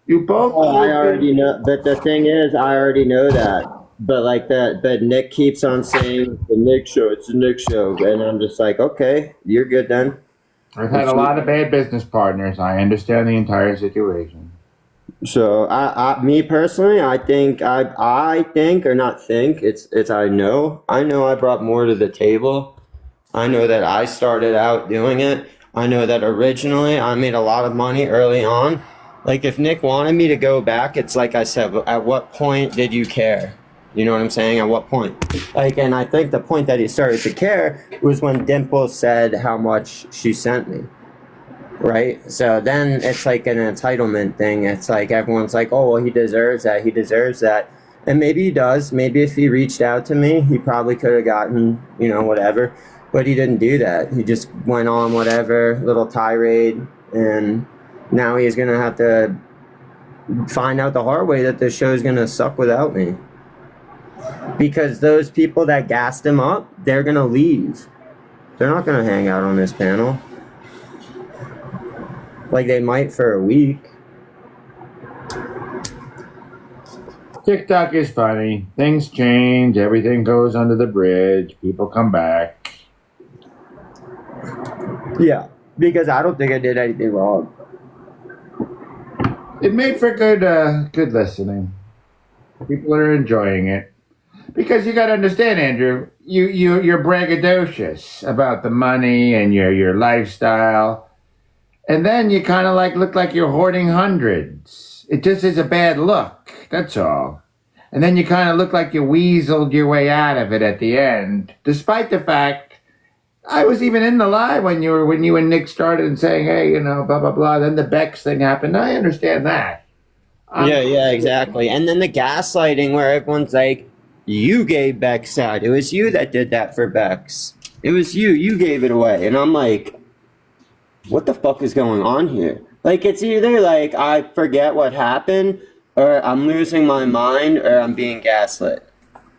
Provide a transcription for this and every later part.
You both. Oh, I already know, but the thing is, I already know that. But like that, but Nick keeps on saying it's the Nick show, it's the Nick show, and I'm just like, okay, you're good then. I've had a lot of bad business partners. I understand the entire situation. So me personally, I think or not think it's I know I brought more to the table. I know that I started out doing it. I know that originally I made a lot of money early on. Like if Nick wanted me to go back, it's like I said, at what point did you care? You know what I'm saying? At what point? Like, and I think the point that he started to care was when Dimple said how much she sent me. Right? So then it's like an entitlement thing. It's like everyone's like, oh, well, he deserves that. He deserves that. And maybe he does. Maybe if he reached out to me, he probably could have gotten, whatever. But he didn't do that. He just went on whatever, little tirade. And now he's going to have to find out the hard way that the show's going to suck without me. Because those people that gassed him up, they're going to leave. They're not going to hang out on this panel. Like they might for a week. TikTok is funny. Things change. Everything goes under the bridge. People come back. Yeah, because I don't think I did anything wrong. It made for good listening. People are enjoying it. Because you got to understand, Andrew, you're braggadocious about the money and your lifestyle. And then you kind of look like you're hoarding hundreds. It just is a bad look. That's all. And then you kind of look like you weaseled your way out of it at the end, despite the fact I was even in the live when you and Nick started and saying, hey, blah blah blah. Then the Bex thing happened. I understand that. Yeah, exactly. And then the gaslighting where everyone's like, you gave Bex that. It was you that did that for Bex. It was you. You gave it away. And I'm like, what the fuck is going on here? Like, it's either like I forget what happened, or I'm losing my mind, or I'm being gaslit.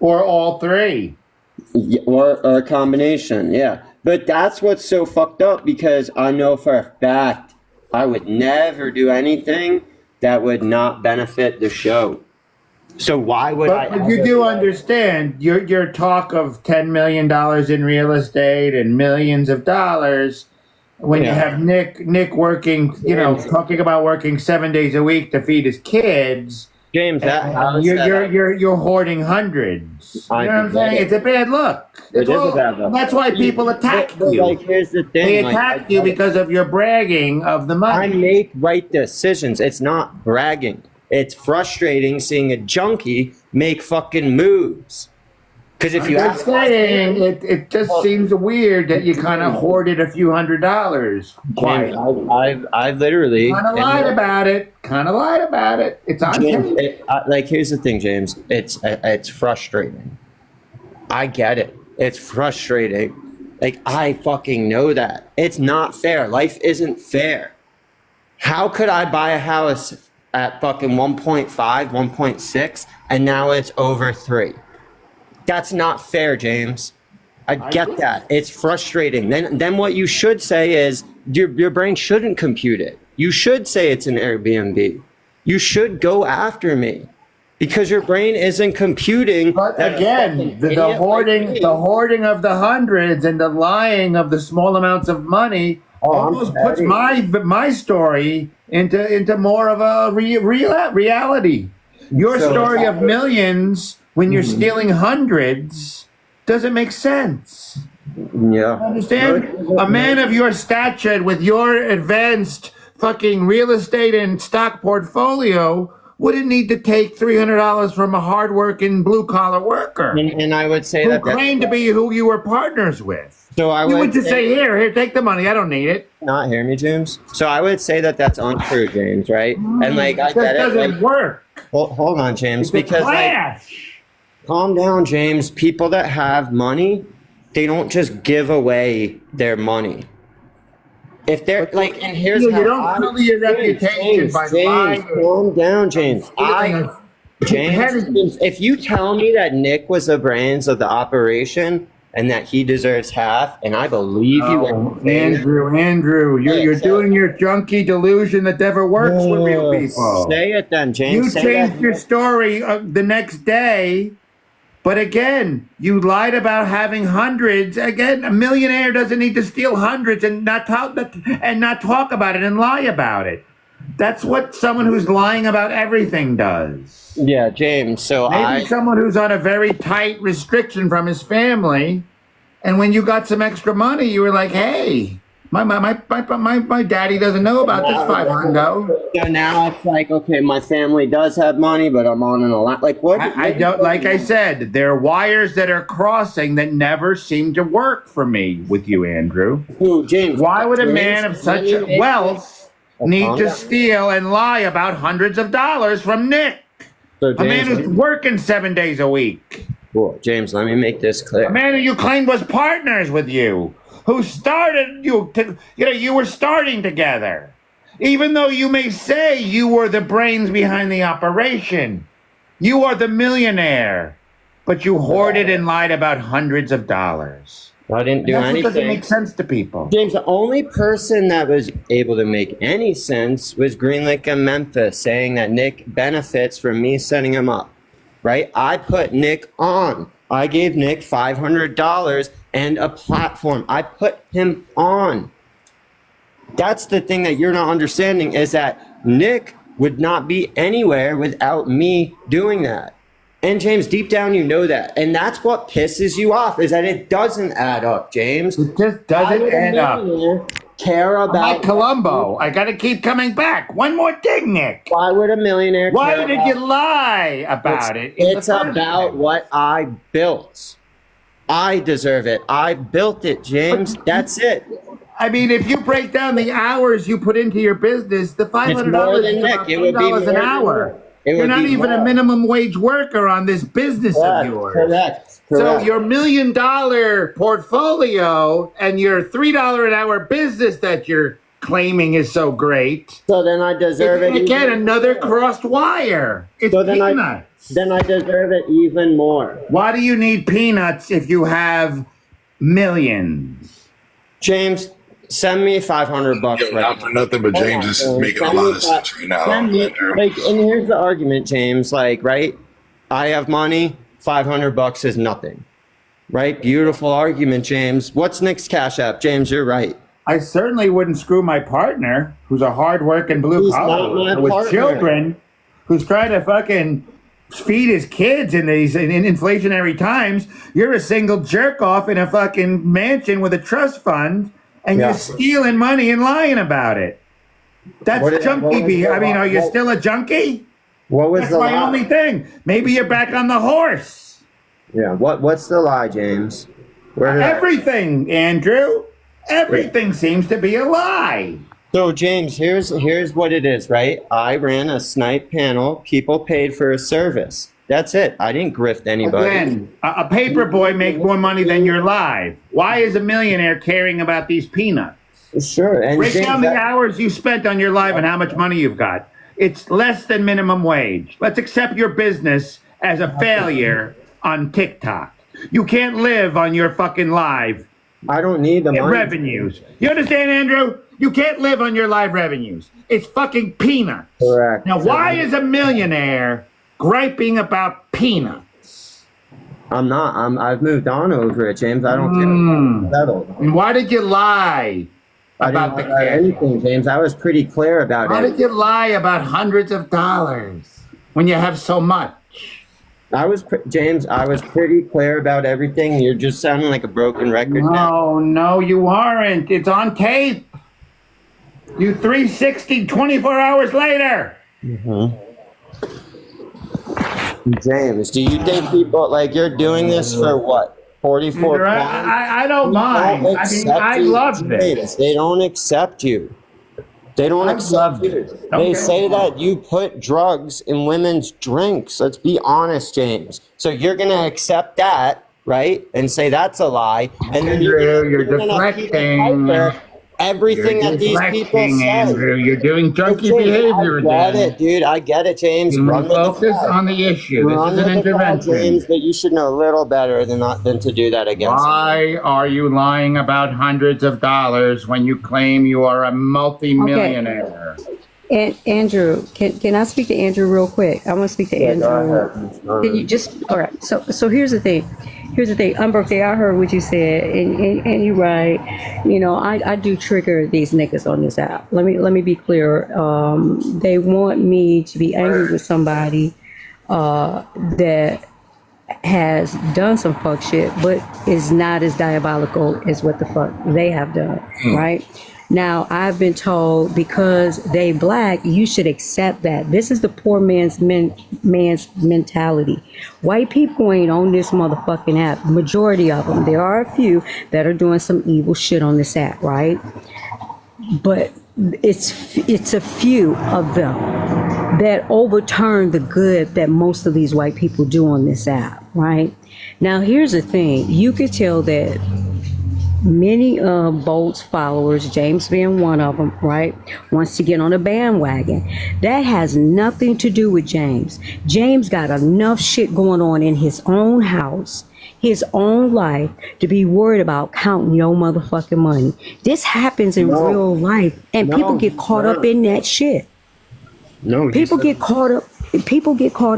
Or all three. Or a combination, yeah. But that's what's so fucked up, because I know for a fact I would never do anything that would not benefit the show. So why would I? But you do understand your talk of $10 million in real estate and millions of dollars. When you have Nick working, talking about working 7 days a week to feed his kids, James, you're hoarding hundreds. You know what I'm saying? It's a bad look. It is a bad look. That's why people attack you. Like, here's the thing. They attack you because of your bragging of the money. I make right decisions. It's not bragging. It's frustrating seeing a junkie make fucking moves. Because if you ask saying, it just seems weird that you kind of hoarded a few $100s. James, I literally kind of lied about it. It's on James, like, here's the thing, James. It's frustrating. I get it. It's frustrating. Like, I fucking know that. It's not fair. Life isn't fair. How could I buy a house at fucking 1.5, 1.6, and now it's over 3? That's not fair, James. I get that. It's frustrating. Then what you should say is your brain shouldn't compute it. You should say it's an Airbnb. You should go after me because your brain isn't computing. But again, the hoarding of the hundreds and the lying of the small amounts of money almost puts my story into more of a reality. Your story of millions. When you're stealing hundreds, doesn't make sense. Yeah. Understand? A man of your stature with your advanced fucking real estate and stock portfolio wouldn't need to take $300 from a hardworking blue-collar worker. And I would say who claimed to be who you were partners with. So I would just say, here, take the money. I don't need it. Not hear me, James? So I would say that that's untrue, James, right? And like, I get it. That doesn't work. Hold on, James. It's because calm down, James. People that have money, they don't just give away their money. If they're like, and here's how you don't sully your reputation by lying. Calm down, James. James, if you tell me that Nick was the brains of the operation, and that he deserves half, and I believe you. Oh, Andrew, you're doing your junkie delusion that never works with real people. Say it then, James. You Say changed that. your story the next day, but again, you lied about having hundreds. Again, a millionaire doesn't need to steal hundreds and not talk about it and lie about it. That's what someone who's lying about everything does. Yeah, James. So Maybe someone who's on a very tight restriction from his family, and when you got some extra money, you were like, "Hey, my daddy doesn't know about this $500." So now it's like, okay, my family does have money, but I'm on an allowance. Like what? I don't. Like I said, there are wires that are crossing that never seem to work for me with you, Andrew. Ooh, James. Why would a man of such wealth need to steal and lie about hundreds of dollars from Nick? So, A man who's working 7 days a week. Well, James, let me make this clear. A man who you claimed was partners with you, who started you to, you were starting together. Even though you may say you were the brains behind the operation, you are the millionaire, but you hoarded and lied about hundreds of dollars. I didn't do That's what anything. doesn't make sense to people. James, the only person that was able to make any sense was Green Lake and Memphis saying that Nick benefits from me setting him up, right? I put Nick on. I gave Nick $500 and a platform. I put him on. That's the thing that you're not understanding is that Nick would not be anywhere without me doing that. And James, deep down, you know that. And that's what pisses you off is that it doesn't add up, James. It just doesn't add up. Care about Like Columbo. I got to keep coming back. One more thing, Nick. Why would a millionaire Why care did about you lie about it? It's about what I built. I deserve it. I built it, James. That's it. I mean, if you break down the hours you put into your business, the $500 is about $10 an hour. You're not even a minimum wage worker on this business of yours. Correct. So your $1 million portfolio and your $3 an hour business that you're claiming is so great. So then I deserve it. Again, another crossed wire. It's peanuts. Then I deserve it even more. Why do you need peanuts if you have millions? James, send me $500 Yo, not for nothing, but James is making a lot of sense right now. And here's the argument, James. Like, right? I have money. $500 is nothing. Right? Beautiful argument, James. What's Nick's Cash App? James, you're right. I certainly wouldn't screw my partner, who's a hard-working blue-collar with children, who's trying to fucking feed his kids in these in inflationary times. You're a single jerk-off in a fucking mansion with a trust fund, and you're stealing money and lying about it. That's junkie behavior. I mean, are you still a junkie? That's my only thing. Maybe you're back on the horse. Yeah. What's the lie, James? Everything, Andrew. Everything seems to be a lie. So, James, here's what it is, right? I ran a snipe panel. People paid for a service. That's it. I didn't grift anybody. Again, a paper boy make more money than you're live. Why is a millionaire caring about these peanuts? Sure. And break down the hours you spent on your live and how much money you've got. It's less than minimum wage. Let's accept your business as a failure on TikTok. You can't live on your fucking live. I don't need the money. Revenues. You understand, Andrew? You can't live on your live revenues. It's fucking peanuts. Correct. Now, why is a millionaire griping about peanuts? I'm not. I've moved on over it, James. I don't care. I'm settled. And why did you lie about the cash? Anything, James. I was pretty clear about it. Why did you lie about hundreds of dollars when you have so much? James, I was pretty clear about everything. You're just sounding like a broken record now. No, you aren't. It's on tape. You 360 24 hours later. James, do you think people, like, you're doing this for what? 44 I don't mind. I mean, I love this. They don't accept you. They don't accept you. They say that you put drugs in women's drinks. Let's be honest, James. So you're going to accept that, right? And say that's a lie. And then you're deflecting. everything You're that these people deflecting, say. Andrew. You're doing But junkie James, behavior I get again. it, dude. I get it, James. Can we Run with the focus crowd. on the issue? This Run is an with the crowd, intervention. James. But you should know a little better than to do that against me. Why are you lying about hundreds of dollars when you claim you are a multimillionaire? And Andrew, can I speak to Andrew real quick? I want to speak to Yeah, go Andrew. ahead. Can you just all right? So here's the thing. Here's the thing. Unbirthday, I heard what you said, and you're right. You know, I do trigger these niggas on this app. Let me be clear. They want me to be angry with somebody that has done some fuck shit, but is not as diabolical as what the fuck they have done, right? Now, I've been told because they black, you should accept that. This is the poor man's mentality. White people ain't on this motherfucking app. Majority of them. There are a few that are doing some evil shit on this app, right? But it's a few of them that overturn the good that most of these white people do on this app, right? Now, here's the thing. You could tell that many of Bolt's followers, James being one of them, right, wants to get on a bandwagon. That has nothing to do with James. James got enough shit going on in his own house, his own life, to be worried about counting your motherfucking money. This happens in real life, and people get caught up in that shit. People get caught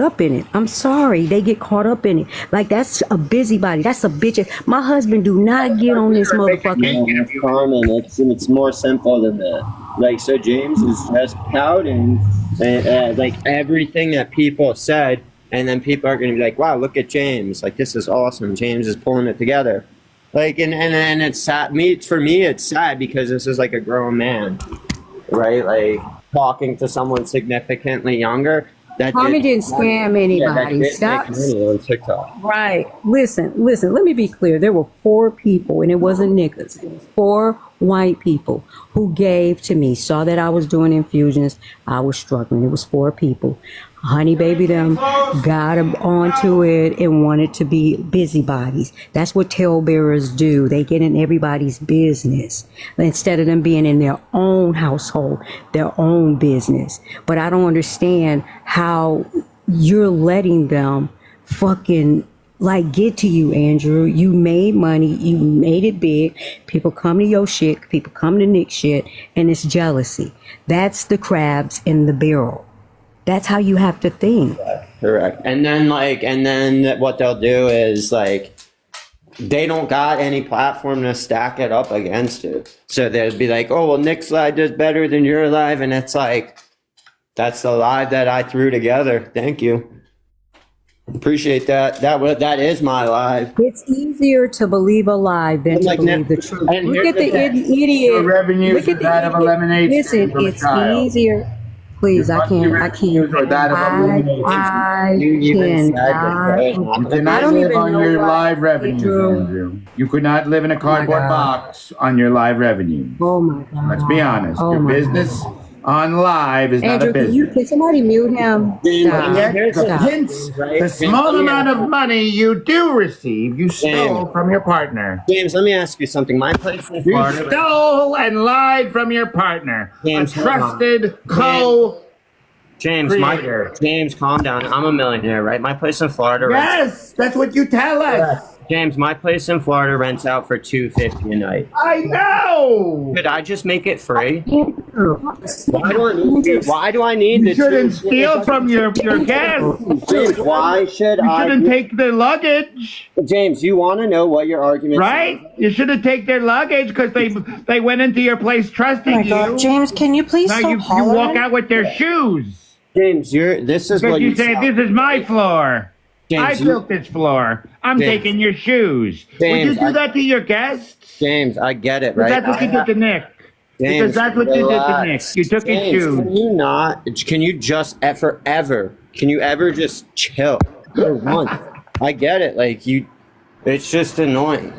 up in it. I'm sorry, they get caught up in it. Like, that's a busybody. That's a bitch. My husband do not get on this motherfucker. Carmen, it's more simple than that. Like, so James is just pouting, like everything that people said, and then people are gonna be like, "Wow, look at James! Like, this is awesome. James is pulling it together." Like, and it's sad. For me, it's sad because this is like a grown man, right? Like, talking to someone significantly younger. Tommy didn't scam anybody. Stop. On TikTok. Right. Listen. Let me be clear. There were 4 people, and it wasn't niggas. It was 4 white people who gave to me, saw that I was doing infusions. I was struggling. It was 4 people. Honey baby them got onto it and wanted to be busybodies. That's what talebearers do. They get in everybody's business instead of them being in their own household, their own business. But I don't understand how you're letting them fucking like get to you, Andrew. You made money, you made it big. People come to your shit, people come to Nick's shit, and it's jealousy. That's the crabs in the barrel. That's how you have to think. Correct. And then what they'll do is like, they don't got any platform to stack it up against it. So they'll be like, "Oh, well, Nick's live does better than your live," and it's like, that's the live that I threw together. Thank you. Appreciate that. That is my live. It's easier to believe a lie than to believe the truth. Look at the idiot. Your revenue Look is at the that of a idiot. lemonade Listen, stand from a it's child. easier. Please, I can't. I cannot. I don't live even on know your why, live revenues, Andrew. You could not live in a cardboard God. box on your live revenue. Oh my God. Let's be honest. Oh Your my business on live is Andrew, not a business. can somebody mute him? Yet Here's the the- hints, right? the small amount of money you do receive, you stole from your partner. James, let me ask you something. My place in You Florida. stole and lied from your partner. James, A hold on. trusted James, creator. James, calm down. I'm a millionaire, right? My place in Florida. Yes, that's what you tell us. James, my place in Florida rents out for $250 a night. I know. Could I just make it free? Andrew. Why do I need You the shouldn't $250? steal from your guests. James, why should You I? shouldn't take their luggage, James, you want to know what your argument right? You shouldn't take their luggage because they went into your place trusting you. James, can you please Now stop you walk hollering? out with their shoes James, this is because what you say this is my floor. James, I built this floor. I'm James. taking your shoes. Would you James, do that to your guests? James, I get it, Because right? that's what you did to Nick. Because James, that's what you did to Nick. You took his James, shoes. can you just forever, can you ever just chill for once? I get it, like it's just annoying.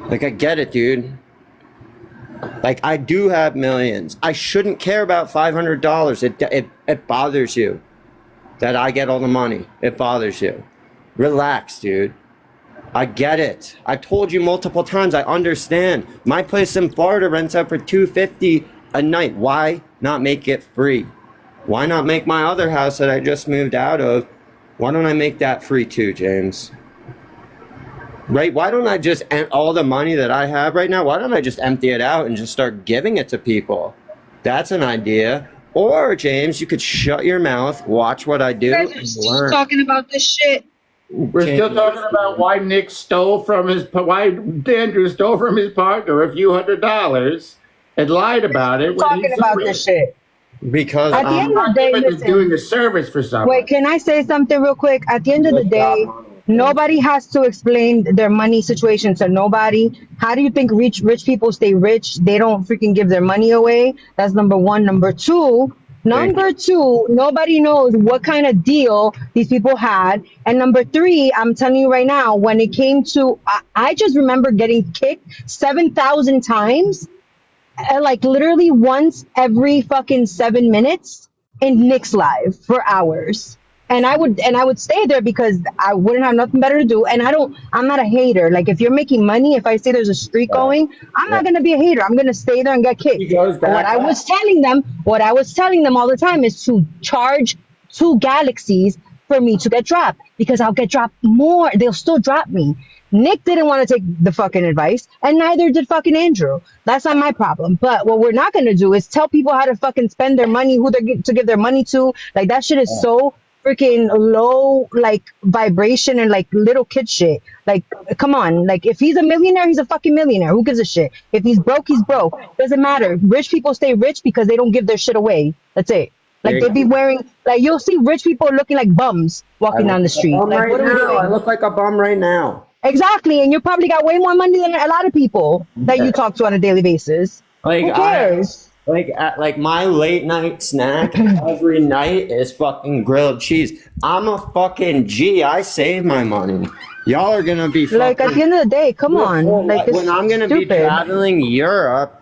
Like, I get it, dude. Like, I do have millions. I shouldn't care about $500. It bothers you that I get all the money. It bothers you. Relax, dude. I get it. I've told you multiple times. I understand. My place in Florida rents out for $250 a night. Why not make it free? Why not make my other house that I just moved out of? Why don't I make that free too, James? Right? Why don't I just all the money that I have right now? Why don't I just empty it out and just start giving it to people? That's an idea. Or James, you could shut your mouth, watch what I do, You guys are and still learn. talking about this shit. We're still talking about why Nick stole from why Andrew stole from his partner a few $100s and lied about it. When Talking he's about this shit. Because At the end of the day, is doing listen. a service for someone. Wait, can I say something real quick? At the end of the Good job, day, Mama. nobody has to explain their money situation to nobody. How do you think rich people stay rich? They don't freaking give their money away. That's number one. Number two, nobody knows what kind of deal these people had. And number three, I'm telling you right now, when it came to, I just remember getting kicked 7,000 times, like literally once every fucking 7 minutes in Nick's live for hours. And I would stay there because I wouldn't have nothing better to do. And I'm not a hater. Like if you're making money, if I see there's a streak going, I'm not gonna be a hater. I'm gonna stay there and get kicked. He goes back What I up. was telling them all the time is to charge 2 galaxies for me to get dropped because I'll get dropped more. They'll still drop me. Nick didn't want to take the fucking advice, and neither did fucking Andrew. That's not my problem. But what we're not gonna do is tell people how to fucking spend their money, who to give their money to. Like that shit is so freaking low, like vibration and like little kid shit. Like, come on. Like, if he's a millionaire, he's a fucking millionaire. Who gives a shit? If he's broke, he's broke. Doesn't matter. Rich people stay rich because they don't give their shit away. That's it. Like they be wearing, like you'll see rich people looking like bums walking down the street. Like, what are we doing? I look like a bum right now. Exactly, and you probably got way more money than a lot of people that you talk to on a daily basis. Like Who cares? like my late night snack every night is fucking grilled cheese. I'm a fucking G. I save my money. Y'all are gonna be fucking, Like at the end of the day, come on. Like it's when I'm gonna be stupid. traveling Europe,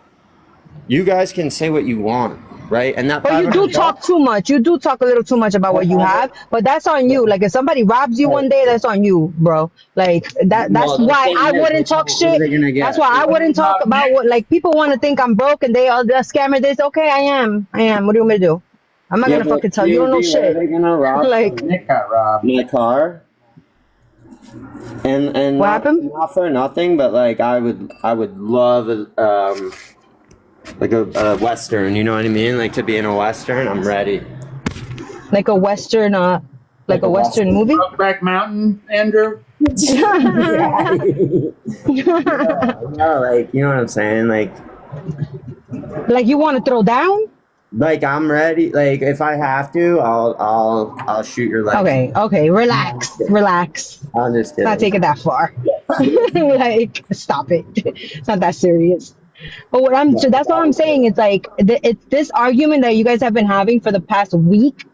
you guys can say what you want, right? And that. But you do $500 talk too much. You do talk a little too much about what you have, but that's on you. Like if somebody robs you one day, that's on you, bro. Like that's Well, the why thing I is, wouldn't talk what are they gonna shit. get? That's why I wouldn't talk about what like people want to think I'm broke and they are the scammer this. Okay, I am. What do you want me to do? I'm not gonna fucking tell you. You don't know What are they shit. gonna rob? Like Nick got robbed. My car. And What not, happened? not for nothing, but like I would love like a western. You know what I mean? Like to be in a western, I'm ready. like a western like a western movie. Brokeback Mountain, Andrew. Yeah, like you know what I'm saying? Like you want to throw down? Like I'm ready. Like if I have to, I'll shoot your legs. Okay, relax. I'm just It's not kidding. taking that far. Like, stop it. It's not that serious. But so that's all I'm saying. It's like it's this argument that you guys have been having for the past week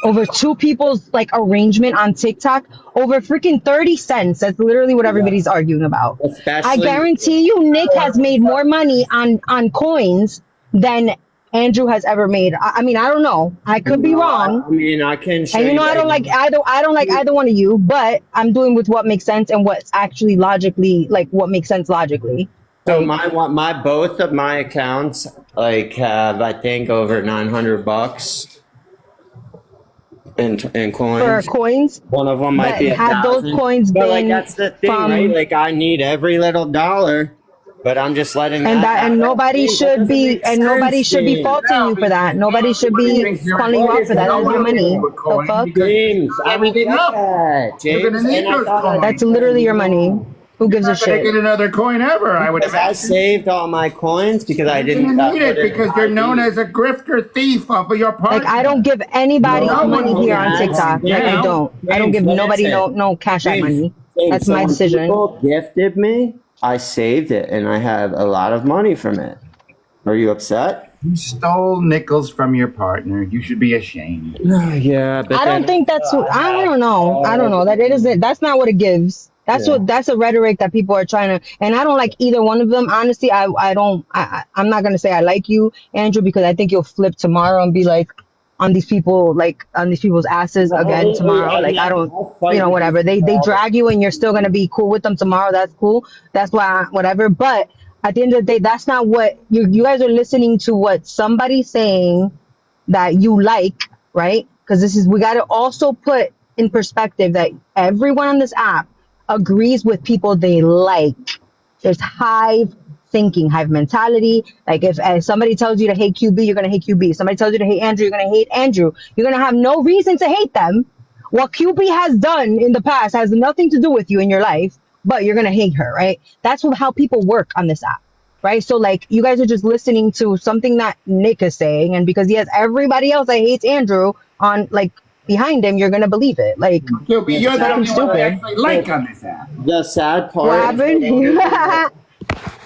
over two people's like arrangement on TikTok over freaking 30 cents. That's literally what everybody's arguing about. I Especially guarantee you, Nick has made more money on coins than Andrew has ever made. I mean, I don't know. I could be wrong. I mean, I can show And you know, I don't like either one of you, but I'm doing with what makes sense and what's actually logically like what makes sense logically. So my both of my accounts like have I think over $900 in For coins. coins, One of them might but be have those 1,000. coins But like been that's the thing, from right? Like I need every little dollar, but I'm just letting that. and nobody That should doesn't be make faulting No, you for that. Nobody should be calling you out for that. That's your money. The fuck? James, I don't Everything get up. that, You're James. gonna need And I those thought coins. That's literally your money. Who gives a Not gonna shit? get another coin ever. I would because I imagine. saved all my coins because I You didn't need put it in because you're known ID. as a grifter thief off of your partner. Like I don't give anybody No money one here on has. TikTok. Like I Yeah. don't. I don't James, give nobody listen. no cash out James, money. James, That's so my when decision. people gifted me, I saved it and I have a lot of money from it. Are you upset? You stole nickels from your partner. You should be ashamed. Yeah, but I don't think that's. I don't know. I don't know that it isn't. That's not what it gives. That's a rhetoric that people are trying to. And I don't like either one of them. Honestly, I'm not gonna say I like you, Andrew, because I think you'll flip tomorrow and be like, on these people, like on these people's asses again tomorrow. Like I don't, whatever. They drag you and you're still gonna be cool with them tomorrow. That's cool. That's why whatever. But at the end of the day, that's not what you guys are listening to. What somebody's saying that you like, right? Because we got to also put in perspective that everyone on this app agrees with people they like. There's hive thinking, hive mentality. Like if somebody tells you to hate QB, you're gonna hate QB. Somebody tells you to hate Andrew, you're gonna hate Andrew. You're gonna have no reason to hate them. What QB has done in the past has nothing to do with you in your life, but you're gonna hate her, right? That's how people work on this app, right? So like you guys are just listening to something that Nick is saying, and because he has everybody else that hates Andrew on like behind him, you're gonna believe it. Like You're the fucking only one I stupid. actually like on this app. The sad part. What happened?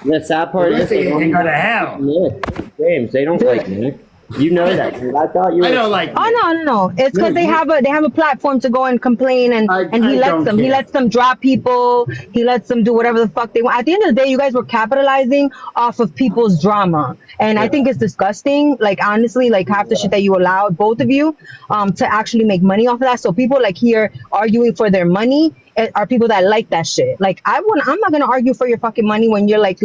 The sad part The is rest of you can go to hell. Nick, James. They don't like Nick. You know that, dude. I thought you were. I don't like. Oh no. It's because they have a platform to go and complain, and he lets them. He lets them drop people. He lets them do whatever the fuck they want. At the end of the day, you guys were capitalizing off of people's drama, and I think it's disgusting. Like honestly, like half the shit that you allowed, both of you, to actually make money off of that. So people like here arguing for their money are people that like that shit. Like I'm not gonna argue for your fucking money when you're like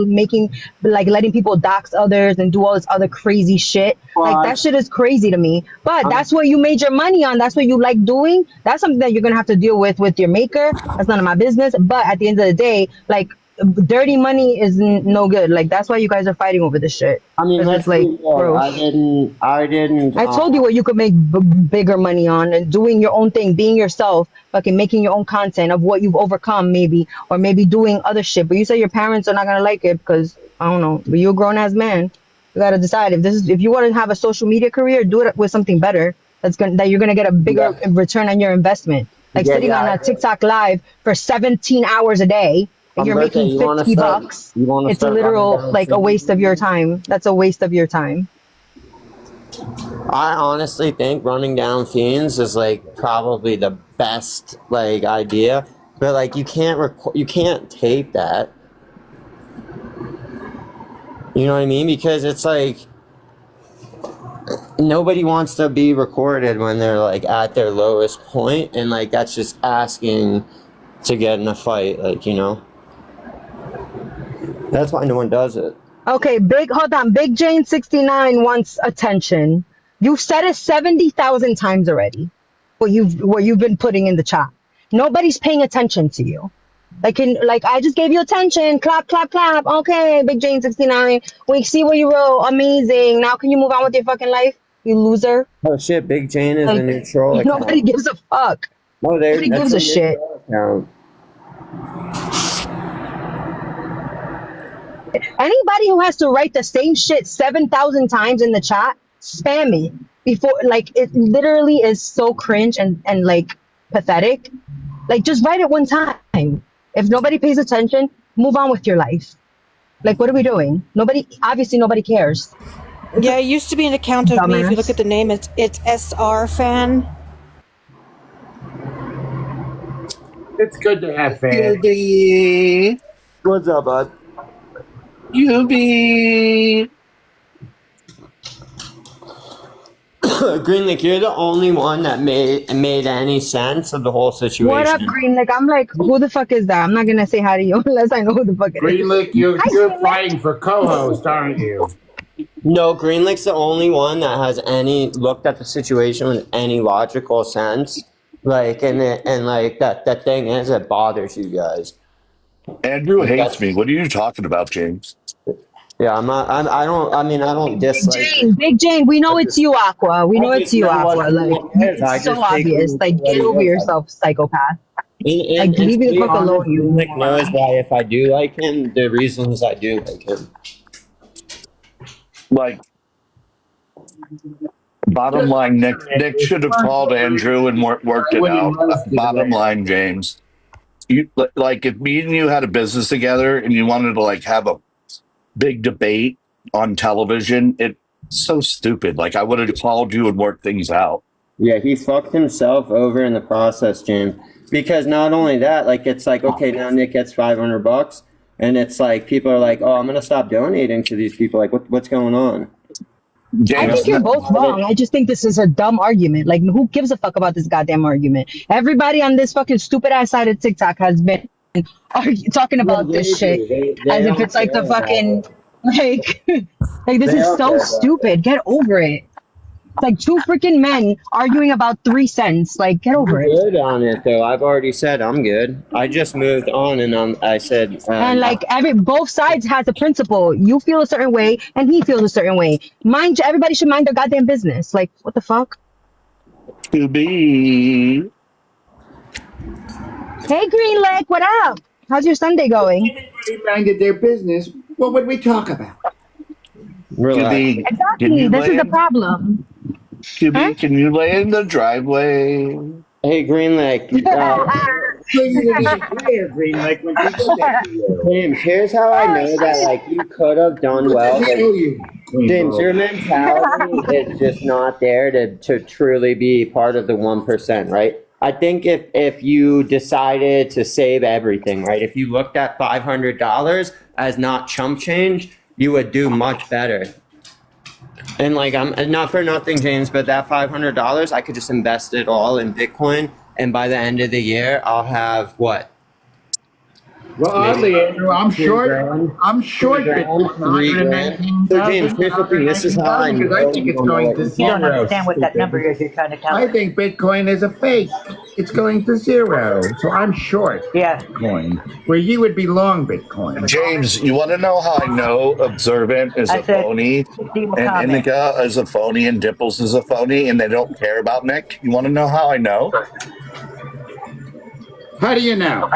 letting people dox others and do all this other crazy shit. Like that shit is crazy to me. But that's what you made your money on. That's what you like doing. That's something that you're gonna have to deal with your maker. That's none of my business. But at the end of the day, like dirty money is no good. Like that's why you guys are fighting over this shit. I mean, let's like, bro. I didn't. I told you what you could make bigger money on, and doing your own thing, being yourself, fucking making your own content of what you've overcome, maybe, or maybe doing other shit. But you say your parents are not gonna like it because I don't know. But you're a grown ass man. You gotta decide if you want to have a social media career, do it with something better. That you're gonna get a bigger return on your investment. Like sitting on a TikTok live for 17 hours a day. And you're making $50. It's a literal like a waste of your time. That's a waste of your time. I honestly think running down fiends is like probably the best like idea, but like you can't tape that. You know what I mean? Because it's like nobody wants to be recorded when they're like at their lowest point, and like that's just asking to get in a fight, like, you know. That's why no one does it. Okay, hold on. Big Jane 69 wants attention. You've said it 70,000 times already. What you've been putting in the chat. Nobody's paying attention to you. Like I just gave you attention. Clap, clap, clap. Okay, Big Jane 69. We see what you wrote. Amazing. Now can you move on with your fucking life? You loser. Oh shit, Big Jane is a new troll account. Nobody gives a fuck. No, nobody gives a shit. Anybody who has to write the same shit 7,000 times in the chat, spam it before. Like it literally is so cringe and like pathetic. Like just write it one time. If nobody pays attention, move on with your life. Like what are we doing? Obviously nobody cares. Yeah, it used to be an account of me. If you look at the name, it's SR fan. It's good to have fans. What's up, bud? UB. Greenlick, you're the only one that made any sense of the whole situation. What up, Greenlick? I'm like, who the fuck is that? I'm not gonna say hi to you unless I know who the fuck it is. Greenlick, you're fighting for co-host, aren't you? No, Greenlick's the only one that has looked at the situation with any logical sense. Like, and like that thing is, it bothers you guys. Andrew hates me. What are you talking about, James? Yeah, I don't dislike. Big Jane, we know it's you, Aqua. We know it's you, Aqua. Like, it's so obvious. Like, get over yourself, psychopath. Like, leave me the fuck alone, you. Nick knows why if I do like him, the reasons I do like him. Like, bottom line, Nick should have called Andrew and worked it out. Bottom line, James. Like if me and you had a business together and you wanted to like have a big debate on television, it's so stupid. Like I would have called you and worked things out. Yeah, he fucked himself over in the process, James. Because not only that, like it's like, okay, now Nick gets $500, and it's like people are like, oh, I'm gonna stop donating to these people. Like, what's going on? I James, think you're both wrong. I just think this is a dumb argument. Like, who gives a fuck about this goddamn argument? Everybody on this fucking stupid ass side of TikTok has been talking Well, about they this shit do. They as if don't it's like the care about fucking it. like like this They is don't so care about it. stupid. Get over it. It's like two freaking men arguing about 3 cents. Like, get I'm over it. good on it though. I've already said I'm good. I just moved on, and I said And now. like both sides has a principle. You feel a certain way, and he feels a certain way. Mind, everybody should mind their goddamn business. Like, what the fuck? to be. Hey, Green Lake, what up? How's your Sunday going? Everybody minded their business. What would we talk about? To Relax. be. Can Exactly. you This is lay the in? problem. To Huh? be. Can you lay in the driveway? Hey, Green Lake. Couldn't even clear Green Lake when she did that to you. James, here's how I Oh know that shit. like you could have done What well. the Like hell, you Queen James, Ball? your mentality is just not there to truly be part of the 1%, right? I think if you decided to save everything, right? If you looked at $500 as not chump change, you would do much better. And like I'm not for nothing, James, but that $500 I could just invest it all in Bitcoin, and by the end of the year, I'll have what? Well, Maybe oddly, Andrew, I'm 2 short. grand, I'm 2 short grand, Bitcoin, 3 grand. So James, 119,000, here's the thing. This is how I because I know think you it's don't know going what to you're You don't talking zero. understand what that number Stupid. is you're trying to tell I her. think Bitcoin is a fake. It's going to zero. So I'm short Yeah. Bitcoin, where you would be long Bitcoin. James, you want to know how I know Observant is I a said, phony leave him a and comment. Indica is a phony and Dimples is a phony and they don't care about Nick? You want to know how I know? How do you know?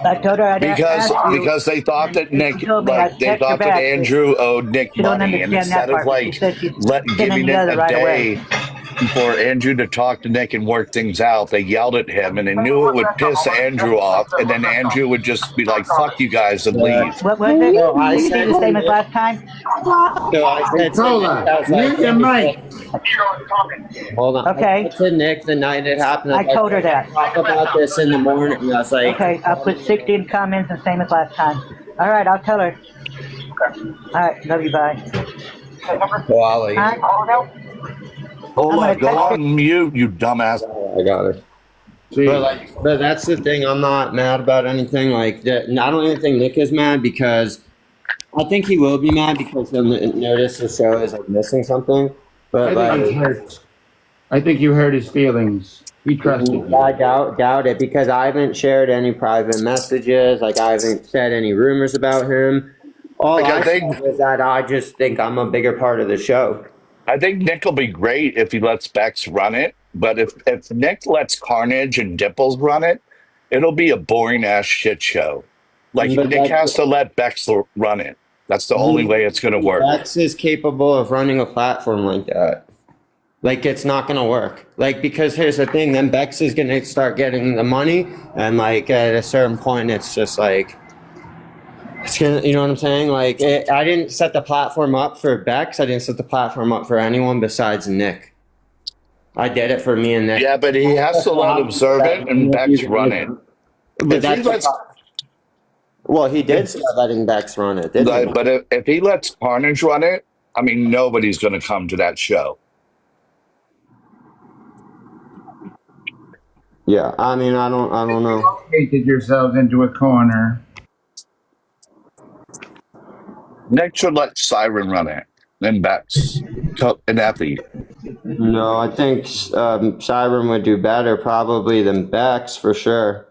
I told her I'd Because ask you, because they thought and that she Nick told me like I'd they text her thought that back, but Andrew owed Nick she don't money and understand that instead of part. But she like said she's giving sending the it other a right away. day for Andrew to talk to Nick and work things out, they yelled at him and they knew it would piss Andrew off and then Andrew would just be like fuck you guys and about. leave. What was Can it? you So I mute 60 said the to same as Nick. last time? So I Hey, said to Nick, I Cola, was like, mute your hey, mic. hold on. I Okay. said to Nick the night it happened. I I was like, told her hey, that. let's talk about this in the morning. And I was like, Okay, I'll put 60 in comments the same as last time. All right, I'll tell her. All right, love you, bye. Wally. Huh? I'm Ola, gonna go text her. on mute, you dumbass. I got it. But See, like, but that's the thing. I'm not mad about anything. Like that. I don't even think Nick is mad because I think he will be mad because he'll notice the show is like missing something. But I think he's like, hurt. I think you hurt his feelings. He trusted I you. doubt it because I haven't shared any private messages. Like I haven't said any rumors about him. All Like I said was that I just think I'm a bigger part of the show. I think Nick will be great if he lets Bex run it, but if Nick lets Carnage and Dimples run it, it'll be a boring ass shit show. Like But Nick that's has to let Bex run it. That's the only way it's going to work. Bex is capable of running a platform like that. Like it's not gonna work. Like because here's the thing, then Bex is gonna start getting the money, and like at a certain point, it's just like it's gonna, you know what I'm saying? Like I didn't set the platform up for Bex. I didn't set the platform up for anyone besides Nick. I did it for me and Nick. Yeah, but he has to let Observant and Bex run it. But If he that's lets, well, he did if, start letting Bex run it, didn't he? but if he lets Carnage run it, I mean, nobody's going to come to that show. Yeah, I mean, I don't know. Painted yourselves into a corner. Nick should let Siren run it, then Bex, and Effie. No, I think Siren would do better probably than Bex for sure.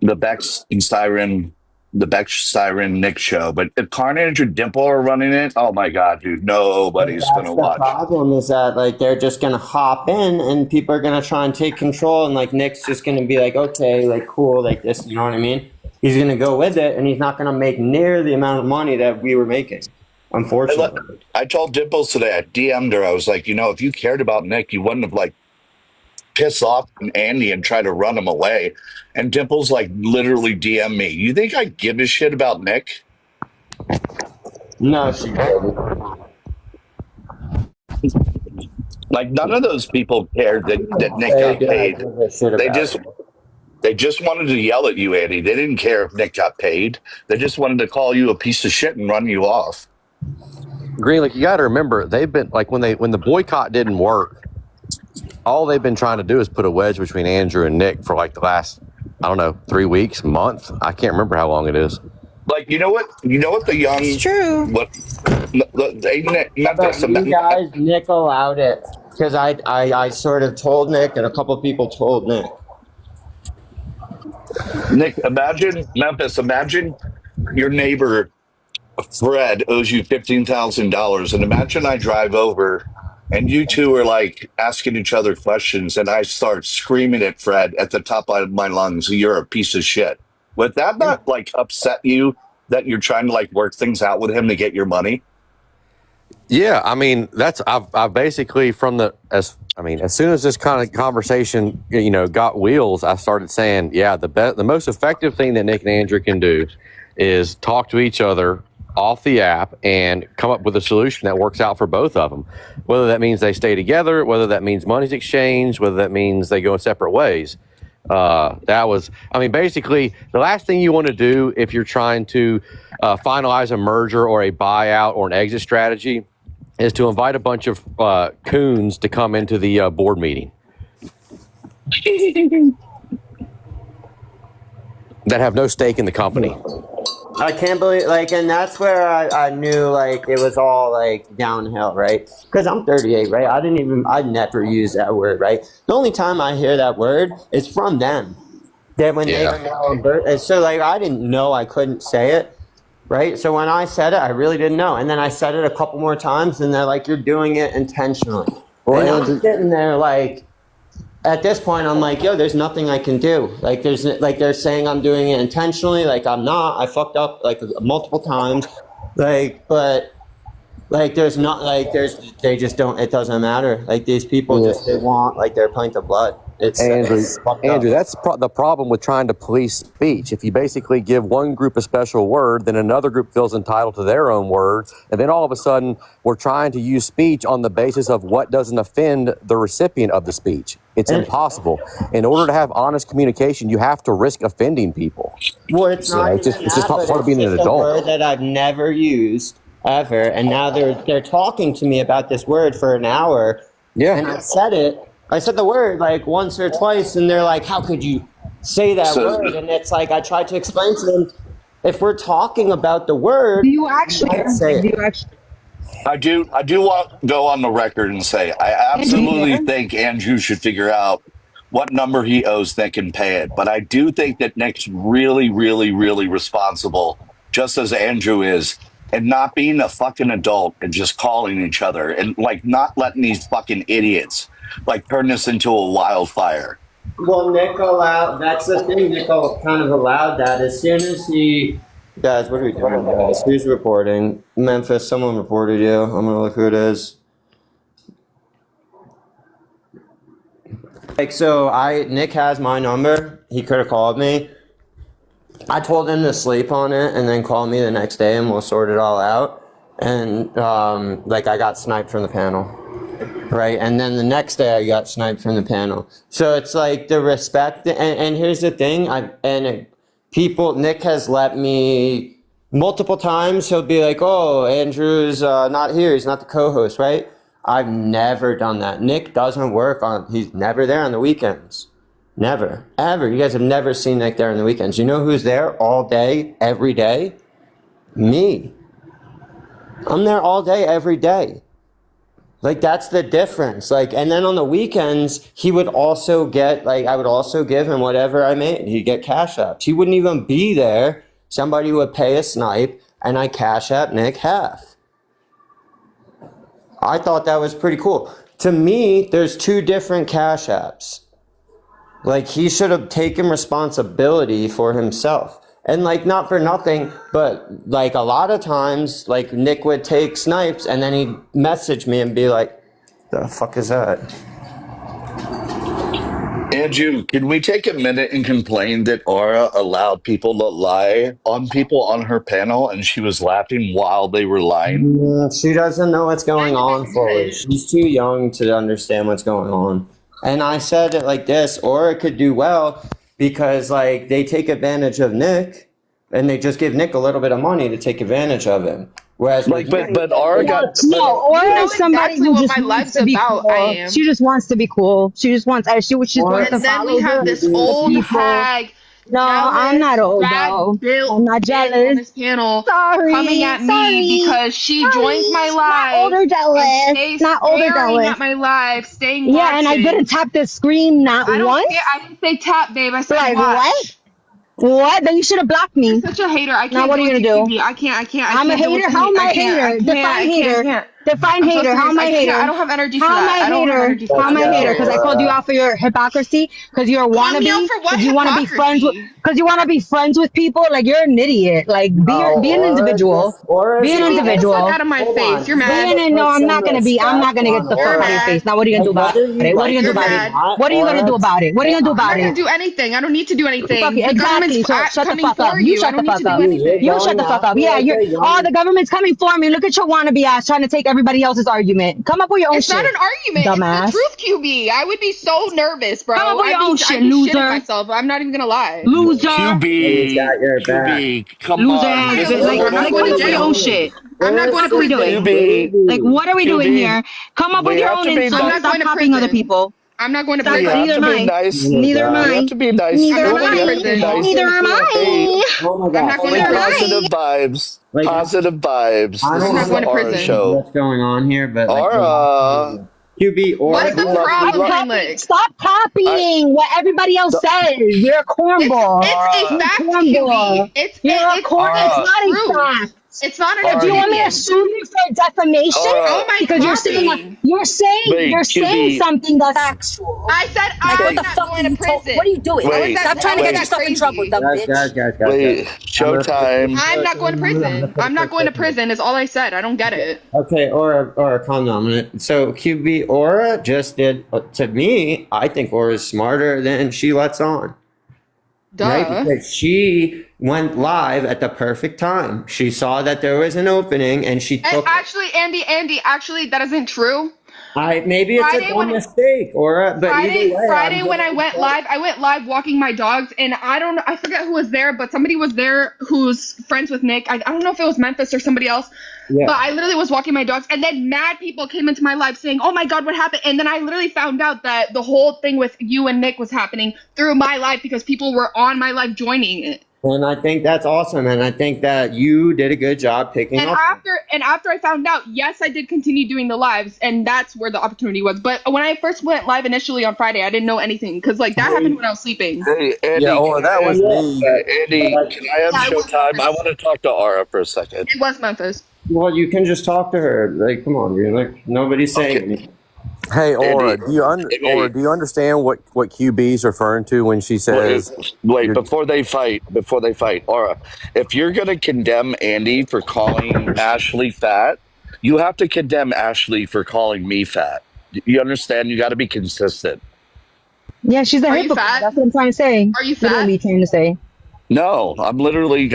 The Bex Siren Nick show. But if Carnage or Dimple are running it, oh my god, dude, nobody's That's gonna the watch. problem is that like they're just gonna hop in and people are gonna try and take control and like Nick's just gonna be like, okay, like cool, like this, you know what I mean? He's gonna go with it and he's not gonna make near the amount of money that we were making, unfortunately. I told Dimples today, I DM'd her, I was like, if you cared about Nick, you wouldn't have like pissed off Andy and try to run him away. And Dimples like literally DM me. You think I give a shit about Nick? No, she didn't. Like none of those people cared that Nick Hey, got did I paid. give a shit They about just it? they just wanted to yell at you, Andy. They didn't care if Nick got paid. They just wanted to call you a piece of shit and run you off. Greenlick, you got to remember, they've been like when the boycott didn't work, all they've been trying to do is put a wedge between Andrew and Nick for like the last, I don't know, 3 weeks, month. I can't remember how long it is. Like, you know what? The It's young true. what they But Memphis. you guys, Nick allowed it because I sort of told Nick, and a couple people told Nick. Nick, imagine Memphis. Imagine your neighbor Fred owes you $15,000, and imagine I drive over, and you two are like asking each other questions, and I start screaming at Fred at the top of my lungs, "You're a piece of shit." Would that not like upset you that you're trying to like work things out with him to get your money? Yeah, I mean, I've basically as soon as this kind of conversation, got wheels, I started saying, yeah, the most effective thing that Nick and Andrew can do is talk to each other off the app and come up with a solution that works out for both of them. Whether that means they stay together, whether that means money's exchanged, whether that means they go in separate ways. Basically, the last thing you want to do if you're trying to finalize a merger or a buyout or an exit strategy is to invite a bunch of coons to come into the board meeting that have no stake in the company. I can't believe, and that's where I knew, it was all, downhill, right? Because I'm 38, right? I never use that word, right? The only time I hear that word is from them. That when they know, so, I didn't know I couldn't say it, right? So when I said it, I really didn't know. And then I said it a couple more times, and they're like, you're doing it intentionally. Well, and I'm sitting there, at this point, I'm like, yo, there's nothing I can do. They're saying I'm doing it intentionally. I'm not. I fucked up multiple times. But there's not they just don't. It doesn't matter. These people they want their pint of blood. Andrew, that's the problem with trying to police speech. If you basically give one group a special word, then another group feels entitled to their own word. And then all of a sudden, we're trying to use speech on the basis of what doesn't offend the recipient of the speech. It's impossible. In order to have honest communication, you have to risk offending people. Well, it's not. It's just part of being an adult. A word that I've never used ever, and now they're talking to me about this word for an hour. Yeah, and I said it. I said the word once or twice, and they're like, "How could you say that word?" And it's I tried to explain to them, if we're talking about the word, Do you actually? I do want to go on the record and say I absolutely think Andrew should figure out what number he owes Nick and pay it. But I do think that Nick's really, really, really responsible, just as Andrew is, and not being a fucking adult and just calling each other and not letting these fucking idiots turn this into a wildfire. Well, Nick allowed. That's the thing. Nick kind of allowed that as soon as he. Guys, what are we doing, guys? Who's reporting? Memphis, someone reported you. I'm gonna look who it is. Nick has my number. He could have called me. I told him to sleep on it and then call me the next day and we'll sort it all out. And I got sniped from the panel, right? And then the next day I got sniped from the panel. So it's the respect. And here's the thing. Nick has let me multiple times. He'll be like, "Oh, Andrew's not here. He's not the co-host," right? I've never done that. Nick doesn't work he's never there on the weekends. Never, ever. You guys have never seen Nick there on the weekends. You know who's there all day, every day? Me. I'm there all day, every day. That's the difference. And then on the weekends, he would also get, I would also give him whatever I made. He'd get cash apps. He wouldn't even be there. Somebody would pay a snipe, and I cash app Nick half. I thought that was pretty cool. To me, there's two different cash apps. He should have taken responsibility for himself. And not for nothing, but a lot of times, Nick would take snipes and then he'd message me and be like, "The fuck is that?" Andrew, can we take a minute and complain that Aura allowed people to lie on people on her panel and she was laughing while they were lying? She doesn't know what's going on fully. She's too young to understand what's going on. And I said it like this, Aura could do well because they take advantage of Nick and they just give Nick a little bit of money to take advantage of him. Whereas Like, with me, but Aura No, got, no, but Aura You know is somebody exactly who what just my wants life's to be about. I cool. She am. just wants to be cool. She just wants, she wants to Aura, And then we follow have this the old people. hag, No, I'm jealous, not old bad though. built I'm not bitch on jealous. this panel coming Sorry, at me sorry, because she joined my sorry. Not old live or and jealous. stays Not old or staring at jealous. my live, staying Yeah, and I watching. didn't tap the screen not I don't care. once. I didn't say tap, babe. I said Like what? watch. What? Then you should have blocked You're me. such a hater. I Now can't what are deal you with gonna you, do? QB. I I'm a can't deal with hater. the How hate. am I I a can't. hater? Define I hater. can't. Define I'm so hater. How serious. am I I can't. I hater? don't have energy for How am that. I I don't have hater? energy for How that. am I'm I so hater? Because I serious. called you out for your hypocrisy. Because you're a Call me out wannabe. for what Because you want to be friends with. hypocrisy? Because you want to be friends with people. Like you're an idiot. Like no, be an individual. Aura's Be an QB, not. get the fuck individual. out of my Hold face. on, You're you need mad. to No, put I'm some not gonna be. I'm not respect gonna on get the You're fuck out of your Aura. face. mad. Now what are you gonna Like do about whether you it? What are you like gonna do You're it about or it? mad. not, What are you gonna do Aura. about it? What are you Hold gonna do on. I'm not about gonna it? do anything. I don't need to do Fuck anything. it. The government's Exactly. So shut the coming fuck up. for You you. I shut the don't need fuck to do up. You're You anything. shut going the fuck up. after Yeah, like you're. a Oh, the young. government's coming for me. Look at your wannabe ass trying to take everybody else's argument. Come up with your own It's not shit, an argument. It's the dumbass. truth, QB. I would be so nervous, Come up bro. with your own I'd shit, be shitting loser. myself. I'm not even gonna lie. Loser. Nobody's got your back. Come Loser I'm on. not ass gonna This bitch. is loser. Like, I'm not like, going come to up with your own jail. shit. I'm not Aura's going to Fuck are we such a doing? prison. Like, baby. what are we doing here? Come up with we your have own to be I'm insult. not nice. Stop going to copying other prison. people. I'm not going to Stop. We prison. have Neither to am be I. nice. Oh my Neither am god. We have I. to be nice. I'm Neither not am going to We have to I. be prison. nice. Neither am Hey, I. Oh my I'm god. not going to only Neither am prison. I. positive vibes. Like Positive vibes. I This I'm don't not is the going to Aura prison. understand show. what's going on here, but like the last Aura. QB What's Aura, We the you love, we problem, love, Green Copy. Lake? Stop I, copying what everybody else the, says. You're a cornball. It's a Aura, You're a fact, QB. cornball. You're a corn. It's Aura, not a True. fact. It's not an Do Aura, you want me to opinion. sue you for defamation? How Aura. am I Because copying? you're Wait, saying QB. something that's I said I'm not going to prison. How is Wait, that? How is that wait, crazy? Guys. wait. I'm gonna put Showtime. I'm not going to I'm gonna prison. put a I'm not quick going to thing here. prison. Is all I said. I don't get it. Okay, Aura, calm down a minute. So QB Aura just did to me. I think Aura's smarter than she lets on, right? Duh. Because she went live at the perfect time. She saw that there was an opening, and she And took it. actually, Andy, actually, that isn't true. Maybe it's a Friday dumb when mistake, Aura, but either way, I'm Friday when giving you credit. I went live walking my dogs, and I don't know, I forget who was there, but somebody was there who's friends with Nick. I don't know if it was Memphis or somebody else, but Yeah. I literally was walking my dogs, and then mad people came into my live saying, "Oh my God, what happened?" And then I literally found out that the whole thing with you and Nick was happening through my live because people were on my live joining it. And I think that's awesome, and I think that you did a good job picking And up. after I found out, yes, I did continue doing the lives, and that's where the opportunity was. But when I first went live initially on Friday, I didn't know anything because like that happened when I was sleeping. Hey, Yeah, Andy, or can that I was have, me. Andy, can I have Yeah, it was Showtime? I Memphis. want to talk to Aura for a second. It was Memphis. Well, you can just talk to her. Like, come on, you're like nobody's saying Okay, anything. Hey, Aura, Andy, Aura, hey, do you understand what QB is referring to when she wait, says wait, you're? before they fight, Aura, if you're going to condemn Andy for calling Ashley fat, you have to condemn Ashley for calling me fat. You understand? You got to be consistent. yeah. She's a Are you hypocrite. fat? That's what I'm trying to say. Are you fat? Literally trying to say. No,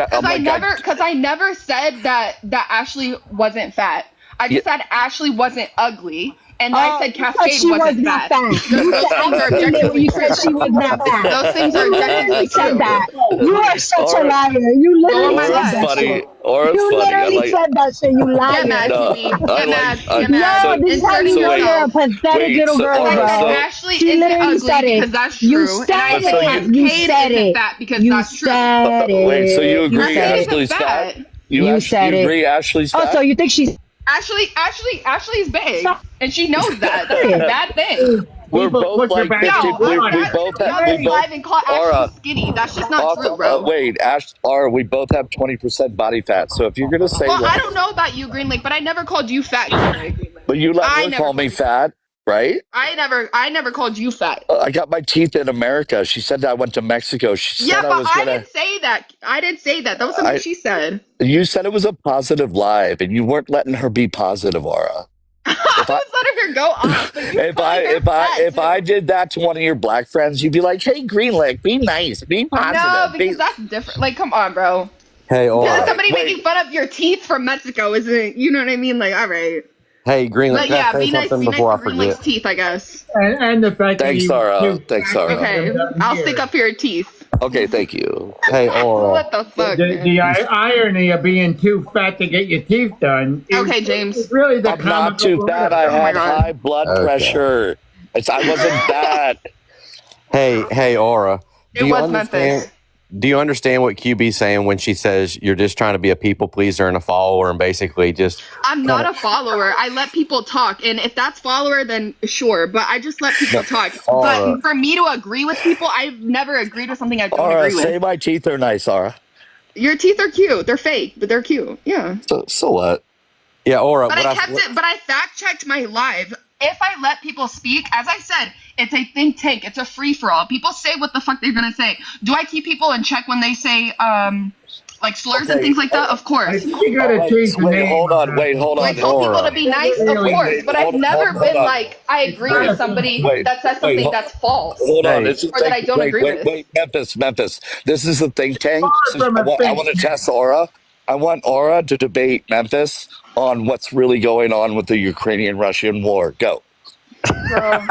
Because I'm like, I never said that Ashley wasn't fat. I yeah, just said Ashley wasn't ugly, and then I said You said Cascade she was wasn't not fat. fat. You Those said things are everything there. objectively You said true. she was not fat. Those things are You objectively literally said true. that. You are such a Aura, liar. You Go on literally my said Aura's that live. shit. funny. Aura's You funny. literally said that shit. You Get liar. mad, No, QB. I Get like, mad. Get mad. Yo, this is how Insert it you so know wait, you're a yourself. pathetic little so girl, And I Aura, said bro. Ashley She isn't literally ugly said it. because that's You true, and I said but said so you, it. You Cascade said isn't it. fat because You that's true. said wait, so you it. You agree said Cascade it. isn't Ashley's fat? fat. You You said it. agree Ashley's Oh, so fat? you think she's Ashley's big, stop and she knows that. That's a it. bad thing. We're both like Yo, 50. I'm We not both gonna have, get on we this both, live and call Ashley Aura, skinny. That's just not true, bro. wait, we both have 20% body fat. So if you're going to say Well, I that, don't know about you, Green Lake, but I never called you fat, Green Lake. but you let I her never call me called you fat. fat, right? I never called you fat. I got my teeth in America. She said that I went to Mexico. She Yeah, said I but was I going to, didn't say that. I didn't say that. That was something I, she said. you said it was a positive live and you weren't letting her be positive, Aura. I If I, was letting her go off, but you calling her fat if I too. did that to one of your black friends, you'd be like, "Hey, Greenlick, be nice, be No, positive, because be." that's different. Like, come on, bro. Hey, All Because Aura. right, somebody wait. making fun of your teeth from Mexico isn't, you know what I mean? Like, all right. Hey, Greenland. But Can I yeah, say something be nice before to I Green forget? Lake's teeth, I guess. And the fact that Thanks, you Sarah. do Thanks, Sarah. Okay, I'll stick up for your teeth. Okay, thank you. Hey, Aura. What the fuck, man? Irony of being too fat to get your teeth done Okay, is James. really the I'm not comical too part fat. of it I Oh my had all. god. high blood Okay. pressure. I wasn't fat. Hey, Aura. Do It you was understand? Memphis. Do you understand what QB's saying when she says you're just trying to be a people pleaser and a follower, and basically just I'm kind not of a follower. I let people talk, and if that's follower, then sure. But I just let people no, talk. But Aura? for me to agree with people, I've never agreed with something I don't Aura, agree with. say my teeth are nice, Aura. Your teeth are cute. They're fake, but they're cute. Yeah. So what? Yeah, Aura. But I kept it. But I fact checked my live. If I let people speak, as I said, it's a think tank. It's a free for all. People say what the fuck they're gonna say. Do I keep people in check when they say like slurs and Okay. things like that? Of I course. think you got All to right. change So the wait, name hold of on. that. Wait, hold Do I on. tell people to Aura. be nice? Of Really, course. But I've never Hold been on. like I it's agree not with a think somebody tank. Wait, that says wait, something that's false hold on. Hey, It's a or that think. I don't Wait, agree wait, with. wait. Memphis. This is the think tank. Far So from a I think want to tank. test Aura. I want Aura to debate Memphis on what's really going on with the Ukrainian-Russian war. Go. Girl.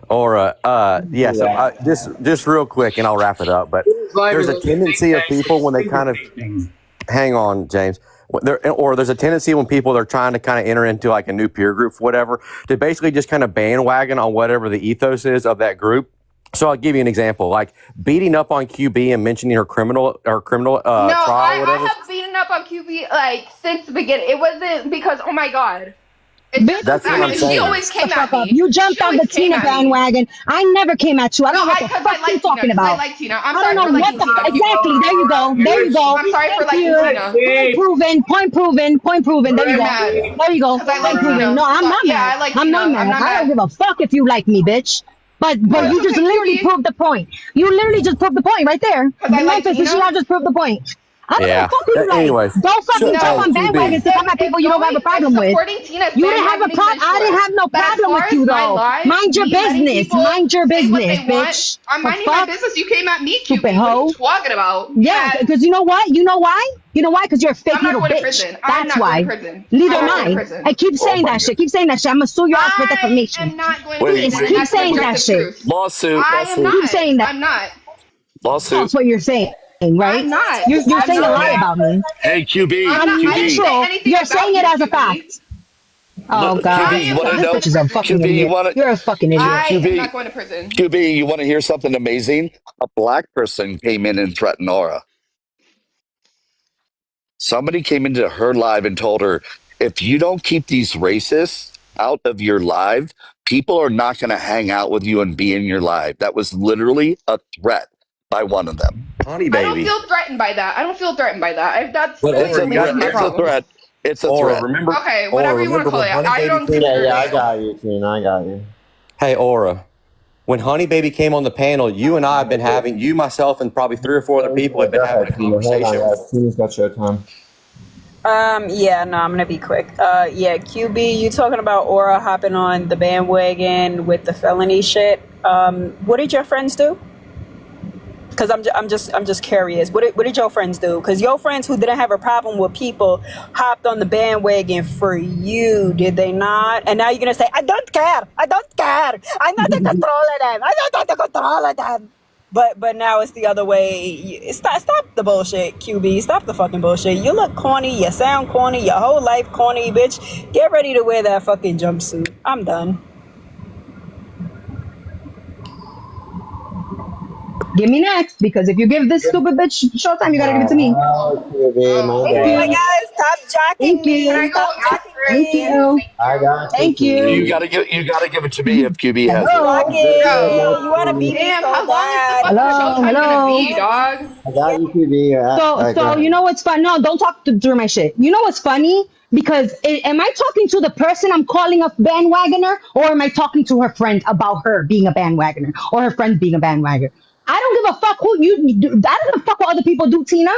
Aura. Yeah. So Yeah. just real quick, and I'll wrap it up. But His life there's is a like a think tendency of tank people when they finger kind of painting. hang on, James. Or there's a tendency when people are trying to kind of enter into like a new peer group, whatever, to basically just kind of bandwagon on whatever the ethos is of that group. So I'll give you an example, like beating up on QB and mentioning her criminal No, trial, I whatever. have beaten up on QB like since the beginning. It wasn't because oh my god. It's just Bitch, the That's what fact I'm that she saying. always shut the came at fuck up. me. You She jumped on always the came Tina at me. bandwagon. I never came at you. I No, don't know what the because fuck I you like Tina. talking Because I about. like Tina. I'm I don't sorry know for what liking the Tina. exactly. There you go. There you go. I'm sorry for Thank liking you. Tina. Point proven. Point proven. Point proven. There you You're go. mad There you go. because I Point like proven. Tina. No, I'm But not yeah, mad. I like I'm Tina. not I'm mad. not I don't mad. give a fuck if you like me, bitch. But No, you it's just okay, literally QB. proved the point. You literally just proved the point right there. Because I like Memphis, did she Tina. not just prove the point? I don't give a Yeah. fuck who you like. Anyways, Don't fucking jump No, on QB. bandwagons to come at people if you don't have going, a if problem with. supporting Tina is You didn't have a bandwagoning, problem. then I didn't sure. have no But as problem with far as you my though. live, Mind your me letting business. people Mind your say what business, they want, bitch. I'm The minding my fuck? business. You came at me, Stupid QB. What are you hoe. talking about? Yeah, Yeah, because you know what? You know why? You know why? Because you're a fake I'm not little going to bitch. prison. I'm That's not going to why. prison. Neither I'm am not going to I. prison. I keep Oh saying my that god. shit. Keep saying that shit. I'm gonna sue your ass for I am defamation. not going to Wait, prison, and Keep that's the saying that objective shit. truth. lawsuit, I am lawsuit, Keep not. saying that. I'm not. lawsuit. That's what you're saying, right? I'm not. You're I'm saying a lie not. about me. Hey, QB, I'm not. I didn't QB, say Neutral. anything You're about saying it you, as a QB. fact. Oh I God, QB. You am want to this not know? going bitch to is a prison. fucking QB, you idiot. want to? You're a fucking idiot. I am QB, not going to prison. QB, you want to hear something amazing? A black person came in and threatened Aura. Somebody came into her live and told her, if you don't keep these racists out of your live, people are not going to hang out with you and be in your live. That was literally a threat by one of them. Honey I don't baby. feel threatened by that. I don't feel threatened by that. That's But It's literally a Aura, the you least gotta of my it's a remember. problems. threat. It's a Aura, threat. remember. Okay, Aura, whatever you want to remember call when it. Honey I Baby don't came. Yeah, consider yeah, I it. got you, Tina. I got you. Hey, Aura. When Honey Baby came on the panel, you and I have been having, you, myself, and probably 3 or 4 other people have been Go having ahead, a Tina. Hold on, conversation. guys. Tina's got showtime. Yeah, no, I'm gonna be quick. Yeah, QB, you talking about Aura hopping on the bandwagon with the felony shit. What did your friends do? Because I'm just curious. What did your friends do? Because your friends who didn't have a problem with people hopped on the bandwagon for you, did they not? And now you're gonna say, I don't care. I don't care. I'm not in control of them. I'm not in control of them. But now it's the other way. Stop the bullshit, QB. Stop the fucking bullshit. You look corny. You sound corny. Your whole life corny, bitch. Get ready to wear that fucking jumpsuit. I'm done. Give me next, because if you give this stupid bitch showtime, you gotta give it to me. Oh, QB, my Oh, Thank Oh my bad. you. God! Stop Thank jacking can me. I you. Stop go jacking after? Thank me. you. I got you, Thank You you. QB. gotta give it to me if QB has it. Jock Hello. Good, good, it. nice, You want to QB. beat me Damn, so how long is the bad. fucking Hello. showtime gonna Hello. be, dog? I got you, QB. All right, go So you ahead. know what's fun? No, don't talk through my shit. You know what's funny? Because am I talking to the person I'm calling a bandwagoner, or am I talking to her friend about her being a bandwagoner or her friend being a bandwagoner? I don't give a fuck who you do. I don't give a fuck what other people do, Tina. I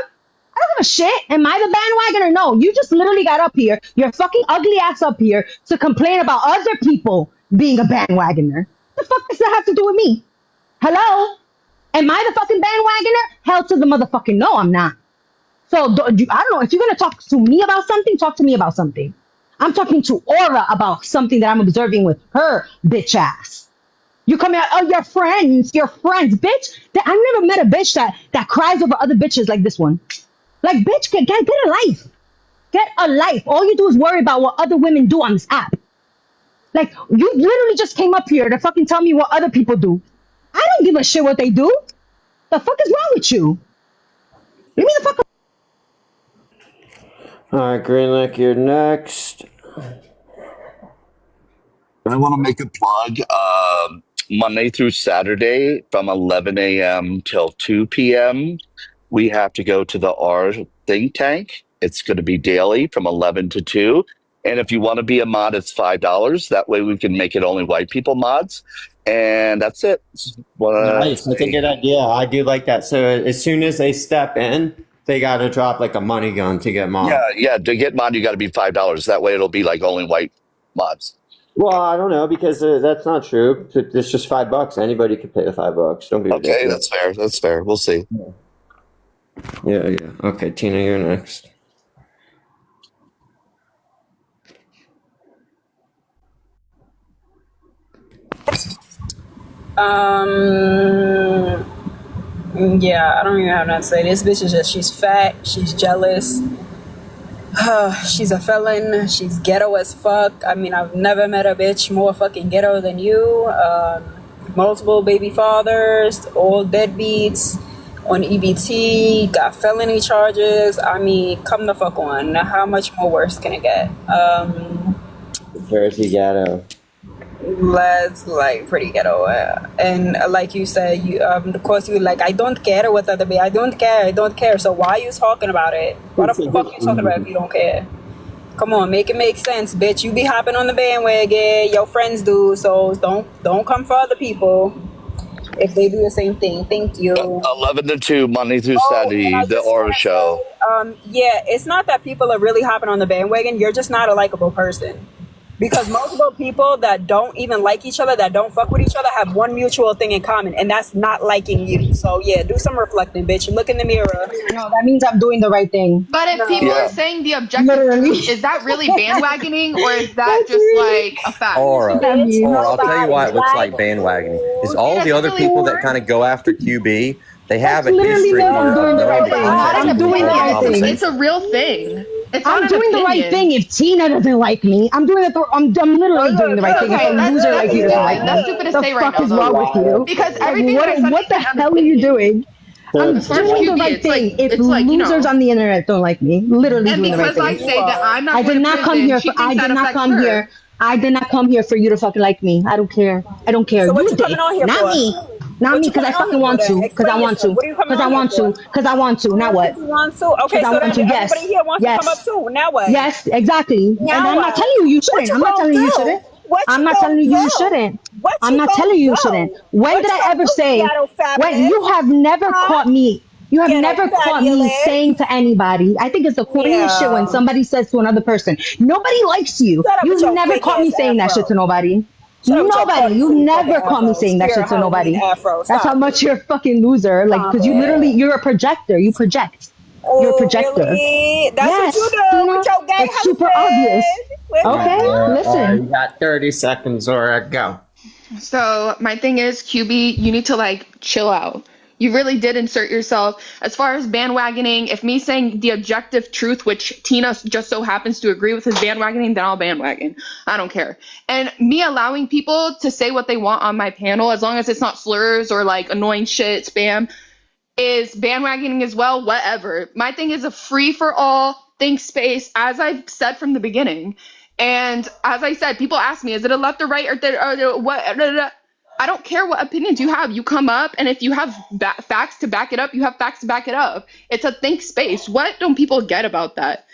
don't give a shit. Am I the bandwagoner? No, you just literally got up here, your fucking ugly ass up here to complain about other people being a bandwagoner. The fuck does that have to do with me? Hello? Am I the fucking bandwagoner? Hell to the motherfucking no, I'm not. So I don't know if you're gonna talk to me about something. Talk to me about something. I'm talking to Aura about something that I'm observing with her bitch ass. You come out, oh, your friends, bitch. I've never met a bitch that cries over other bitches like this one. Like, bitch, get a life. Get a life. All you do is worry about what other women do on this app. Like, you literally just came up here to fucking tell me what other people do. I don't give a shit what they do. The fuck is wrong with you? Leave me the fuck Alright, Greenlick, you're next. I want to make a plug. Monday through Saturday from 11 a.m. till 2 p.m. We have to go to the R think tank. It's going to be daily from 11 to 2. And if you want to be a mod, it's $5. That way we can make it only white people mods. And that's it. Nice. That's a good idea. I do like that. So as soon as they step in, they got to drop like a money gun to get mod. Yeah. To get mod, you got to be $5. That way it'll be like only white mods. Well, I don't know because that's not true. It's just $5. Anybody could pay the $5. Don't be Okay, ridiculous. that's fair. That's fair. We'll see. Yeah. Okay, Tina, you're next. Yeah, I don't even have nothing to say. This bitch is just, she's fat, she's jealous, she's a felon, she's ghetto as fuck. I mean, I've never met a bitch more fucking ghetto than you. Multiple baby fathers, all deadbeats, on EBT, got felony charges. I mean, come the fuck on. Now, how much more worse can it get? Jersey Ghetto. Let's like pretty ghetto, and like you said, you of course you like I don't care what other I don't care. So why are you talking about it? What the fuck you talking about if you don't care? Come on, make it make sense, bitch. You be hopping on the bandwagon, your friends do, so don't come for other people if they do the same thing. Thank you. 11 to 2, Monday through Saturday, the Aura show. Yeah, it's not that people are really hopping on the bandwagon. You're just not a likable person. Because multiple people that don't even like each other, that don't fuck with each other, have one mutual thing in common, and that's not liking you. So yeah, do some reflecting, bitch. Look in the mirror. No, that means I'm doing the right thing. But if people are saying the objective Literally. truth, is that really bandwagoning, or is that just like a fact? Aura, Bitch, I'll tell you why it looks like nobody bandwagoning. Is all That's the other really people that hard. kind of go after QB, they have That's a literally history me. I'm here doing of the right knowing thing. that It's not I'm an doing the opinion. right thing. It's a real thing. It's not I'm an doing the right opinion. thing. If Tina doesn't like me, I'm doing it. I'm literally doing the right thing. If Okay, a that's loser like you doesn't like stupid. me, That's stupid to the say right fuck now, is though. wrong with you? Because Like, everything that I said, what the I said hell are you doing? I'm as far as doing the QB, right it's like thing. If it's like, you losers know. on the internet don't like me, literally And doing the right because I thing. say that I'm not I going did to not come prison, here she for. I thinks that did not affects come her. here. I did not come here for you to fucking like me. I don't care. I don't care. So what You you did, coming on here not for? me. Not What me, you because I coming on fucking here want for then? to. Because I Explain want yourself. to. What are you coming Because I on here want for? to. Because I want to. Now what? Because you want to. Okay, Because I so want then to. everybody Yes. here wants to come up Yes. too. Now what? Yes, exactly. And Now I'm not what? telling you you What shouldn't. you I'm not gonna telling you you do? shouldn't. What I'm you not gonna telling you you do? shouldn't. What I'm you not gonna telling you you do? shouldn't. When What did you I gonna ever do, say, ghetto when you fabulous? have never Huh? caught me, you have Ghetto never caught me fabulous. saying to anybody, I think it's the corniest shit when Yeah. somebody says to another person, nobody likes you. Shut up with You've your never fake caught me ass saying that shit to afro. nobody. Shut up with your Nobody. Party You've City fucking never caught me afro. saying that Spear shit to Halloween nobody. afro. That's how Stop much it. you're a fucking loser. Like, Stop because it. you're a projector. You project. You're a Oh, projector. really? That's what you Yes, do with Tina. your gay It's super obvious. husband. With Okay, You listen. got 30 seconds, or go. So my thing is, QB, you need to like chill out. You really did insert yourself. As far as bandwagoning, if me saying the objective truth, which Tina just so happens to agree with, is bandwagoning, then I'll bandwagon. I don't care. And me allowing people to say what they want on my panel, as long as it's not slurs or like annoying shit, spam, is bandwagoning as well, whatever. My thing is a free for all, think space, as I've said from the beginning. And as I said, people ask me, is it a left or right or what? I don't care what opinions you have. You come up, and if you have facts to back it up, you have facts to back it up. It's a think space. What don't people get about that?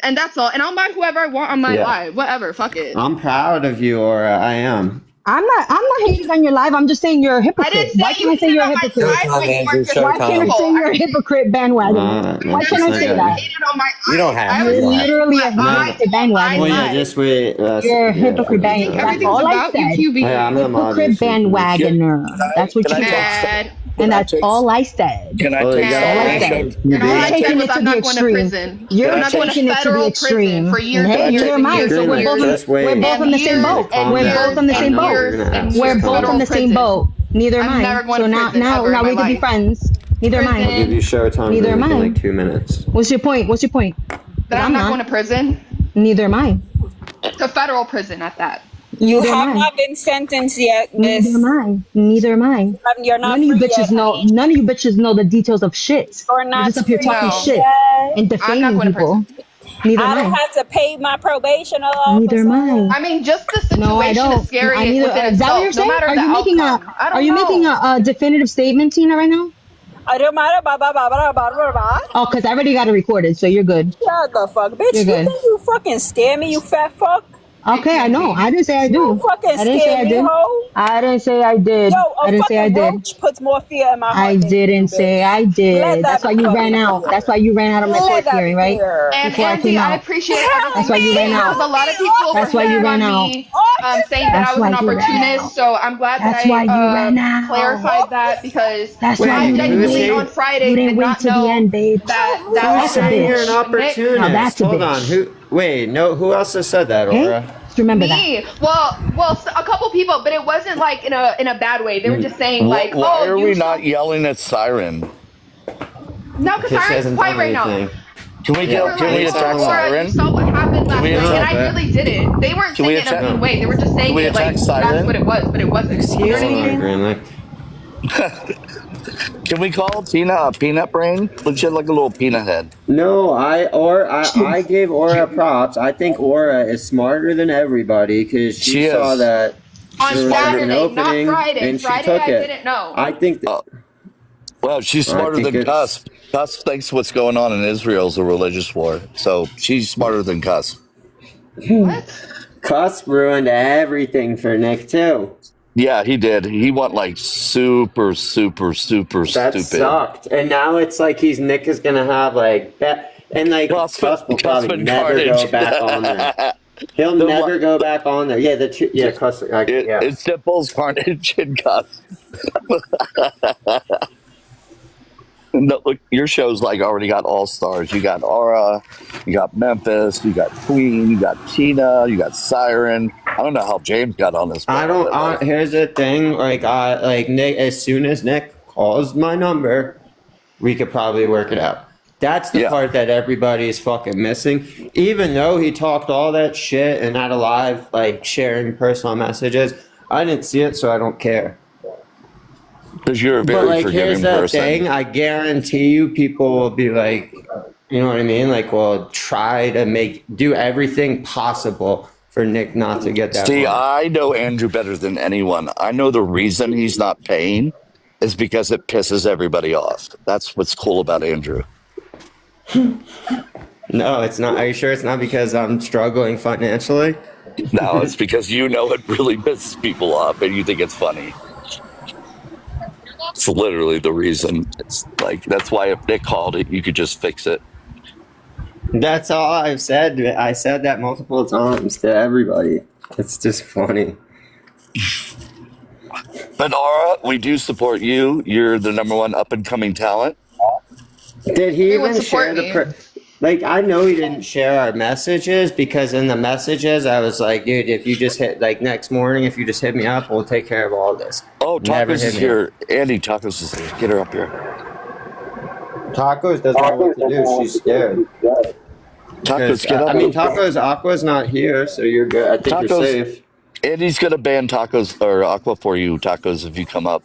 And that's all. And I'll mind whoever I want on my live. Whatever. Fuck it. I'm proud of you, Aura. I am. I'm not hating on your live. I'm just saying you're a I hypocrite. didn't say Why you can't I say hated you're a on my hypocrite? live, but you Andrew, are just Why can't I people. say you're a hypocrite bandwagoner? Why can't I say that? Hated on my You don't live. have I to. was You You're don't have to. literally a saying my hypocrite live. bandwagoner. Well, yeah, just wait. You're a hypocrite I think bandwagoner. That's everything's all I about you, said. QB. Yeah, I'm the Hypocrite moderator. bandwagoner. That's what Can you I take? are. Mad. And that's all I said. Can I Oh, take That's all I Mad. said. And all You're I said taking was it to I'm the not going to extreme. prison. You're I'm not going to taking it to the federal prison extreme. for years Hey, and years neither and am I. years So and we're both years. Just wait. on the same years boat. and We're years both on the and same boat. years gonna in ask We're this both federal in the same prison. boat. Neither am I'm I. never going So to now, prison ever in we my could be life. friends. Neither am I'll I. give you Showtime Neither am link in I. like 2 minutes. What's your point? What's your point? That 'Cause I'm not going to prison. Neither am I. To federal prison at that. You Neither am have I. not been sentenced yet, Neither am miss. I. Neither am I. You're not None of you free bitches yet, know. honey. None of you bitches know the details of shit. You're You're not just up here free talking No. shit yet. and I'm not defaming going to people. prison. Neither am I don't I. have to pay my probation Neither am officer. I. I mean, just the No, I situation is don't. scary I neither. within Is that what you're itself, no saying? matter Are the you making a? outcome. I don't Are you making know. a definitive statement, Tina, right now? I don't matter. Blah, blah, blah, blah, blah, blah, blah. Oh, because I already got it recorded, so you're good. Shut the fuck, bitch. You're You good. think you fucking scare me, you fat fuck? Okay, I know. I didn't say I You do. fucking I didn't say scare I me, did. hoe. I didn't say I did. Yo, I a didn't say I fucking did. roach puts more fear in my I heart than you didn't do, say bitch. I Let did. that That's why be you fucking ran out. clear. That's why you ran out of my Let court that be hearing, right? clear. And Before I Andy, came I out. appreciate Help everything That's why you're you me! ran saying out. because a Help lot me! of people were That's why you hating ran on out. me, saying that That's I was why an you ran out. opportunist. So I'm glad that That's why you ran I out. clarified that because That's Wait, why I you didn't who's genuinely he? wait. on You Friday didn't did wait not to the know end, babe. that Who's That's a saying you're bitch. an Nick. Now opportunist? that's a Hold on. bitch. Wait, no. Who else has said that, Okay? Aura? Just remember that. Me. Well, a couple people, but it wasn't like in a bad way. They were just saying like, Why "Oh, are you we saw." not yelling at Siren? No, because Because she Siren's hasn't quiet done right now. anything. Can we They Yeah, were go? Can like, we leave "Oh, attack Siren alone. Aura, you Siren? saw what happened Can last we night," and attack? No, I but really didn't. They weren't Can saying we it in a attack? mean no. way. They were just Can saying we it attack like that's what Siren? it was, but it wasn't. You know Excuse what I Hold on, mean? me? Greenlight. Can we call Tina a peanut brain? Look, she had like a little peanut head. No, I gave Aura props. I think Aura is smarter than everybody because she She saw is. that On She's there was gonna be smarter. an Saturday, not opening Friday. and she Friday, took I it. didn't know. I think that, Oh, well, she's I smarter think than it's Cusp. Cusp thinks what's going on in Israel is a religious war. So she's smarter than Cusp. What? Cusp ruined everything for Nick too. Yeah, he did. He went like super, super, super That stupid. sucked. And now it's like Nick is gonna have like that, and like Cusp, Cusp will Cusp probably and never go Carnage. back on there. He'll The what? never go back on there. Yeah, Cusp. Yeah. It's Dimples, Carnage, and Cusp. No, look, your show's like already got all stars. You got Aura, you got Memphis, you got Queen, you got Tina, you got Siren. I don't know how James got on this I panel, don't. but like, Here's the thing. Like Nick. As soon as Nick calls my number, we could probably work it out. That's the yeah, part that everybody's fucking missing. Even though he talked all that shit and had a live like sharing personal messages, I didn't see it, so I don't care. because you're a But very like, here's forgiving the person. thing. I guarantee you, people will be like, you know what I mean? Like, well, try to do everything possible for Nick not to get that See, money. I know Andrew better than anyone. I know the reason he's not paying is because it pisses everybody off. That's what's cool about Andrew. No, it's not. Are you sure it's not because I'm struggling financially? No, it's because you know it really pisses people off and you think it's funny. It's literally the reason. It's like that's why if Nick called it, you could just fix it. That's all I've said. I said that multiple times to everybody. It's just funny. But Aura, we do support you. You're the number one up and coming talent. Did he Everyone even support share me. like, I know he didn't share our messages because in the messages I was like, dude, if you just hit like next morning, if you just hit me up, we'll take care of all this. Oh, Never Tacos hit is me up. here. Andy, Tacos is here. Get her up here. Tacos doesn't know what to do. She's scared. Because Tacos, get up. I mean, Aqua's not here, so you're good. I think you're Tacos. safe. Andy's gonna ban Tacos or Aqua for you, Tacos, if you come up.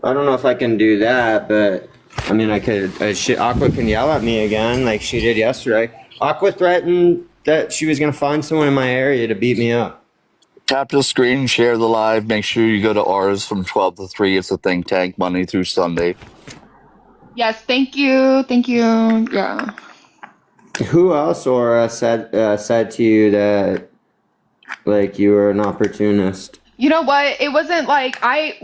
I don't know if I can do that, but I mean, I could. Aqua can yell at me again, like she did yesterday. Aqua threatened that she was gonna find someone in my area to beat me up. Tap the screen, share the live. Make sure you go to ours from 12 to 3. It's a think tank Monday through Sunday. Yes, thank you. Thank you. Yeah. Who else, Aura, said to you that like you were an opportunist? You know what? It wasn't like I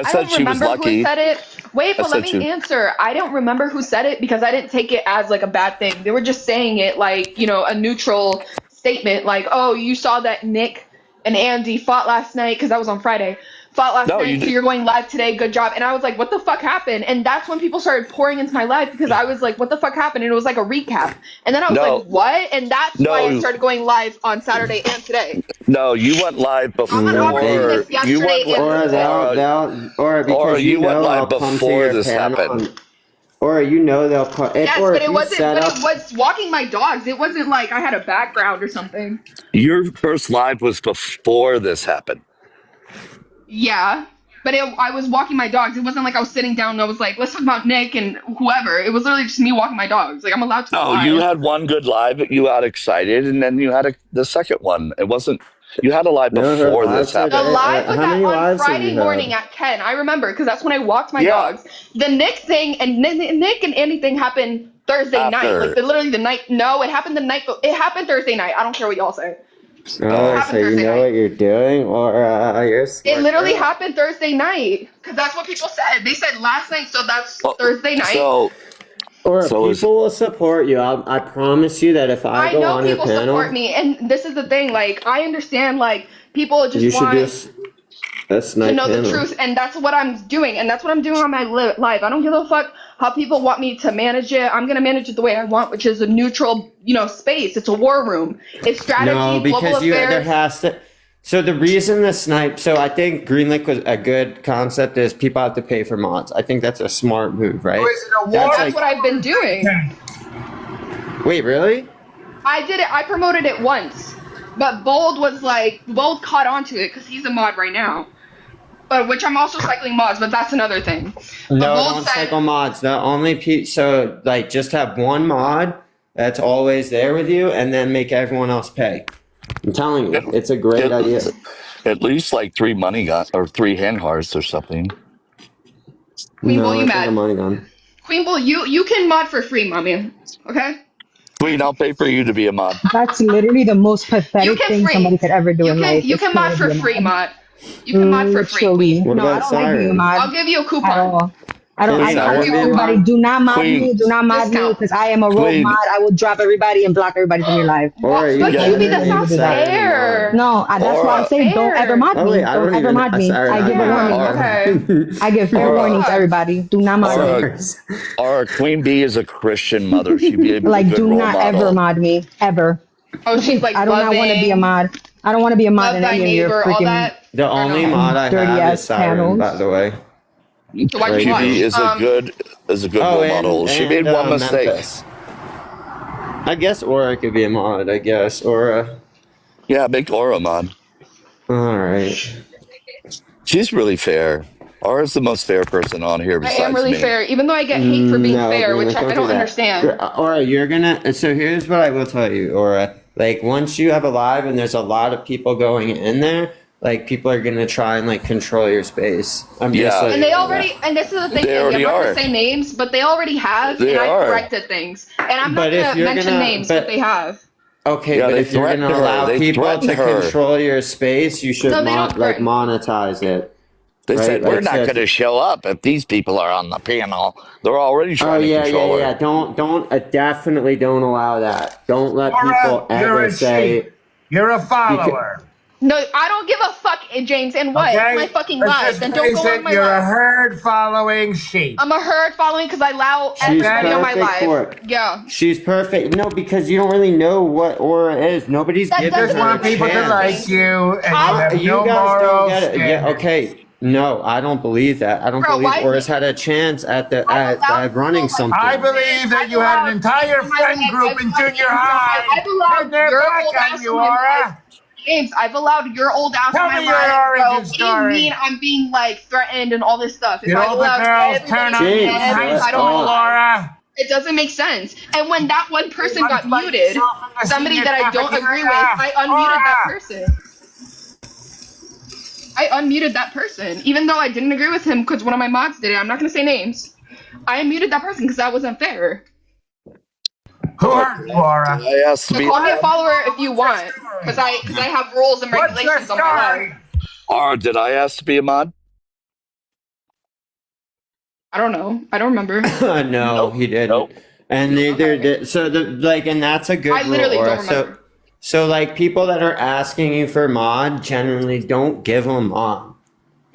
said don't she was remember who lucky. said it. Wait, I but let said me answer. I don't remember who said it because I didn't take it as like a bad thing. They were just saying it like, a neutral statement like, "Oh, you saw that Nick and Andy fought last night," because that was on Friday. fought last No, night, so you're going live today. Good job. And I was like, what the fuck happened? And that's when people started pouring into my live because I was like, what the fuck happened? And it was like a recap. And then I was no, like, what? And that's why I no, started going live on Saturday and today. no. You went live I'm on No, baby. before. opportunist You yesterday went, and Or today. or or because you went I'll live come to before your this panel happened. or they'll call if, Yes, or but if it you wasn't. set But up. it was walking my dogs. It wasn't like I had a background or something. Your first live was before this happened. Yeah, but I was walking my dogs. It wasn't like I was sitting down and I was like, let's talk about Nick and whoever. It was literally just me walking my dogs. Like I'm allowed to No, you lie. had one good live. You got excited, and then you had the second one. It wasn't. You had a live No, her before this lives The happened. today. live was How many on lives have Friday you morning had? at 10. I remember because that's when I walked my Yeah, dogs. The Nick thing and Nick and Andy thing happened Thursday night. Like after. literally the night. No, it happened the night. It happened Thursday night. I don't care what y'all say. It Oh, Oh, so happened you Thursday know night. what you're doing, or you're a It smart literally girl. happened Thursday night because that's what people said. They said last night, so that's oh, Thursday night. so Or so is people will support you. I promise you that if I I go know on your people support panel, me, and this is the thing. Like I understand, like people just you should do want a to snipe know the panel. truth, and that's what I'm doing, and that's what I'm doing on my live. I don't give a fuck how people want me to manage it. I'm gonna manage it the way I want, which is a neutral, space. It's a war room. It's No, strategy, global because there affairs. has to. So the reason the snipe. So I think Greenlick was a good concept. Is people have to pay for mods. I think that's a smart move, right? is it a war? That's That's like. what I've been doing. Wait, really? I did it. I promoted it once, but Bold caught onto it because he's a mod right now. But which I'm also cycling mods, but that's another thing. But No, Bold don't said, cycle mods. The only so like just have one mod that's always there with you, and then make everyone else pay. I'm telling at, you, it's a great at, idea. at least like three money gun or three hand cards or something. Queen Bull, No, you I think mad? I'm already gone. Queen Bull, you can mod for free, mommy. Okay? Queen, I'll pay for you to be a mod. That's literally the most You pathetic can thing somebody free. could ever do You in can life you is can pay mod to be for a free, mod. mod. You can mod for free, Literally. Queen. What No, I about don't like being a Siren? mod I'll give you a at coupon. all. I don't. Can I'll I give Siren you tell be a a everybody, mod? coupon. do not mod Queen, me. Do not mod me Discount. because I am a rogue Queen, mod. I will drop everybody and block everybody from your life. Or are you But yeah, QB, gonna that's Literally not will make do that. Siren a mod? fair. No, that's why I Aura, say don't ever Fair. mod Oh me. wait, I Don't don't ever even. mod me. Siren, I I give a don't Damn. warning. Okay. I give fair What the Aura, warning to fuck? everybody. Do not mod me. Aura, Siren. Queen Bee is a Christian mother. She'd be a Like, good do role not ever model. mod me ever. Oh, she's like I do not want to be a loving, mod. I don't want to be a mod love in thy any of your neighbor, all freaking that, The or only no? mod I dirty have is ass Siren, by panels. the way. So why'd you Right QB now. watch? is a good Oh, role model. She made and one mistake. Memphis. I guess Aura could be a mod. I guess Aura. Yeah, make Aura mod. All right. She's really fair. Aura's the most fair person on here I am besides really me. fair, even though I get hate for being No, fair, which Greenlick, I don't do don't that. understand. Aura, you're gonna. So here's what I will tell you, Aura. Like once you have a live and there's a lot of people going in there, like people are gonna try and like control your space. I'm just Yeah, And letting they you know already, that. and this is the thing, they Andy, I'm already not gonna are. say names, but they already have, They and I've are. corrected things. And I'm not But if gonna you're mention gonna, names, but they have. okay, Yeah, but they if you're threatened gonna her. allow They people threatened to her. control your space, you should No, they don't threaten. monetize it, They right? said, we're Like not so. going to show up if these people are on the panel. They're already Oh trying to yeah, control her. Don't definitely don't allow that. Don't let people Aura, you're ever a say sheep. You're a you can. follower. No, I don't give a fuck, James. And what? It's my Okay? fucking Let's live. just Then don't face go on it, my you're a live. herd following sheep. I'm a herd following because I allow She's everybody on my perfect live. for it. Yeah. She's perfect. No, because you don't really know what Aura is. Nobody's That You giving just doesn't her mean a want people to anything, like chance. James. you, and you I, have You no guys don't moral get it. Yeah, standards. okay. No, I don't believe that. I don't bro, believe why? Aura's had a chance at the I've allowed at running people like I something. believe that I've you had an allowed entire in my friend life, group in junior high. I've allowed Turn their your back old on ass you, in my life. Aura. James, I've allowed your old ass in Tell my me your life, bro. origin What do you mean story. I'm being like threatened and all this stuff? If Did I've all the allowed girls everybody turn to on be you in James, every high shut side on my school, up. life, Aura? it doesn't make sense. And when that one You person want got to fight muted, yourself in the somebody senior that I don't agree with, cafeteria? I unmuted that Aura! person. I unmuted that person, even though I didn't agree with him because one of my mods did it. I'm not gonna say names. I unmuted that person because that was unfair. Who Aura, hurt you, Aura? did I ask to So be call me a What? follower if you What's your want, story? because I have rules and What's your regulations on my live. story? Aura, did I ask to be a mod? I don't know. I don't remember. No, Nope. he didn't. Nope. And neither Okay. did. So and that's a good I rule, literally Aura. don't remember. So like people that are asking you for mod, generally don't give them mod.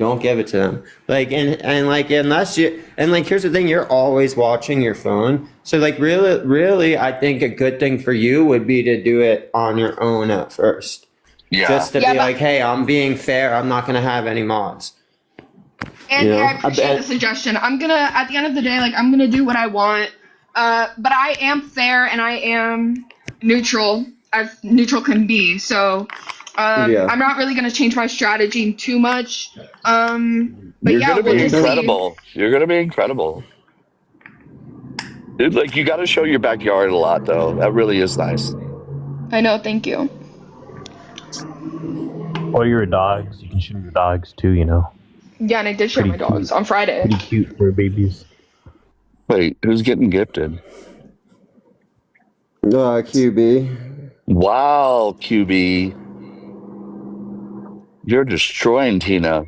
Don't give it to them. Like and like unless you and like here's the thing, you're always watching your phone. So like really I think a good thing for you would be to do it on your own at first. Yeah. Just to Yeah, be but- like, hey, I'm being fair, I'm not gonna have any mods. And You know, I appreciate bet- the suggestion. I'm gonna, at the end of the day, like I'm gonna do what I want. But I am fair and I am neutral, as neutral can be. So, Yeah. I'm not really gonna change my strategy too much. But You're yeah, gonna we'll be just incredible. You're gonna be incredible. Dude, like you got to show your backyard a lot, though. That really is nice. see. I know. Thank you. Or your dogs. You can show your dogs too, you know. Yeah, and I did share my Pretty dogs cute. on Friday. Pretty cute for babies. Wait, who's getting gifted? QB. Wow, QB, you're destroying Tina.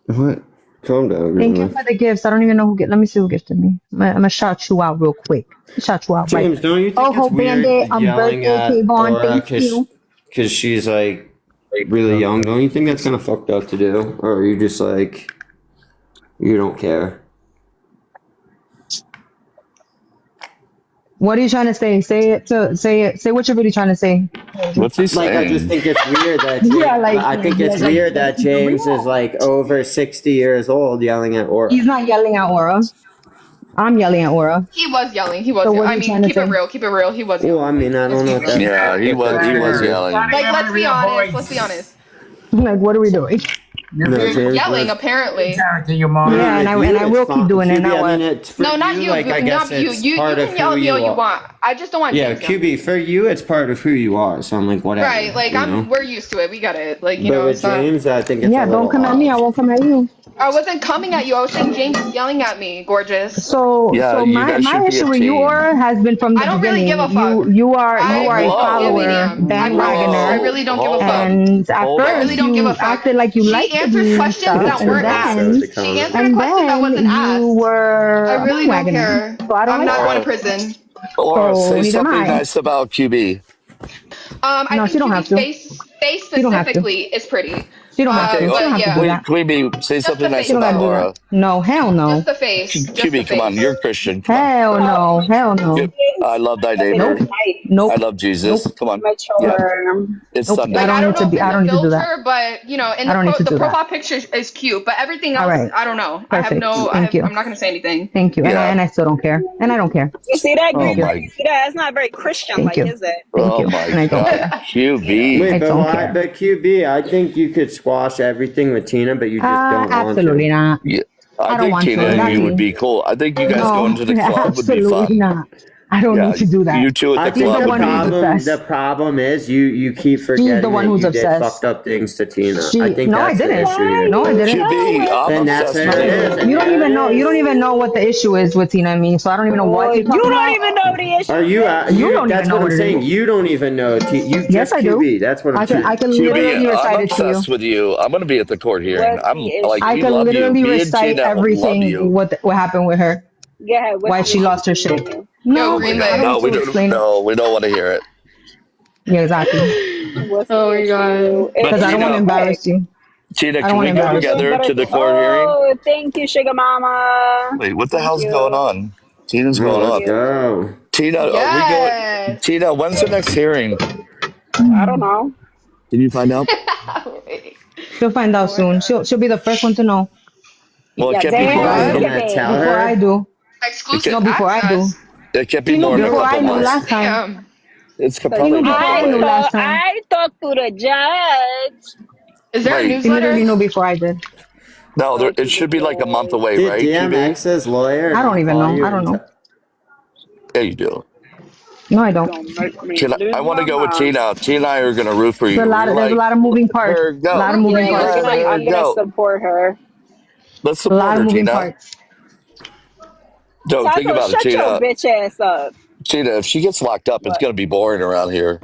What? Calm down. Thank you Grandma. for the gifts. I don't even know who get. Let me see who gifted me. I'm gonna shout you out real quick. Shout you out, James, right? don't you think Oh, it's weird Bandit, yelling birthday, at Kayvon, Aura thank you. because she's like really young? Don't you think that's kind of fucked up to do, or are you just like you don't care? What are you trying to say? Say it. Say what you're really trying to say. What's he Like I just saying? think it's weird that Yeah, like- I think it's weird that James is like over 60 years old yelling at Aura. He's not yelling at Aura. I'm yelling at Aura. He was yelling. He was. So what are I you mean, trying to keep it say? real. Keep it real. He was Well, yelling. I mean, I don't know if that's Yeah, he was yelling. Like, let's be honest. Let's be honest. Like, what are we doing? You're No, being James, Yelling, what- apparently. character, your mom. Yeah, and I will keep doing it. QB, Now I mean, what? it's for No, not you. Like, I guess not you. it's You part of can yell who at me all you are. want. I just don't want Yeah, James yelling. QB, for you, it's part of who you are. So I'm like, whatever. Right, like you know? we're used to it. We got it. Like, you But know, with it's not. James, I think it's Yeah, a little don't come at me. I won't come at you. I wasn't coming at you. I was saying James is yelling at me, gorgeous. So, Yeah, so you my guys should be issue a with you, team. Aura, has been from the I don't really beginning. give a fuck. You are I a really don't follower, give a damn. bandwagoner. I really don't give a fuck. And at Hold on. first, I really don't give you a fuck. acted like you She liked answers me and questions stuff, that and weren't asked. then, She answered a and question that then wasn't asked. you were I really a don't bandwagoner. care. So I don't I'm like not that. going to prison. Or So, say neither am something I. nice about QB. I No, think she don't have QB's to. face She don't have to. specifically is pretty. She don't have to. Okay, She But don't have to yeah. do Wait, that. QB, say something the nice face. She don't about gotta do Aura. that. No, hell no. Just the face. Just the QB, come on, face. you're Christian. Come on. Hell no. Hell no. Good. I love thy neighbor. Nope. Nope. I love Jesus. Nope. Come on. Mature. Yeah, it's Nope. Sunday. I Like, don't I need don't to know be. if I in don't the need to do that. filter, but you know, in I don't need to the do that. profile picture is cute, but everything All else, right. I don't know. I have Perfect. no. Thank you. I'm not gonna say anything. Thank you. Yeah. And I still don't care. And I don't care. You see that? Oh Grandma? my, You see that? That's not very Christian Thank like, you. is it? Thank oh you. my And I don't God, care. QB. Wait, I but don't why? care. But QB, I think you could squash everything with Tina, but you just don't want Absolutely to. not. Yeah, I I don't think want to. Tina and Not you would me. be cool. I think you guys No, going to the club would be absolutely fun. not. I don't Yeah, need to do that. you two at I the think She's club the would one who's be. obsessed. the problem is you keep forgetting the one that who's you did obsessed. fucked up things to Tina. She I think no, I that's the didn't. issue here. No, I didn't. QB, I'm Then that's obsessed where with it you. is. You don't even know. You You don't even know what the issue is with Tina and me. So I don't even know what you're You talking don't about. even know the issue. Are you? You don't That's even know what what I'm it saying. is. You don't even know. You Yes, just I do. QB. That's what I'm saying. I can literally QB, recite I'm it to you. obsessed with you. I'm going to be at the court hearing. What's I'm the like, issue? I we can love you. literally Me and recite Tina love everything you. what happened with her. Go ahead. What's Why the she issue lost her between shit. you? No, Green I Bay. don't No, need we to don't. explain it. No, we don't want to hear it. Yeah, exactly. What's Oh the my issue? God. But Because I don't want to Tina, embarrass you. Tina, I don't can want we to go embarrass you. together to the court hearing? Oh, thank you, Sugar Mama. Wait, what the Thank hell's going you. on? Tina's No, going let's up. go. Tina, are we going? Yes. Tina, when's the next hearing? I don't know. Can you find out? She'll find out soon. She'll be the first one to know. Well, it Yeah, can't be You more guys than damn. gonna tell Before I her? do. it, No, Exclusive before I do. access. it can't be She knew more than a before I couple knew months. last time. Damn. It's She knew probably before I knew last time. I talked to the judge. Is there a Wait. She literally newsletter? knew before I did. No, there, Talk to it should be the like a month judge. away, Did right? QB? DMX's lawyer? I don't not even call know. you I don't and know. Yeah, you do. No, I don't. Don't make me Can lose I want to my go with mind. Tina. Tina and I are going to root for you. There's a lot of moving parts. Let her A go. lot of moving Yeah, parts. you're Let her I'm gonna go. support her. Let's A support lot her, of moving Tina. parts. Don't think Taco, about it, shut your Tina. bitch ass up. Tina, if she gets locked up, it's What? going to be boring around here.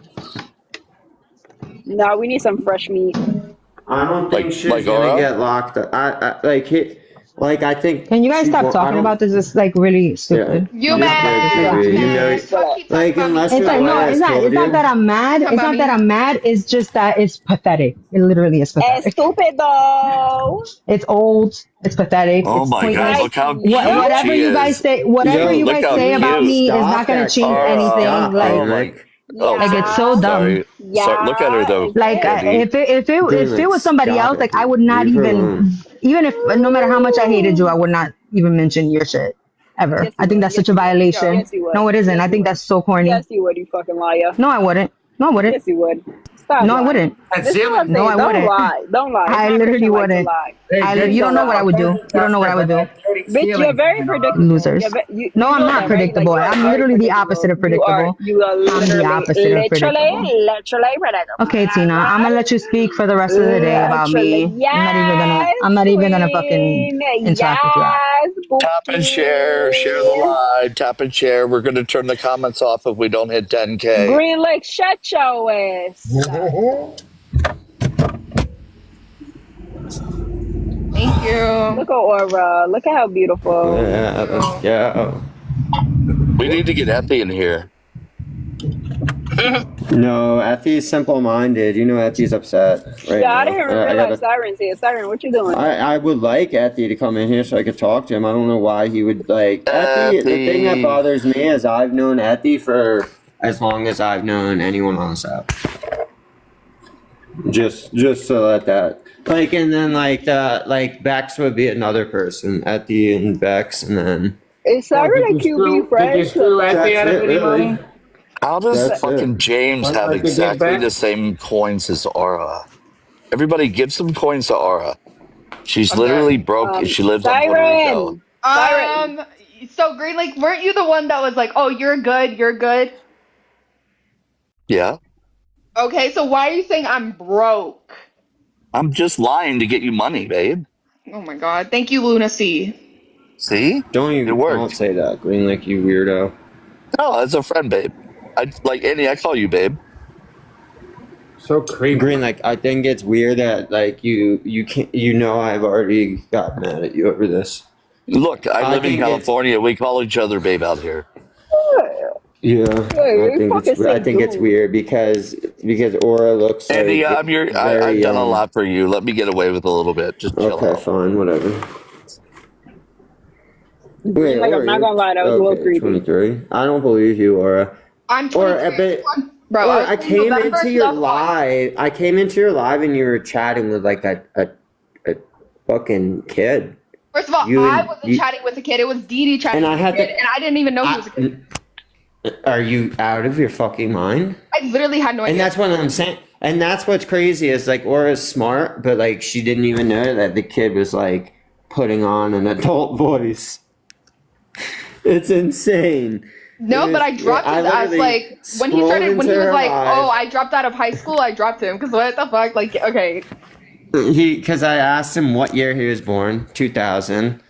No, we need some fresh meat. I don't think she's like gonna Aura? get locked up. I think. Can you guys she stop won't- I talking don't- about this? It's like really Yeah. stupid. You You're man. good, QB. You know, Fuck talk Like, about me. unless It's your like no, lawyer it's has not. told It's not that you. I'm mad. Talk It's about not that me. I'm mad. It's just that it's pathetic. It literally is pathetic. Estúpido. It's old. It's pathetic. Oh It's my God! pointless. Like Look how you. cute Whatever she you guys is. say, whatever Yo, you Look guys how say about cute. me is not stop gonna that, change Kara. anything. Stop, Oh Like, my. Greenlick. Oh, it's so dumb. sorry. Sorry. Look at her though, Like, Andy. if it Greenlick, was somebody stop else, it, like I dude. would not Leave her alone. even if no matter how much I hated you, I would not even mention your shit ever. Yes, I you think would. that's Yes, such a you would. violation. Yes, you would. No, it isn't. Yes, I you think would. that's so corny. Yes, you would. You fucking liar. No, I wouldn't. No, I wouldn't. Yes, you would. Stop No, I lying. wouldn't. That This is what I'm ceiling. No, I saying. Don't wouldn't. lie. Don't lie. It's I not literally Christian like to wouldn't. lie. Hey, Please You Dixie, don't don't know I'm what I lie. would a do. You don't know what protester I for would do. that dirty Bitch, you're ceiling very fan on. predictable. Losers. You No, I'm know not that, right? Like predictable. you are I'm very literally the predictable. opposite of predictable. You are I'm the literally, opposite of predictable. literally predictable. Okay, Tina, I'm gonna let you speak for the rest of the day about Literally, me. yes, I'm not even gonna fucking queen, interact with you. yes, Tap and share the bookie. live, tap and share. We're going to turn the comments off if we don't hit 10K. Green Lake, shut your ass. Thank you. Look at Aura. Look at how beautiful. Yeah, let's go. We need to get Effie in here. No, Effie's simple-minded. You know Effie's upset right Yeah, I now. didn't even I realize gotta. Siren's here. Siren, what you doing? I would like Effie to come in here so I could talk to him. I don't know why he would like Effie. The thing that Effie. bothers me is I've known Effie for as long as I've known anyone on this app. Just so that like, and then like Bex would be another person, Effie and Bex, and then Is Siren and QB Did you friends? screw Effie that's out of it any really. money? How does That's fucking it. James Would you have like to give exactly the back? same coins as Aura? Everybody give some coins to Aura. She's Okay. literally broke and she lives on Puerto Rico. Siren. So Green Lake, weren't you the one that was like, "Oh, you're good, you're good"? Yeah. Okay, so why are you saying I'm broke? I'm just lying to get you money, babe. Oh my God! Thank you, Luna C. See? It Don't worked. say that, Green, like you weirdo. No, as a friend, babe. I like Andy, I call you babe. So creepy. Green, like I think it's weird that like you can't I've already got mad at you over this. Look, I live in think California. We call each other babe out here. Yeah, Hey, you fucking say I think it's dude. weird because Aura looks Andy, like I'm your very I've done a young. lot for you. Let me get away with a little bit. Just chill Okay, out. fine, whatever. Wait, Like, I'm Aura, not gonna lie, that was a little creepy. 23. I don't believe you, Aura. I'm Or 23. a bit. Bro, Or I I was came November into your 2001. live. I came into your live and you were chatting with like a fucking kid. First of all, You I and- wasn't you- chatting with a kid. It was Dee Dee chatting And I with a had kid, to- and I didn't even know he was a kid. Are you out of your fucking mind? I literally had no idea. And that's what I'm saying. And that's what's crazy is like Aura's smart, but like she didn't even know that the kid was like putting on an adult voice. It's insane. No, but I dropped his ass. literally Like when he scrolled started, when he into was her like, live. "Oh, I dropped out of high school," I dropped him because what the fuck? Like, okay, Because I asked him what year he was born, 2000.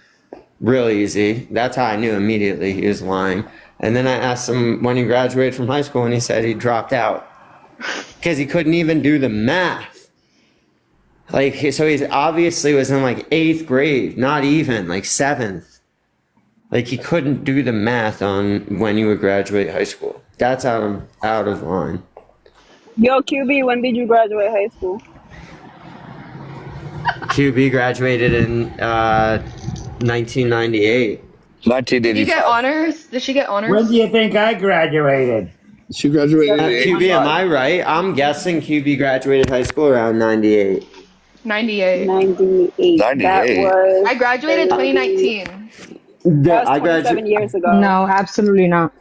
Real easy. That's how I knew immediately he was lying. And then I asked him when he graduated from high school, and he said he dropped out because he couldn't even do the math. Like, so he's obviously was in like 8th grade, not even like 7th. Like he couldn't do the math on when you would graduate high school. That's out of line. Yo, QB, when did you graduate high school? QB graduated in 1998. did you get 1985. honors? Did she get honors? When do you think I graduated? She graduated in QB, am 85. I right? I'm guessing QB graduated high school around 98. 98. 98. That 98. was. I graduated 2019. That I was 27 graduated. years ago. No, absolutely not.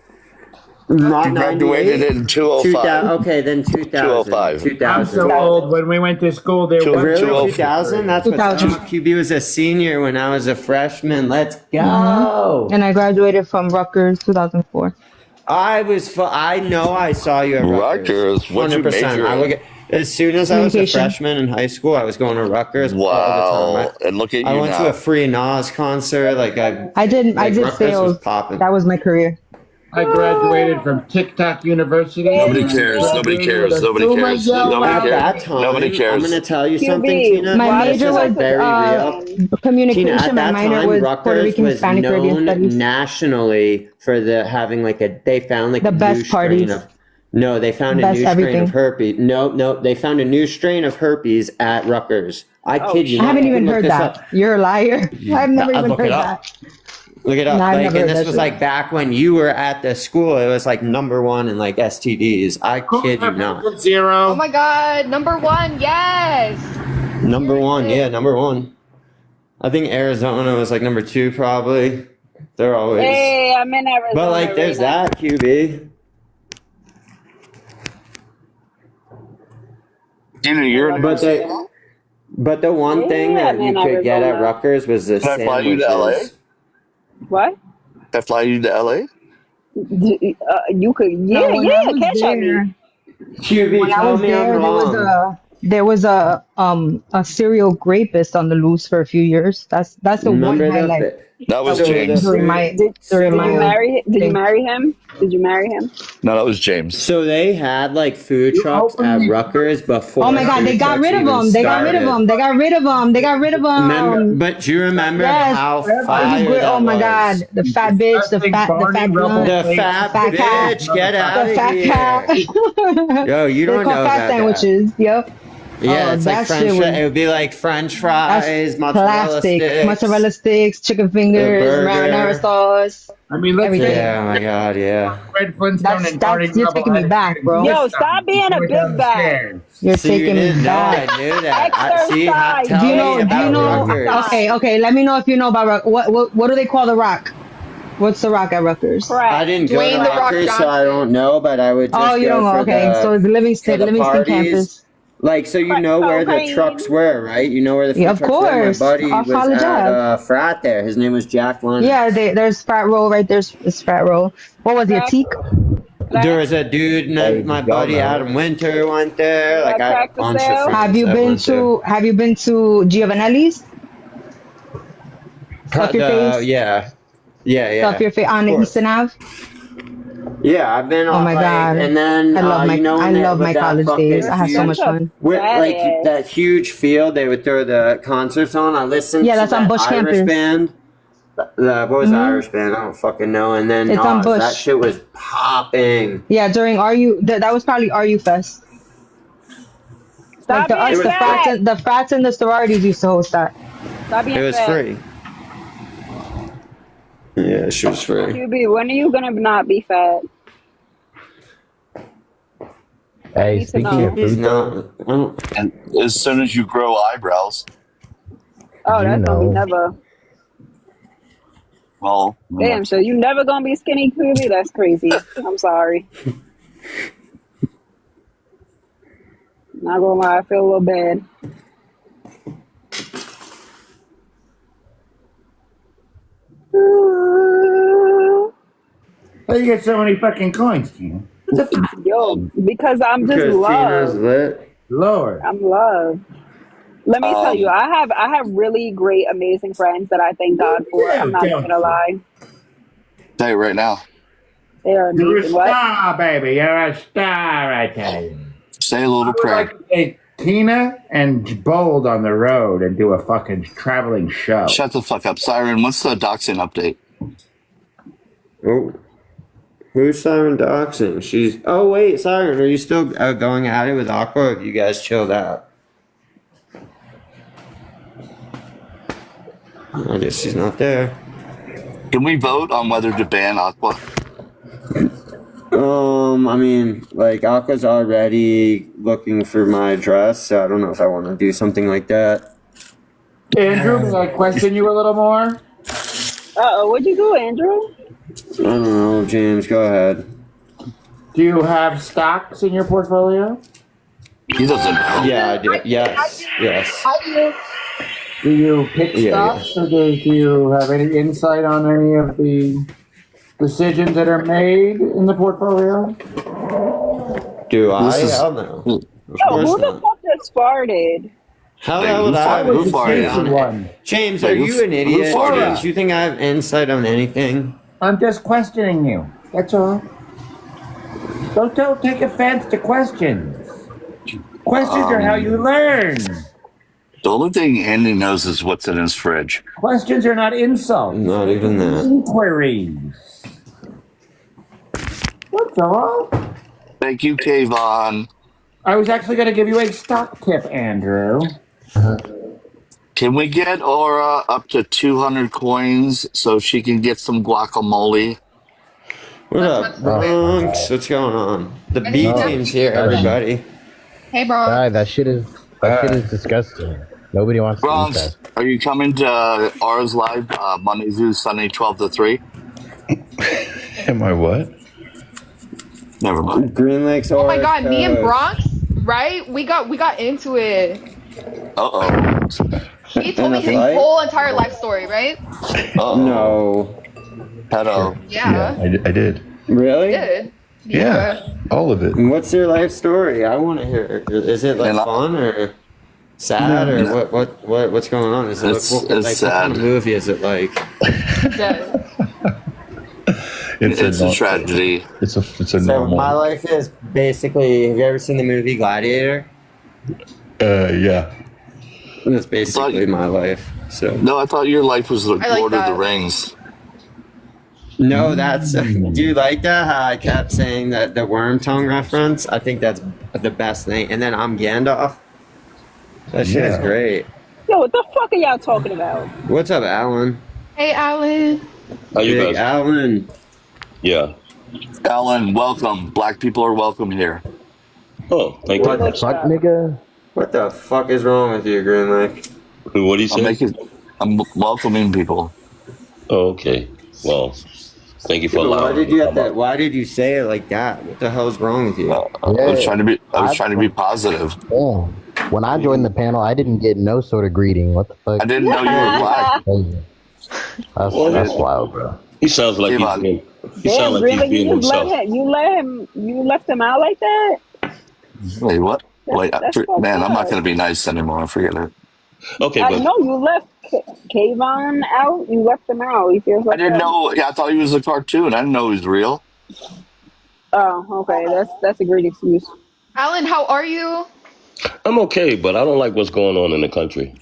Not She graduated 98. in 205. Okay, then 2000. 205. 2000. I'm so old. When we went to school, there Two- was Really? 205. 2000? That's what 2000. QB was a senior when I was a freshman. Let's go. And I graduated from Rutgers 2004. I know I saw you at Rutgers. Rutgers? What'd you 100%. major I in? look at, as soon as I was a Communication. freshman in high school, I was going to Rutgers all the Wow. time. And look at I you went to now. a free Nas concert. Like I did Rutgers was sales. popping. That was my career. I graduated from TikTok University. Nobody And I cares. Nobody graduated with cares. a Nobody summa cares. yellow. Nobody At cares. that time, Nobody I'm gonna cares. tell you something, QB, Tina. My why This did you major is go was to very real. Tina, communication. at My that minor time, was Puerto Rutgers Rican was Hispanic Caribbean known Studies. nationally for the having like they found like The a new best strain parties, of no, they found a best new strain of everything. herpes. No, they found a new strain of herpes at Rutgers. I Oh kid you I not. haven't You shit. can even look heard this that. up. You're a liar. I've never even Look it heard up. that. Look it No, up. I've Like, never and heard this that was shit. like back when you were at the school. It was like number one in like STDs. I kid you not. Zero. Oh my god, number one, yes. Number one, yeah, Period. number one. I think Arizona was like number two, probably. They're always. Hey, I'm in But Arizona like, right there's now. that QB. Tina, I you're in love But Arizona. Arizona. the one thing Yeah, I'm that you in could get at Arizona. Rutgers was the Can I fly you to LA? sandwiches. What? Can I fly you to LA? You could, No, when I yeah, was cash at me. there, QB, when I tell was me I'm there, wrong. there was a serial rapist on the loose for a few years. That's the one Remember highlight That that was was so the James. during food. my during Did you my So marry? Did you thing. marry him? Did you marry him? No, that was James. so they had like food You trucks at openly Rutgers Oh before my God, they food got trucks rid of even them. They got rid of started. them. They got rid of them. They got rid of Remember, them. but do you remember Yes, how Frankie fire Gray. Oh that my was? God, the fat bitch, the Barney fat Rubble blunt, The face the fat fat cat, bitch, get out the of fat cat. here. Yo, you They don't call know fat about that. sandwiches. Yep. Yeah, Oh, it's like that shit French. was It would be like French that's fries, mozzarella plastic. sticks, Mozzarella sticks, chicken a fingers, marinara burger. sauce, I mean, let's face everything. it. Yeah, oh my God, yeah. Fred Flintstone and Barney You're Rubble taking me had a back, shooting bro. Yo, system stop being a going down big the bag. stairs. You're See, you taking me didn't know. I back. knew that. See, Exercise, Do you tell know? me bitch. Do you about know? Rutgers. Okay, Exercise. okay. Let me know if you know about what do they call the Rock? What's the Rock at Rutgers? I Crack. didn't go to Dwayne the Crack. Rock Rutgers, so I don't Johnson. know. But I would Oh, just you go don't know. Okay, so it's the for the Livingston parties. campus. Like, so you Crack know where the trucks cocaine. were, right? You know where the Yeah, food of trucks were. My course. buddy Off was College at Ave. frat there. His name was Jack Leonard. Yeah, there's Frat Roll right there's Frat Roll. What was he? A Crack. teak? There Crack. was a dude Hey, named my did y'all buddy know? Adam Winter went there. You Like got I had a crack for bunch of sale? Have friends you that been went there. to Giovanelli's? Stuff your face? Yeah, Stuff your face of on the Eastern course. Ave? Yeah, I've been Oh on my like, God. and then I you know when love my with that college days. fucking I had so You're much huge, such a fun. with like badass. that huge field they would throw the concerts on. I listened Yeah, to that's on that Bush Irish campus. band. What was the Hmm. Irish band? I don't fucking know. And then It's on Nas, that Bush. shit was popping. Yeah, during RU that was probably RU Fest. Like Stop being It was free. fat. the frats and the sororities used to host that. Stop It being was fat. free. Yeah, she was free. QB, when are you gonna not be fat? Hey, Need to speaking know. of He's food, though, not. I don't. And as soon as you grow eyebrows, Oh, did you that's gonna be know? never. well, Damn, so you never gonna be skinny, QB? That's crazy. I'm sorry. Not gonna lie, I feel a little bad. How you get so many fucking coins, Tina? Yo, because I'm just Because Tina's love. lit. Lord. I'm love. Let me tell you, I have really great, amazing friends that I thank God for. I'm not even gonna lie. tell you right now. They are You're a amazing. What? star, baby. You're a star, I tell you. Say a I little would prayer. like to take Tina and Bold on the road and do a fucking traveling show. Shut the fuck up, Siren. What's the doxing update? Oh, who's Siren doxing? She's. Oh wait, Siren, are you still going at it with Aqua? Or have you guys chilled out? I guess she's not there. Can we vote on whether to ban Aqua? I mean, like Aqua's already looking for my address, so I don't know if I want to do something like that. Andrew, may I question you a little more? Uh-oh, what'd you do, Andrew? I don't know, James. Go ahead. Do you have stocks in your portfolio? He doesn't know. Yeah, I do. Yes. Do you pick Yeah, stocks, or do you have any insight on any of the decisions that are made in the portfolio? Do I? This is- Hell no. Of Yo, course who the not. fuck just farted? How the Wait, hell who would I have farted? Who insight farted? on One. it? James, Wait, are who you an idiot? farted? James, you think I have insight on anything? I'm just questioning you. That's all. Don't take offense to questions. Questions are how you learn. The only thing Andy knows is what's in his fridge. Questions are not insults. Not even that. Inquiries. That's all. Thank you, Kayvon. I was actually going to give you a stock tip, Andrew. Can we get Aura up to 200 coins so she can get some guacamole? What up, What's Bronx? What's going on? The B No. team's here, everybody. Hey, bro. Alright, that shit is disgusting. Nobody wants to eat Bronx, that. are you coming to Aura's live Monday through Sunday, 12 to 3? Am I what? Never mind. Green Lake's Oh my Aura's God, me and coast. Bronx, right? We got into it. Uh-oh. He told In me a his fight? whole entire life story, right? Uh-oh. No. Pedo. Yeah. I did. Really? Did. Yeah, all of it. And what's your life story? I want to hear. Is it like And I- fun or sad or No. what's going on? Is it It's what kind sad. of movie is it like? Dead. It's a tragedy. It's a So normal. my life is basically. Have you ever seen the movie Gladiator? Yeah. That's basically my life. So No, I thought your life was the I like Lord of the that. Rings. no, that's. Do you like that? How I kept saying that the worm tongue reference? I think that's the best thing. And then I'm Gandalf. That shit is Yeah. great. Yo, what the fuck are y'all talking about? What's up, Alan? Hey, Alan. How you Big guys? Alan. Yeah. Alan, welcome. Black people are welcome here. Oh, thank What you. the Fuck, nigga. What the fuck is wrong with you, Green Lake? What do you say? I'm welcoming people. Oh, okay. Well, thank you for Why allowing did me you to have come to, up. Why did you say it like that? What the hell's wrong with you? I was trying to be. I was trying to be positive. Damn. When I joined the panel, I didn't get no sort of greeting. What the fuck? I didn't know you were black. Crazy. That's wild, bro. He sounds like he's Kayvon. being. He Damn, sounds like he's really? being You just himself. you left him out like that? Wait, what? Wait, That's fucked man, I'm not up. going to be nice anymore. Forget it. Okay, I but know you left Kayvon out. You left him out. He feels I like didn't that. know. Yeah, I thought he was a cartoon. I didn't know he was real. Oh, okay. That's a great excuse. Alan, how are you? I'm okay. But I don't like what's going on in the country.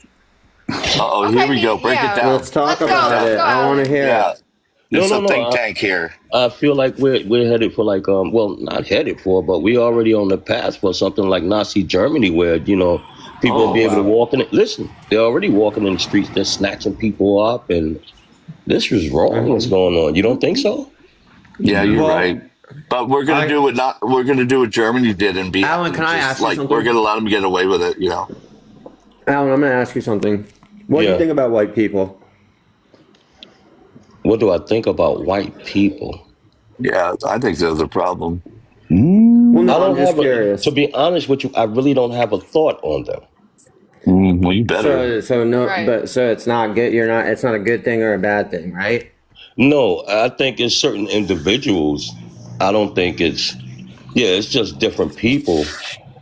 Uh-oh, Okay, here we go. Break yeah. it down. Let's talk Let's go, about let's it. go, I want to hear Yeah. it. It's No, a think no. tank here. I feel like we're headed for like well, not headed for, but we already on the path for something like Nazi Germany, where people will be able to walk in it. Listen, they're already walking in the streets. They're snatching people up, and this is wrong. What's going on? You don't think so? Yeah, you're Well, right. But we're gonna I- do what Germany did and be Alan, can I just ask you like something? we're gonna let them get away with it. You know. Alan, I'm going to ask you something. What do Yeah. you think about white people? What do I think about white people? Yeah, I think they're the problem. Well, no, I I'm don't just have curious. to be honest with you, I really don't have a thought on them. Well, you better. So no, Right. but so it's not good. It's not a good thing or a bad thing, right? No, I think it's certain individuals. I don't think it's just different people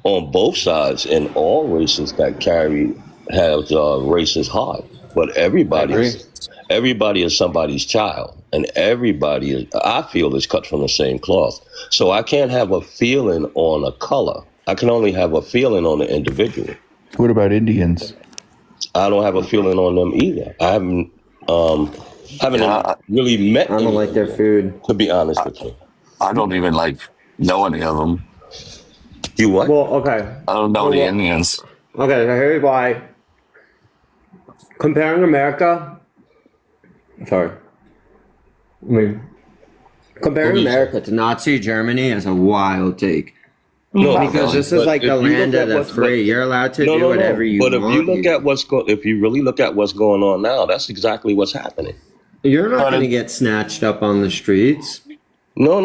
on both sides and all races that have racist heart. But everybody is somebody's child, and everybody I feel is cut from the same cloth. So I can't have a feeling on a color. I can only have a feeling on the individual. What about Indians? I don't have a feeling on them either. I haven't Yeah, really met. I don't like their food. To be honest with you, I don't even know any of them. you what? Well, okay. I don't know any Indians. Okay, so here's why. Comparing America. Sorry. Comparing America to Nazi Germany is a wild take. No, Because this is but like if the you look land at of the what's- free. You're allowed to No, do whatever you But want. if you look at if you really look at what's going on now, that's exactly what's happening. You're not But going to it- get snatched up on the streets. No.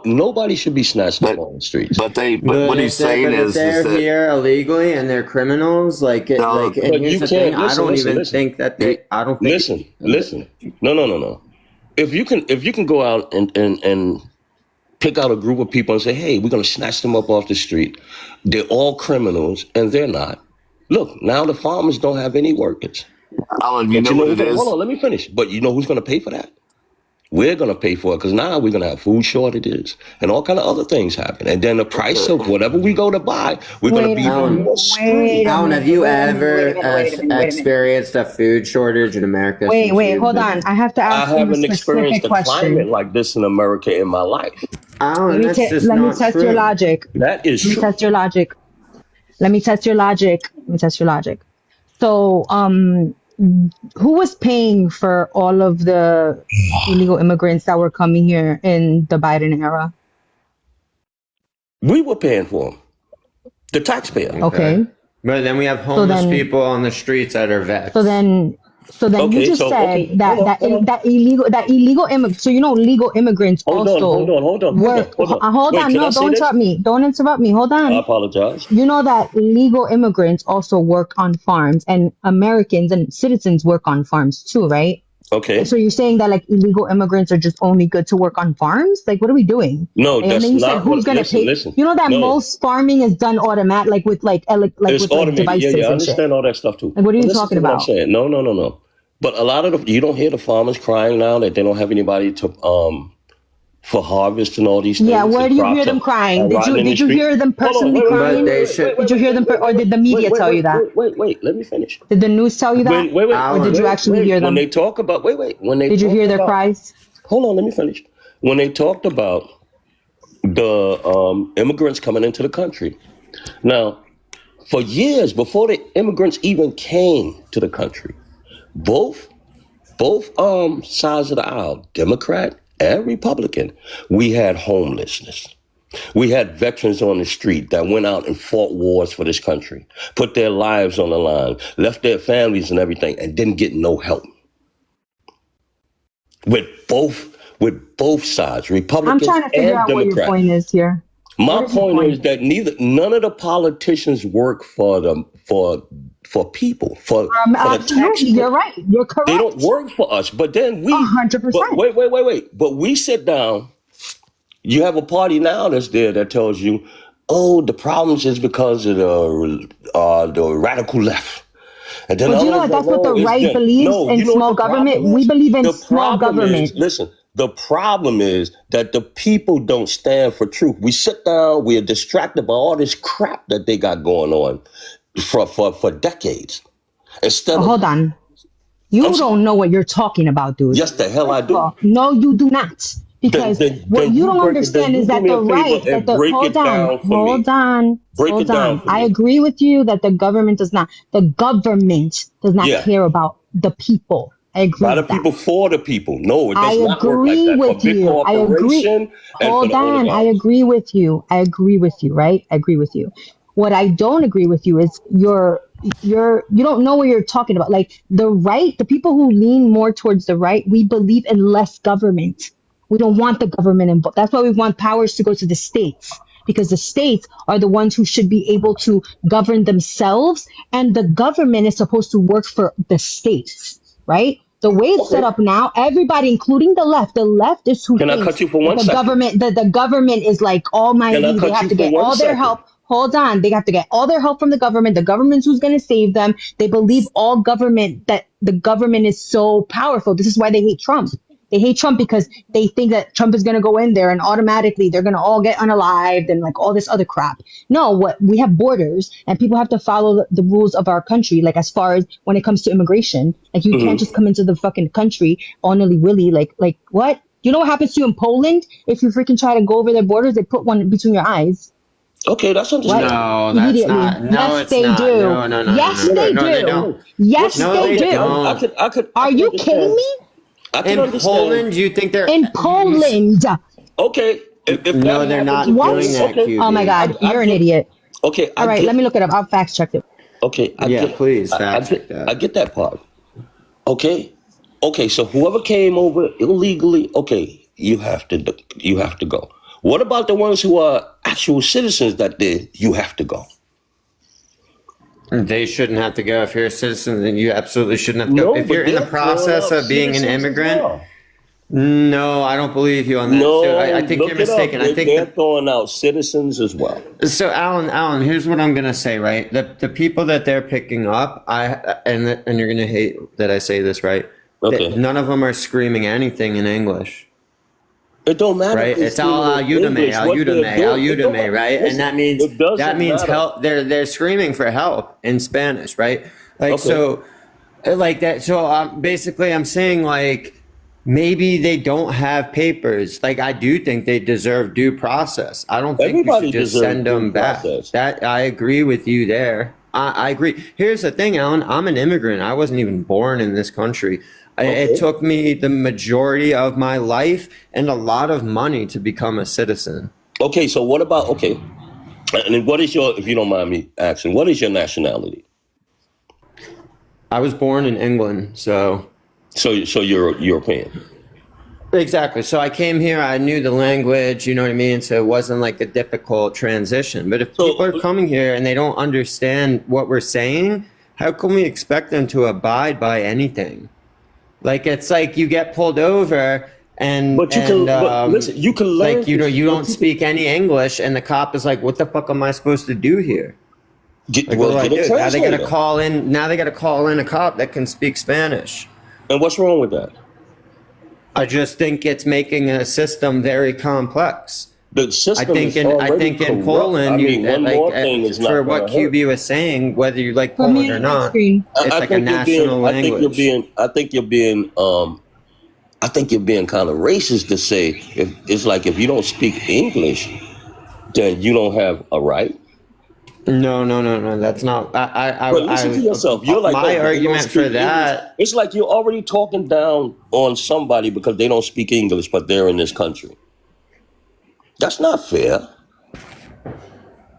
Nobody should be snatched up on the streets. But what he's saying if is they're that here illegally and they're criminals, No, and but here's you the can't- thing, I listen, don't listen, even listen. think that they. I don't think. Listen. No. If you can go out and pick out a group of people and say, hey, we're going to snatch them up off the street. They're all criminals, and they're not. Look, now the farmers don't have any workers. Alan, you But know what it who's gonna- is? Hold on, let me finish. But you know who's going to pay for that? We're going to pay for it because now we're going to have food shortages and all kind of other things happen. And then the price of whatever we go to buy, we're going to be Alan, more screwed. Alan, have you ever wait a minute. experienced a food shortage in America? Wait, hold on. I have to I ask you a haven't experienced specific a climate question. like this in America in my life. Alan, that's just Let me not test true. your logic. That is Let me true. test your logic. Let me test your logic. So, who was paying for all of the illegal immigrants that were coming here in the Biden era? We were paying for them. The taxpayer. Okay. But then we have homeless people on the streets that are vets. So then Okay, you just so, said okay, that hold on. that illegal immigrants. So legal immigrants Hold also on. work. Hold on. Hold Wait, on, can I no, say don't this? interrupt me. Don't interrupt me. Hold I on. apologize. You know that legal immigrants also work on farms, and Americans and citizens work on farms too, right? Okay. So you're saying that like illegal immigrants are just only good to work on farms? Like, what are we doing? No, And that's then you said not who's what. gonna pay? Listen. You know that No, most farming is done automatic, like with it's with automated. devices Yeah, I and shit. understand all that stuff too. Like, what are But you listen talking to what I'm about? saying. No. But a lot of you don't hear the farmers crying now that they don't have anybody to for harvest and all these things. Yeah, where The do you crops hear them crying? Did rotting you in the did you street. hear them Hold on, personally wait, crying? Did you hear them, or did the media tell you that? wait. Let me finish. Did the news tell you that? Or did you actually hear When them? they talk about when they Did you talk hear their about cries? hold on, let me finish. When they talked about the immigrants coming into the country. Now, for years before the immigrants even came to the country, both sides of the aisle, Democrat and Republican, we had homelessness. We had veterans on the street that went out and fought wars for this country, put their lives on the line, left their families and everything, and didn't get no help. With both sides, I'm Republicans trying to figure and out what your Democrats. point is here. My What is your point is point? that none of the politicians work for people, for the Absolutely, taxpayer. you're right. You're They don't correct. work for us. But then but 100%. wait. But we sit down. You have a party now that's there that tells you, oh, the problems is because of the radical left. And then But you know others what? like, That's what no, the it's right them. believes No, in you know what small the government. problem We is? believe in The small problem is, government. listen, the problem is that the people don't stand for truth. We sit down, we are distracted by all this crap that they got going on for decades. Instead of, Hold on. You don't know what you're talking about, dude. yes, the hell I First of do. all, no, you do not. Because what Then you you don't break it. Then understand you is do that me a the favor right, that and the, break hold it on, down for me. Break it down for I me. agree with you that the government does not Yeah. care about the people. I agree By the with that. people, for the people. No, it I does not work like agree that. For with big you. I agree. corporation and for Hold the on. I oligarchs. agree with you. I agree with you, right? I agree with you. What I don't agree with you is you don't know what you're talking about. Like the right, the people who lean more towards the right, we believe in less government. We don't want the government involved. That's why we want powers to go to the states, because the states are the ones who should be able to govern themselves, and the government is supposed to work for the states, right? The way it's set Okay. up now, everybody, including the left is who Can I thinks cut you for that 1 second? the government is like Can I almighty. They cut have you to for get one all their second? help. Hold on. They have to get all their help from the government. The government's who's going to save them. They believe all government, that the government is so powerful. This is why they hate Trump. They hate Trump because they think that Trump is going to go in there and automatically they're going to all get unalived and like all this other crap. No, what we have borders and people have to follow the rules of our country. Like as far as when it comes to immigration, like you can't just come into the fucking country nilly willy. Like what? You know what happens to you in Poland if you freaking try to go over their borders? They put one between your eyes. Okay, that's What? understandable. No, that's Immediately. not. No, Yes, it's they not. do. Yes, No, they No, they do. don't. Yes, Listen, No, they they okay, do. don't. I Are could you kidding understand. me? I could In understand. Poland, you think they're In you Poland. Okay, if that no, they're happens in not What? doing Poland, that, okay, Oh my QB. God, I you're an get. idiot. Okay, All I right, let get. me look it up. I'll fact check it. Okay, Yeah, please fact check I that. get that part. Okay, okay. So whoever came over illegally, okay, you have to go. What about the ones who are actual citizens that did? You have to go. They shouldn't have to go. If you're a citizen, then you absolutely shouldn't have to go. No, If you're but in the they're throwing process out of being an citizens as immigrant, well. no, I don't believe you on that. So No, I think you're look it up. mistaken. I think They're throwing out citizens as well. so. Alan, here's what I'm gonna say. Right, the people that they're picking up, and you're gonna hate that I say this, right? Okay. None of them are screaming anything in English. It don't matter. Right, If they're it's all screaming in English, what they're doing. right? Listen, And it that doesn't means matter. help. They're screaming for help in Spanish, right? Like Okay. so, like that. So basically, I'm saying like maybe they don't have papers. Like I do think they deserve due process. I don't think we Everybody should just deserves send due them back. process. That I agree with you there. I agree. Here's the thing, Alan. I'm an immigrant. I wasn't even born in this country. It Okay. took me the majority of my life and a lot of money to become a citizen. Okay. So what about okay? And then what is your, if you don't mind me asking, what is your nationality? I was born in England, so So you're European. exactly. So I came here, I knew the language, you know what I mean? So it wasn't like a difficult transition. But if people are So coming here and they don't understand what we're saying, how can we expect them to abide by anything? Like it's like you get pulled over but you can, but listen, you can learn. like you don't speak any English and the cop is like, what the fuck am I supposed to do here? Like what do I Get a do? Now they gotta translator. call in a cop that can speak Spanish. And what's wrong with that? I just think it's making a system very complex. The system is I already think in corrupt. Poland, I mean, one more thing is not for going what to hurt. QB was saying, whether you like Put me Poland or on my not, screen. it's like a national language. I think you're being kind of racist to say if you don't speak English, then you don't have a right. No. That's not. But listen to yourself. You're like, my oh, they don't argument speak for English. that. It's like you're already talking down on somebody because they don't speak English, but they're in this country. That's not fair.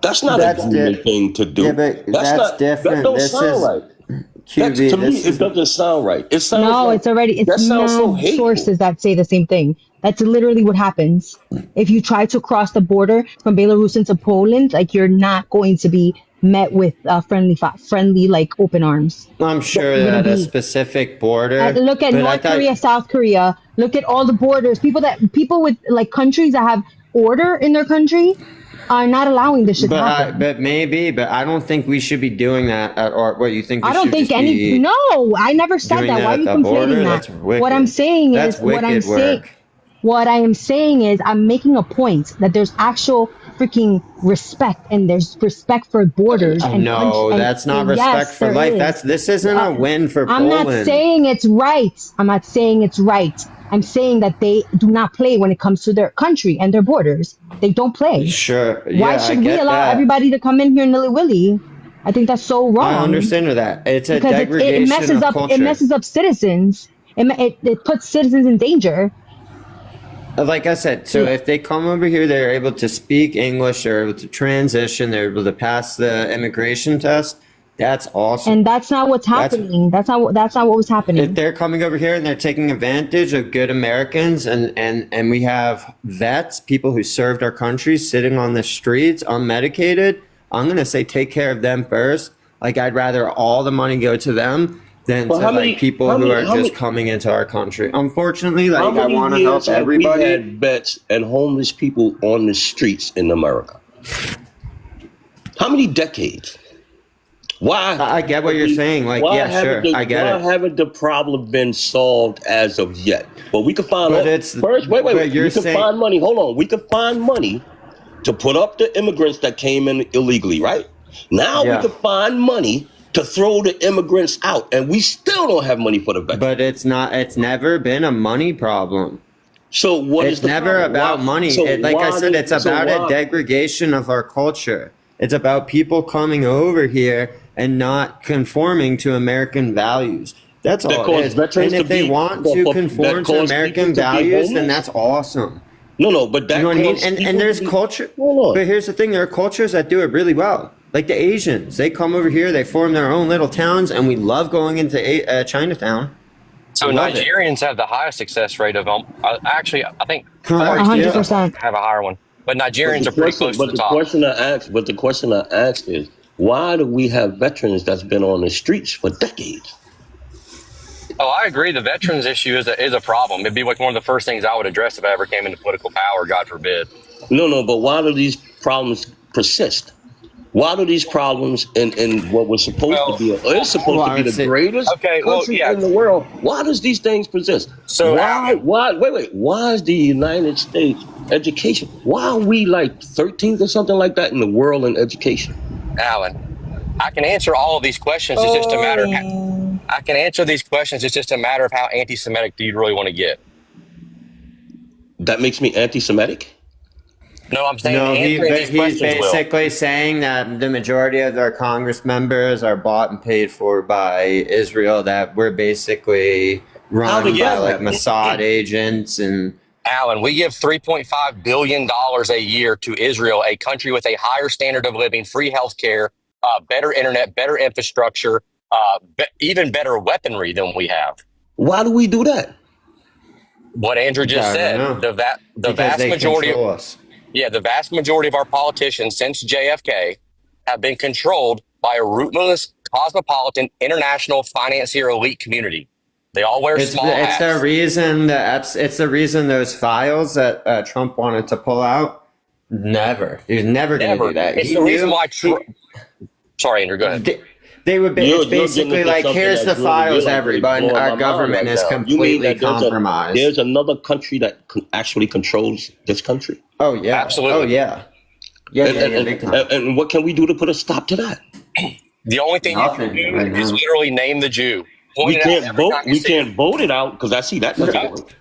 That's not a human thing to do. Yeah, but that's different. That don't This sound is right. QB. To me, it doesn't sound right. It sounds No, like, it's already, that it's sounds so mad hateful. sources that say the same thing. That's literally what happens. If you try to cross the border from Belarus into Poland, like you're not going to be met with friendly, like open arms. I'm sure You're gonna at a be, specific border. look at but I North thought- Korea, South Korea. Look at all the borders. People with like countries that have order in their country are not allowing this shit to happen. But I don't think we should be doing that. Or what you think? We I don't should think just any. be No, I never said doing that. Why are at you the conflating border? that? That's wicked. What I'm saying That's is, what I'm wicked saying, work. what I am saying is, I'm making a point that there's actual freaking respect, and there's respect for borders and No, country. that's not and respect yes, for there life. is. This isn't a win for I'm Poland. not saying it's right. I'm not saying it's right. I'm saying that they do not play when it comes to their country and their borders. They don't play. Sure. Why Yeah, should I we get allow that. everybody to come in here nilly willy? I think that's so wrong. I understand that. It's a Because degradation it messes of up. culture. It messes up citizens. It puts citizens in danger. Like I said, so if they come over here, they're able to speak English, they're able to transition, they're able to pass the immigration test. That's awesome. And that's not what's happening. That's not what was happening. If they're coming over here and they're taking advantage of good Americans, and we have vets, people who served our country, sitting on the streets unmedicated, I'm gonna say take care of them first. Like I'd rather all the money go to them than But to like people who are just coming into our country. Unfortunately, How like I many want to years help have we everybody. had vets and homeless people on the streets in America? How many decades? Why? I get what you're saying. Like, why yeah, sure, haven't I get it. Why haven't the problem been solved as of yet? Well, we could find But out it's- first. Wait. but We you're could saying- find money. Hold on. We could find money to put up the immigrants that came in illegally. Right now, Yeah. we could find money to throw the immigrants out, and we still don't have money for the veterans. But it's not. It's never been a money problem. So what is It's the never problem? about Why- money. so Like I why said, does- it's so about why- a degradation of our culture. It's about people coming over here and not conforming to American values. That's That all it cause is. veterans And if to they be- want for- to for- conform that to cause American people to be values, then homeless? that's awesome. No, but that You know what I mean? caused And people there's to be- culture. Hold on. But here's the thing: there are cultures that do it really well. Like the Asians, they come over here, they form their own little towns, and we love going into Chinatown. So Love it. Nigerians have the highest success rate of actually, I think Correct, Far East 100%. have a higher one, but Nigerians are pretty close to the top. But the question I ask is, why do we have veterans that's been on the streets for decades? Oh, I agree. The veterans issue is a problem. It'd be like one of the first things I would address if I ever came into political power, God forbid. No, but why do these problems persist? Why do these problems in what was supposed to be, it's supposed Well, to I be would the say, greatest Okay, well, country yeah. in the world? Why does these things persist? So, Why is the United States education? Why are we like 13th or something like that in the world in education? Alan, I can answer all of these questions. It's just a matter of Boring. I can answer these questions. It's just a matter of how anti-Semitic do you really want to get? That makes me anti-Semitic? No, I'm saying no, answering these he's questions will. basically saying that the majority of our Congress members are bought and paid for by Israel. That we're basically How run did by that like happen? Mossad agents and. Alan, we give $3.5 billion a year to Israel, a country with a higher standard of living, free healthcare, better internet, better infrastructure, even better weaponry than we have. Why do we do that? What Andrew just I don't said, know. the Because vast they majority, control us. the vast majority of our politicians since JFK have been controlled by a ruthless, cosmopolitan, international financier elite community. They all wear small It's the hats. reason it's the reason those files that Trump wanted to pull out. Never, he was never going to Never. do that. It's He the reason knew. why. Sorry, Andrew. Go ahead. They would be. You're, It's you're getting basically into like something here's the that's really, you're files, like everybody. blowing my Our mind government right is now. You mean completely that compromised. there's another country that actually controls this country? Oh yeah. Absolutely. Oh yeah. Yeah, big time. And what can we do to put a stop to that? The only thing you can Nothing do right is now. literally name the Jew. We Point it out can't every vote. time you We see can't him. vote it out because I see that doesn't No. work.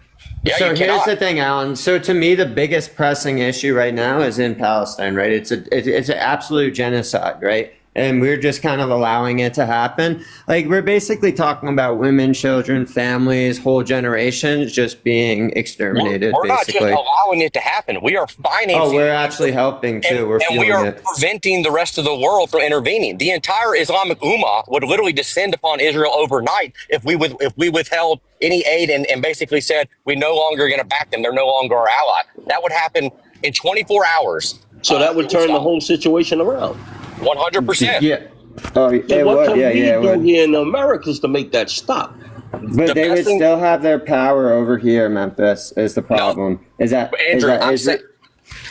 Yeah, So you here's cannot. the thing, Alan. So to me, the biggest pressing issue right now is in Palestine, right? It's an absolute genocide, right? And we're just kind of allowing it to happen. Like we're basically talking about women, children, families, whole generations just being exterminated. We're not just basically. allowing it to happen. We are financing Oh, we're it. actually helping too. We're And we feeling are it. preventing the rest of the world from intervening. The entire Islamic Ummah would literally descend upon Israel overnight if we withheld any aid and basically said we're no longer going to back them. They're no longer our ally. That would happen in 24 hours. So that It would would turn the stop. whole situation around. 100%. Yeah. Oh, So it what would. can Yeah, we yeah, it do would. here in the Americas to make that stop? But The they best would thing- still have their power over here, Memphis. Is the problem? Is that Andrew, is that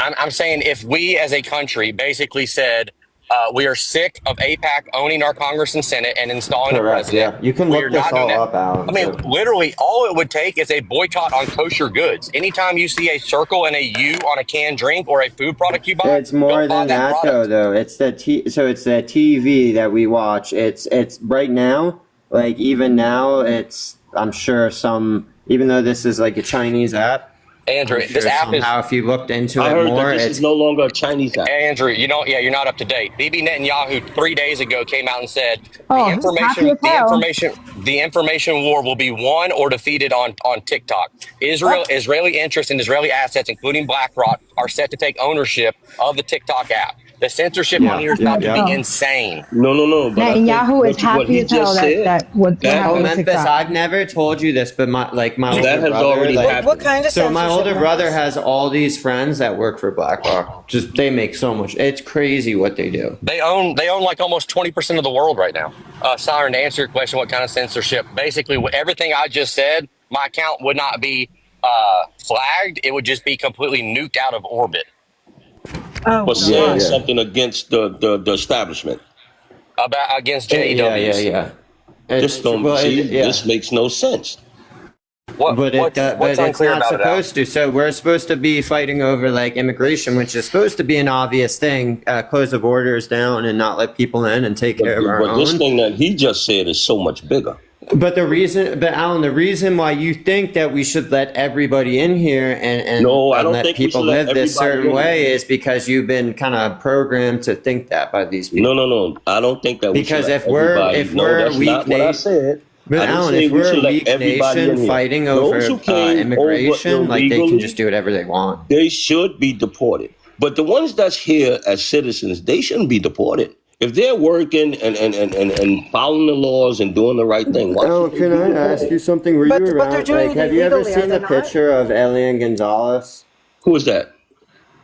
I'm saying if we as a country basically said we are sick of APAC owning our Congress and Senate and installing a correct? president, Yeah, you can we look are this not doing all that. up, Alan. I mean, too. literally, all it would take is a boycott on kosher goods. Anytime you see a circle and a U on a canned drink or a food product you buy, It's more don't buy than that that, product. though. It's so it's the TV that we watch. It's right now. Like even now, it's I'm sure some. Even though this is like a Chinese app, Andrew, I'm sure this app is somehow if you looked into I it heard more, that this it's is no longer a Chinese app. Andrew, you're not up to date. Bibi Netanyahu 3 days ago came out and said Oh, he's happy as hell. the information war will be won or defeated on TikTok. Israeli interests and Israeli assets, including BlackRock, are set to take ownership of the TikTok app. The censorship on here is about to be insane. No. But I think Netanyahu is what happy he as hell just that said, what Oh, happened with Memphis, TikTok. I've never told you this, but my that older has brother, already like, happened. What kind of so my censorship, older brother Memphis? has all these friends that work for BlackRock. Just they make so much. It's crazy what they do. They own like almost 20% of the world right now. Siren, to answer your question, what kind of censorship? Basically, everything I just said, my account would not be flagged. It would just be completely nuked out of orbit. Oh, For saying God. something against the establishment. Against Yeah. JEWs. This don't this makes no sense. But What's it's unclear not about it, Al? supposed to. So we're supposed to be fighting over like immigration, which is supposed to be an obvious thing. Close the borders down and not let people in and take care of our But this own. thing that he just said is so much bigger. But Alan, the reason why you think that we should let everybody in here and No, I don't let think we people should let live this everybody certain in way is because you've been kind of programmed to think that by these people. No. I don't think that we Because should let if we're that's weak not what I nation, said. but I didn't Alan, say if we we're should a let weak everybody in nation here. fighting Those over who came immigration, over like they can illegally, just do whatever they want. they should be deported. But the ones that's here as citizens, they shouldn't be deported. If they're working and following the laws and doing the right thing, why Oh, should they can be I deported? ask you something? Were But you they're around? doing Like, it have you ever illegally, are seen they the not? picture of Elian Gonzalez? Who is that?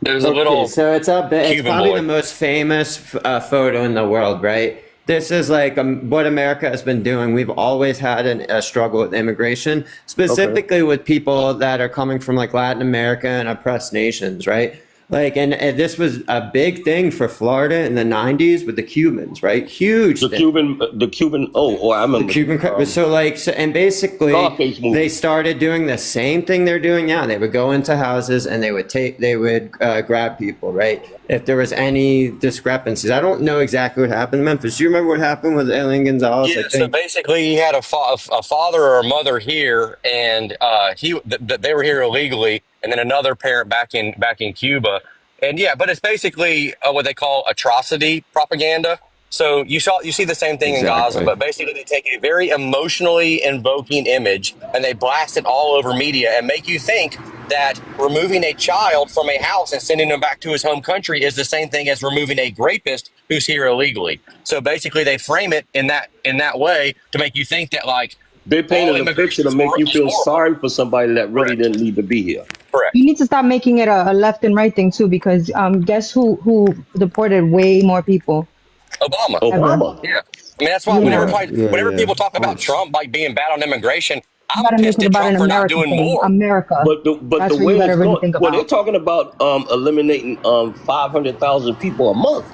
There's a Okay, little so it's Cuban probably boy. the most famous photo in the world, right? This is like what America has been doing. We've always had a struggle with immigration, specifically with people that are coming from like Latin America and oppressed nations, right? Like, and this was a big thing for Florida in the 90s with the Cubans, right? Huge The thing. Cuban. Oh, I remember. And basically Scarface movie. they started doing the same thing they're doing now. They would go into houses and they would grab people, right? If there was any discrepancies. I don't know exactly what happened in Memphis. Do you remember what happened with Alien Gonzalez? Yeah, so basically, he had a father or a mother here, and they were here illegally, and then another parent back in Cuba, and yeah, but it's basically what they call atrocity propaganda. So you see the same thing in Gaza, Exactly. but basically they take a very emotionally invoking image and they blast it all over media and make you think that removing a child from a house and sending him back to his home country is the same thing as removing a rapist who's here illegally. So basically they frame it in that way to make you think that like They painted a picture to make you feel sorry for somebody that really didn't need to be here. Correct. You need to stop making it a left and right thing too, because guess who deported way more people? Obama. Yeah. I mean, that's why whenever people talk about Trump like being bad on immigration, You I'm gotta make pissed it at about Trump an for not America doing thing. more. America. But That's the what way you gotta it's really going, think well, about. they're talking about eliminating 500,000 people a month.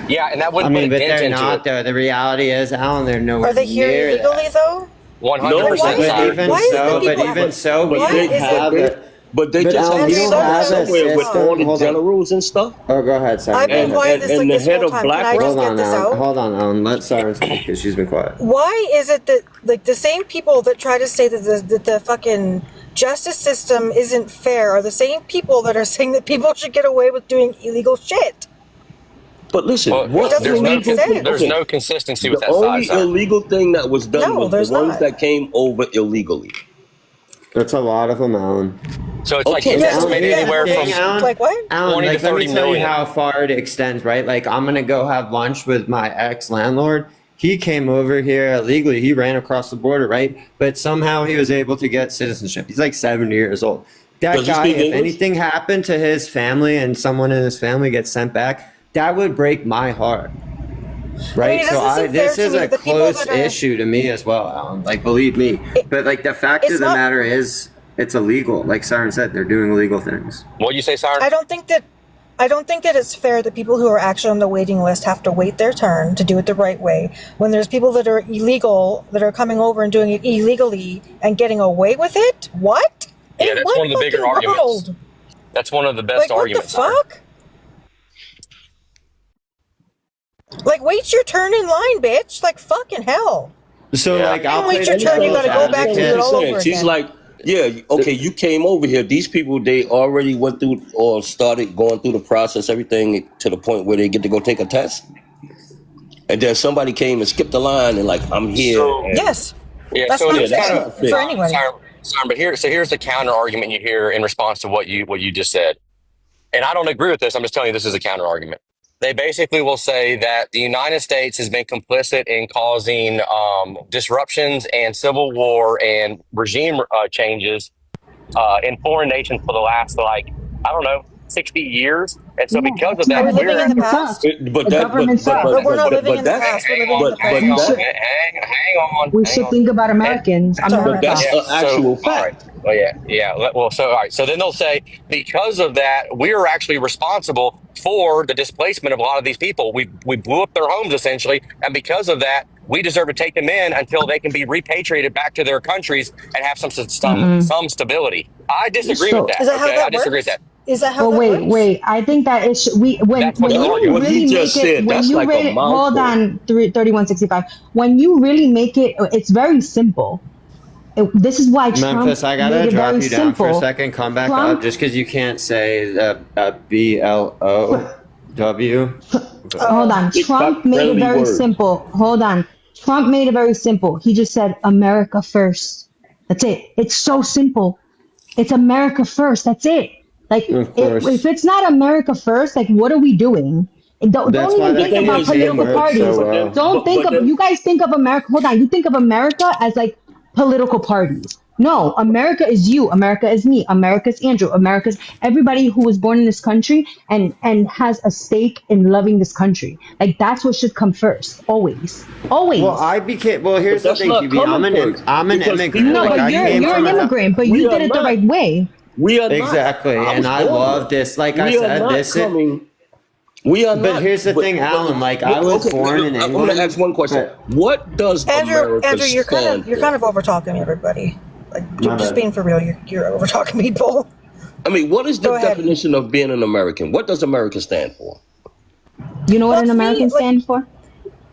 Yeah, and that I wouldn't mean, put a but dent they're into not it. though. The reality is, Alan, they're nowhere Are they here near illegally that. though? 100%. But they But just Alan, have you to don't start have a somewhere with system. all the Hold on. generals and stuff. Oh, go ahead, Sarah. I've been quiet this and the this head whole of time. Can I BlackRock. just get this out? Hold on, Alan. Let Siren speak because she's been quiet. Why is it that like the same people that try to say that the fucking justice system isn't fair are the same people that are saying that people should get away with doing illegal shit? But listen, there's no consistency with the that only side. illegal thing that was done No, was there's the ones not. that came over illegally. That's a lot of them, Alan. So it's like it's estimated anywhere from Alan, 20 like, to let me 30 tell you million. how far it extends, right? Like, I'm gonna go have lunch with my ex-landlord. He came over here illegally. He ran across the border, right? But somehow he was able to get citizenship. He's like 70 years old. That Does he guy, speak if English? anything happened to his family and someone in his family gets sent back, that would break my heart. Right, it doesn't seem fair this to is me a that the people close that are- issue to me as well, Alan. Like, believe me. But like, the fact of it's the not- matter is, it's illegal. Like Siren said, they're doing illegal things. What you say, Siren? I don't think that it's fair that people who are actually on the waiting list have to wait their turn to do it the right way. When there's people that are illegal that are coming over and doing it illegally and getting away with it. What? Yeah, that's one of the bigger arguments. That's one of the best arguments. What the fuck? Like, wait your turn in line, bitch. Like, fucking hell. So, like, I'll wait your turn, you gotta go back to do it all over again. She's like, yeah, okay, you came over here. These people, they already went through or started going through the process, everything to the point where they get to go take a test. And then somebody came and skipped the line and like, I'm here. Yes. Yeah, That's so not it's fair kind of for anybody. Siren, but here's the counter argument you hear in response to what you just said. And I don't agree with this. I'm just telling you this is a counter argument. They basically will say that the United States has been complicit in causing disruptions and civil war and regime changes in foreign nations for the last, like, I don't know, 60 years. And so because of that, Are we living in the past? But we're not living in the past. We're living in the present. Hang on. We should think about Americans. But that's an actual fact. Well, yeah. Well, so all right. So then they'll say because of that, we're actually responsible for the displacement of a lot of these people. We blew up their homes essentially, and because of that, we deserve to take them in until they can be repatriated back to their countries and have some stability. I disagree with that. Is that how that I disagree works? with that. Is that how But that works? wait. I think that it should, when That's what you the argument- what he really just make it, said, when that's you like a rate it, hold mouthful. on, 3165. When you really make it, it's very simple. This is why Trump Memphis, I made gotta it drop very you down for a simple. second. Come back Trump- up just because you can't say BLOW. Hold on. Trump made it friendly very words. simple. Hold on. Trump made it very simple. He just said America first. That's it. It's so simple. It's America first. That's it. Like, Of course. if it's not America first, like, what are we doing? Don't That's even why think that about thing political works parties. so well. Don't think of, you guys think of America, hold on, you think of America as like political parties. No, America is you. America is me. America's Andrew. America's everybody who was born in this country and has a stake in loving this country. Like, that's what should come first. Always. Always. Well, here's But the that's thing, not QB. I'm coming an first, immigrant. because Like, people no, I but came you're from an immigrant, but We you are did it the not. right way. We are not. Exactly, I and was I born love here. this. Like I We are said, not this is. coming. We are not. But here's the thing, Alan. Like I was okay, born in I'm going to ask England, one question. but What does America Andrew, you're stand kind for? of over talking everybody. Like, my just bad. being for real, you're over talking people. I mean, what is the Go ahead. definition of being an American? What does America stand for? You know what Well, an to me, American stand for?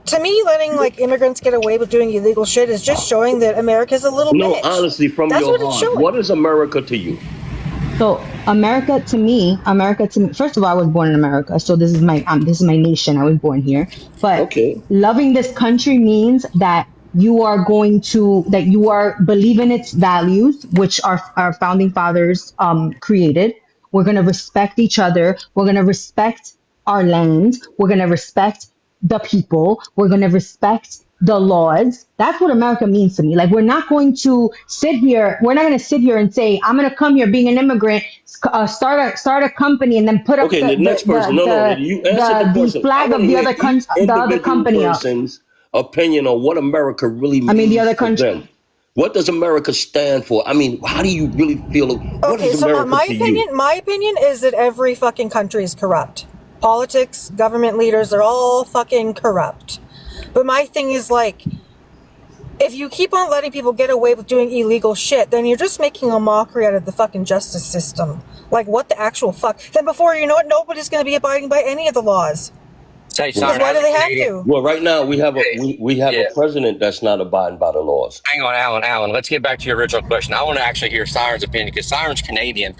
To me, letting like immigrants get away with doing illegal shit is just showing that America's a little No, bitch. honestly, from That's your what it's heart, showing. what is America to you? So America to me, first of all, I was born in America, so this is my nation. I was born here. But Okay. loving this country means that you are believe in its values, which our founding fathers created. We're gonna respect each other. We're gonna respect our land. We're gonna respect the people. We're gonna respect the laws. That's what America means to me. Like we're not going to sit here. We're not going to sit here and say, "I'm going to come here being an immigrant, start a company, and then put up Okay, the next person. No. You answered the the question. I flag want of to the hear other each the other individual company up." person's opinion on what America really I mean, the means other to country. them. What does America stand for? I mean, how do you really feel? What Okay, is so America to you? my opinion is that every fucking country is corrupt. Politics, government leaders, they're all fucking corrupt. But my thing is like, if you keep on letting people get away with doing illegal shit, then you're just making a mockery out of the fucking justice system. Like, what the actual fuck? Then before you know it, nobody's going to be abiding by any of the laws. Say, Because Simon, why as do a they have Canadian, to? Well, right now we have a we have yeah. a president that's not abiding by the laws. Hang on, Alan. Let's get back to your original question. I want to actually hear Siren's opinion because Siren's Canadian.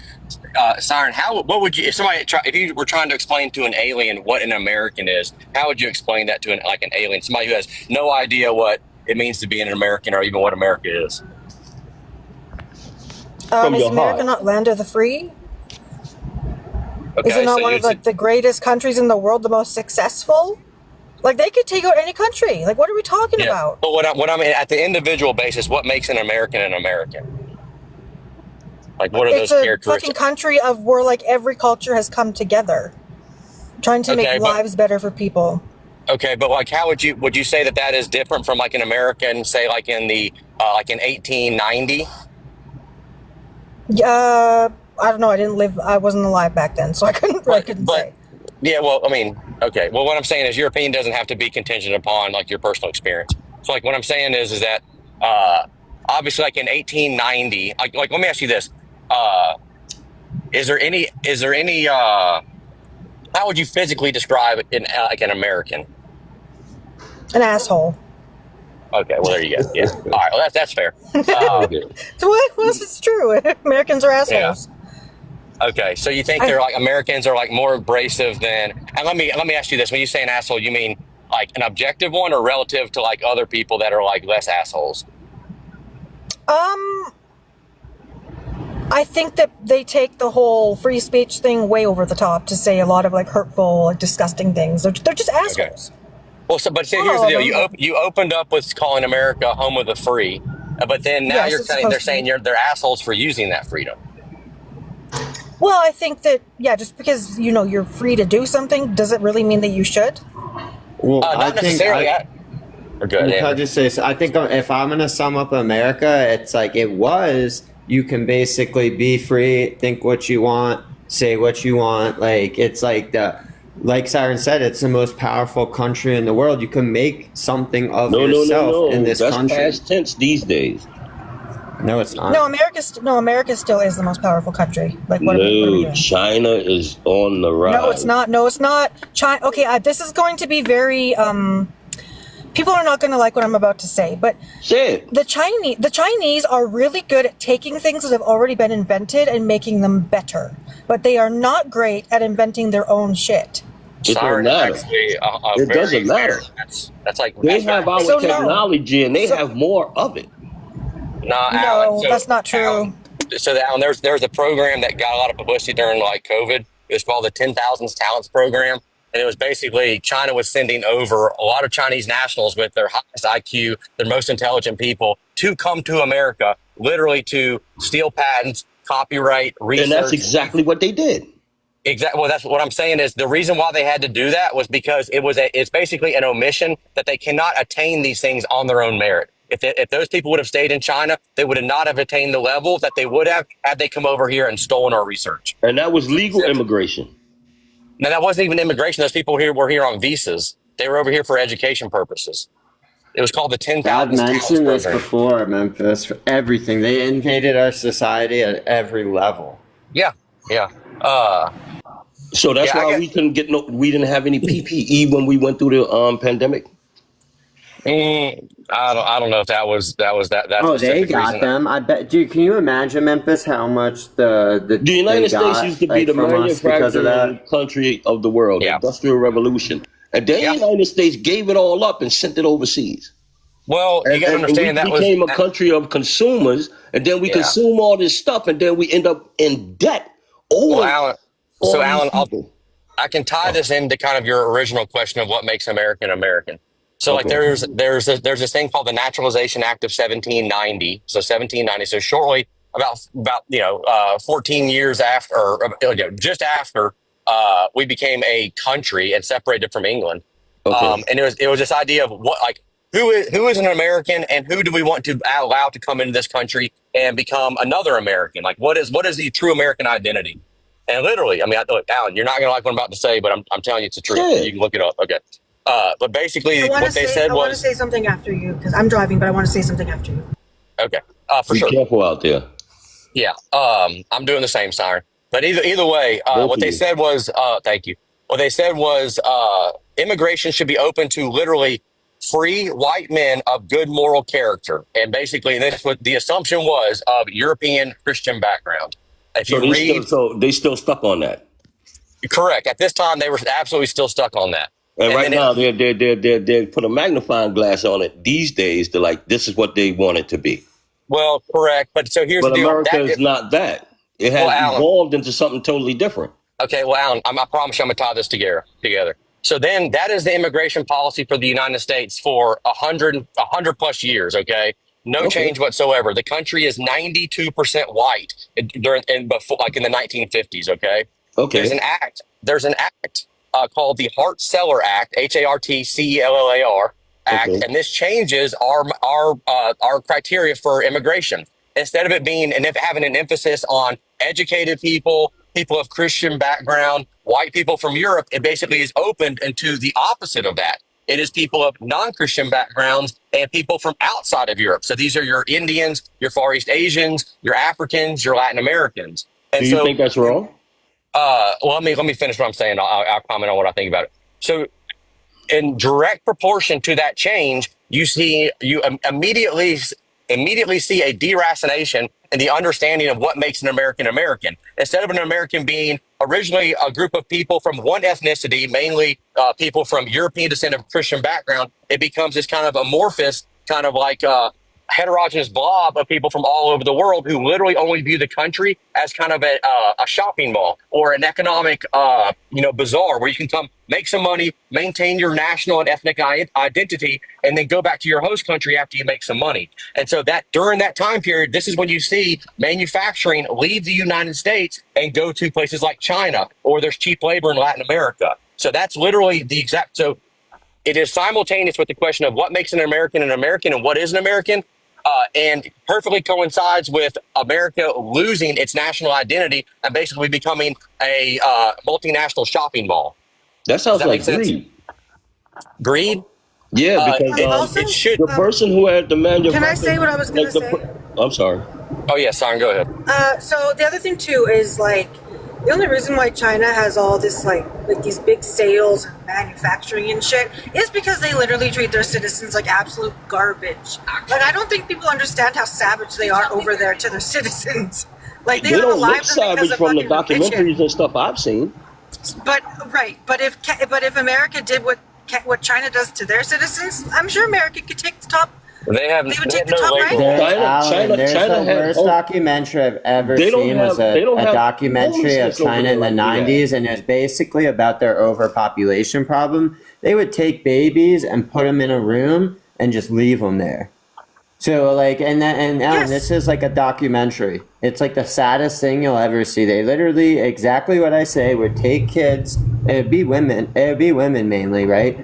Siren, what would you, if you were trying to explain to an alien what an American is, how would you explain that to an alien, somebody who has no idea what it means to be an American or even what America is? From Is your America heart. not land of the free? Okay, Is it not so one of like the greatest countries in the world, the most successful? Like they could take out any country. Like what are we talking about? But what I mean at the individual basis, what makes an American an American? Like what are It's those a characteristics? fucking country of where like every culture has come together, trying to make lives better for people. Okay, but like, how would you say that is different from like an American, say like in the like in 1890? I don't know. I wasn't alive back then, so I couldn't say. Yeah, well, I mean, okay. Well, what I'm saying is your opinion doesn't have to be contingent upon like your personal experience. So like what I'm saying is that obviously like in 1890, like let me ask you this. Is there any how would you physically describe like an American? An asshole. Okay, well there you go. Yeah. All right, well that's fair. Well, it's true. Americans are assholes. Okay, so you think they're like Americans are like more abrasive than? And let me ask you this: when you say an asshole, you mean like an objective one, or relative to like other people that are like less assholes? I think that they take the whole free speech thing way over the top to say a lot of like hurtful, like disgusting things. They're just assholes. Okay. Well, so but here's the deal: you opened up with calling America home of the free, but then now they're saying they're assholes for using that freedom. Well, I think that just because you're free to do something, does it really mean that you should? Well, not necessarily. I just say so. I think if I'm gonna sum up America, it's like you can basically be free, think what you want, say what you want. Like it's like Siren said, it's the most powerful country in the world. You can make something of yourself in this country. That's past tense these days. No, it's not. No, America still is the most powerful country. Like what are we doing? China is on the rise. No, it's not. China. Okay, this is going to be very. People are not going to like what I'm about to say, but the Chinese are really good at taking things that have already been invented and making them better, but they are not great at inventing their own shit. It doesn't matter. It doesn't matter. That's like they have our technology and they have more of it. No, that's not true. Alan, there's a program that got a lot of publicity during like COVID. It was called the 10,000 Talents Program. And it was basically China was sending over a lot of Chinese nationals with their highest IQ, their most intelligent people to come to America, literally to steal patents, copyright, research. And that's exactly what they did. Exactly. Well, that's what I'm saying is the reason why they had to do that was because it's basically an omission that they cannot attain these things on their own merit. If those people would have stayed in China, they would have not have attained the levels that they would have had they come over here and stolen our research. And that was legal immigration. Now, that wasn't even immigration. Those people here were here on visas. They were over here for education purposes. It was called the 10,000 I've mentioned this program. before, Memphis, for everything. They invaded our society at every level. Yeah. So that's why we couldn't get we didn't have any PPE when we went through the pandemic. I don't know if that was that. Oh, they got reason. them. I bet. Dude, can you imagine, Memphis, how much the United States used to be the manufacturing country of the world, the Industrial Revolution, and then the United States gave it all up and sent it overseas. Well, you got to understand we that became a country of consumers, and then we consume all this stuff, and then we end up in debt. Alan, I can tie this into kind of your original question of what makes American American. So, like, there's this thing called the Naturalization Act of 1790. So 1790. So shortly about 14 years after, or just after we became a country and separated from England. And it was this idea of what, like, who is an American and who do we want to allow to come into this country and become another American? Like, what is the true American identity? And literally, I mean, Alan, you're not going to like what I'm about to say, but I'm telling you it's the truth. Yeah. You can look it up. Okay. But basically, what they said was... I want to say something after you, because I'm driving, but I want to say something after you. Okay. For sure. Be careful out there. Yeah. I'm doing the same, Siren. But either way, what they said was... thank you. What they said was immigration should be open to literally free white men of good moral character. And basically, that's what the assumption was of European Christian background. So they still stuck on that. Correct. At this time, they were absolutely still stuck on that. And right now, they put a magnifying glass on it. These days, they're like, this is what they want it to be. Well, correct. But so here's the deal. America is not that. It has evolved into something totally different. Okay, well, Alan, I promise you I'm going to tie this together. So then that is the immigration policy for the United States for 100 plus years, okay? No change whatsoever. The country is 92% white before, like in the 1950s, okay? There's an act called the Hart-Celler Act, Hartcellar Act, and this changes our criteria for immigration. Instead of it being and having an emphasis on educated people of Christian background, white people from Europe, it basically is opened into the opposite of that. It is people of non-Christian backgrounds and people from outside of Europe. So these are your Indians, your Far East Asians, your Africans, your Latin Americans. And do you think that's wrong? Well, let me finish what I'm saying. I'll comment on what I think about it. So, in direct proportion to that change, you immediately see a deracination in the understanding of what makes an American American. Instead of an American being originally a group of people from one ethnicity, mainly people from European descent of Christian background, it becomes this kind of amorphous, kind of like heterogeneous blob of people from all over the world who literally only view the country as kind of a shopping mall or an economic bazaar where you can come make some money, maintain your national and ethnic identity, and then go back to your host country after you make some money. And so that during that time period, this is when you see manufacturing leave the United States and go to places like China, or there's cheap labor in Latin America. So that's literally the exact. So it is simultaneous with the question of what makes an American and what is an American. And perfectly coincides with America losing its national identity and basically becoming a multinational shopping mall. That sounds like greed. Greed? Yeah, because it should. The person who had the manufacturing. Can I say what I was going to say? I'm sorry. Oh, yeah, Simon, go ahead. So the other thing, too, is like the only reason why China has all this like these big sales and manufacturing and shit is because they literally treat their citizens like absolute garbage. Like, I don't think people understand how savage they are over there to their citizens. Like, they don't look savage from the documentaries and stuff I've seen. But if America did what China does to their citizens, I'm sure America could take the top. They would take the top rank. There's the worst documentary I've ever seen was a documentary of China in the 90s, and it's basically about their overpopulation problem. They would take babies and put them in a room and just leave them there. So like, and Alan, this is like a documentary. It's like the saddest thing you'll ever see. They literally, exactly what I say, would take kids. It'd be women mainly, right?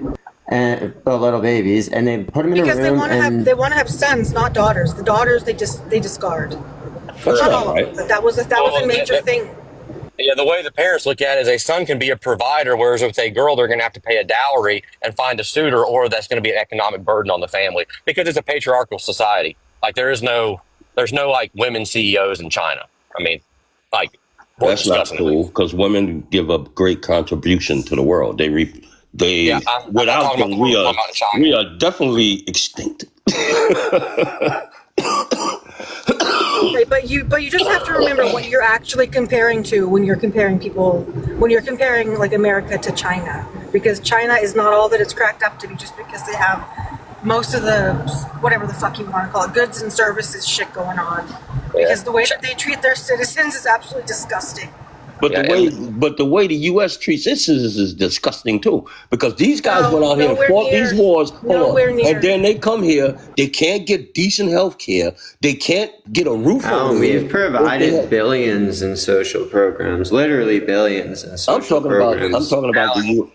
and the little babies, and they put them in a Because room they want to have sons, not daughters. The daughters they discard. That's Not not all of right. them, but that was a major thing. Yeah, the way the parents look at it is a son can be a provider, whereas with a girl, they're going to have to pay a dowry and find a suitor, or that's going to be an economic burden on the family because it's a patriarchal society. Like there's no like women CEOs in China. I mean, like we're That's not discussing cool because women give a great contribution to the world. Yeah, I'm not Without talking about them, the world. I'm talking about China. we are definitely extinct. Right, but you just have to remember what you're actually comparing to when you're comparing like America to China, because China is not all that it's cracked up to be just because they have most of the whatever the fuck you want to call it, goods and services shit going on. Because the way that they treat their citizens is absolutely disgusting. But the way the U.S. treats its citizens is disgusting too. Because these guys went out here and fought these wars, and then they come here. They can't get decent health care. They can't get a roof over We've their provided billions in social programs, literally billions in social programs. I'm talking about the U.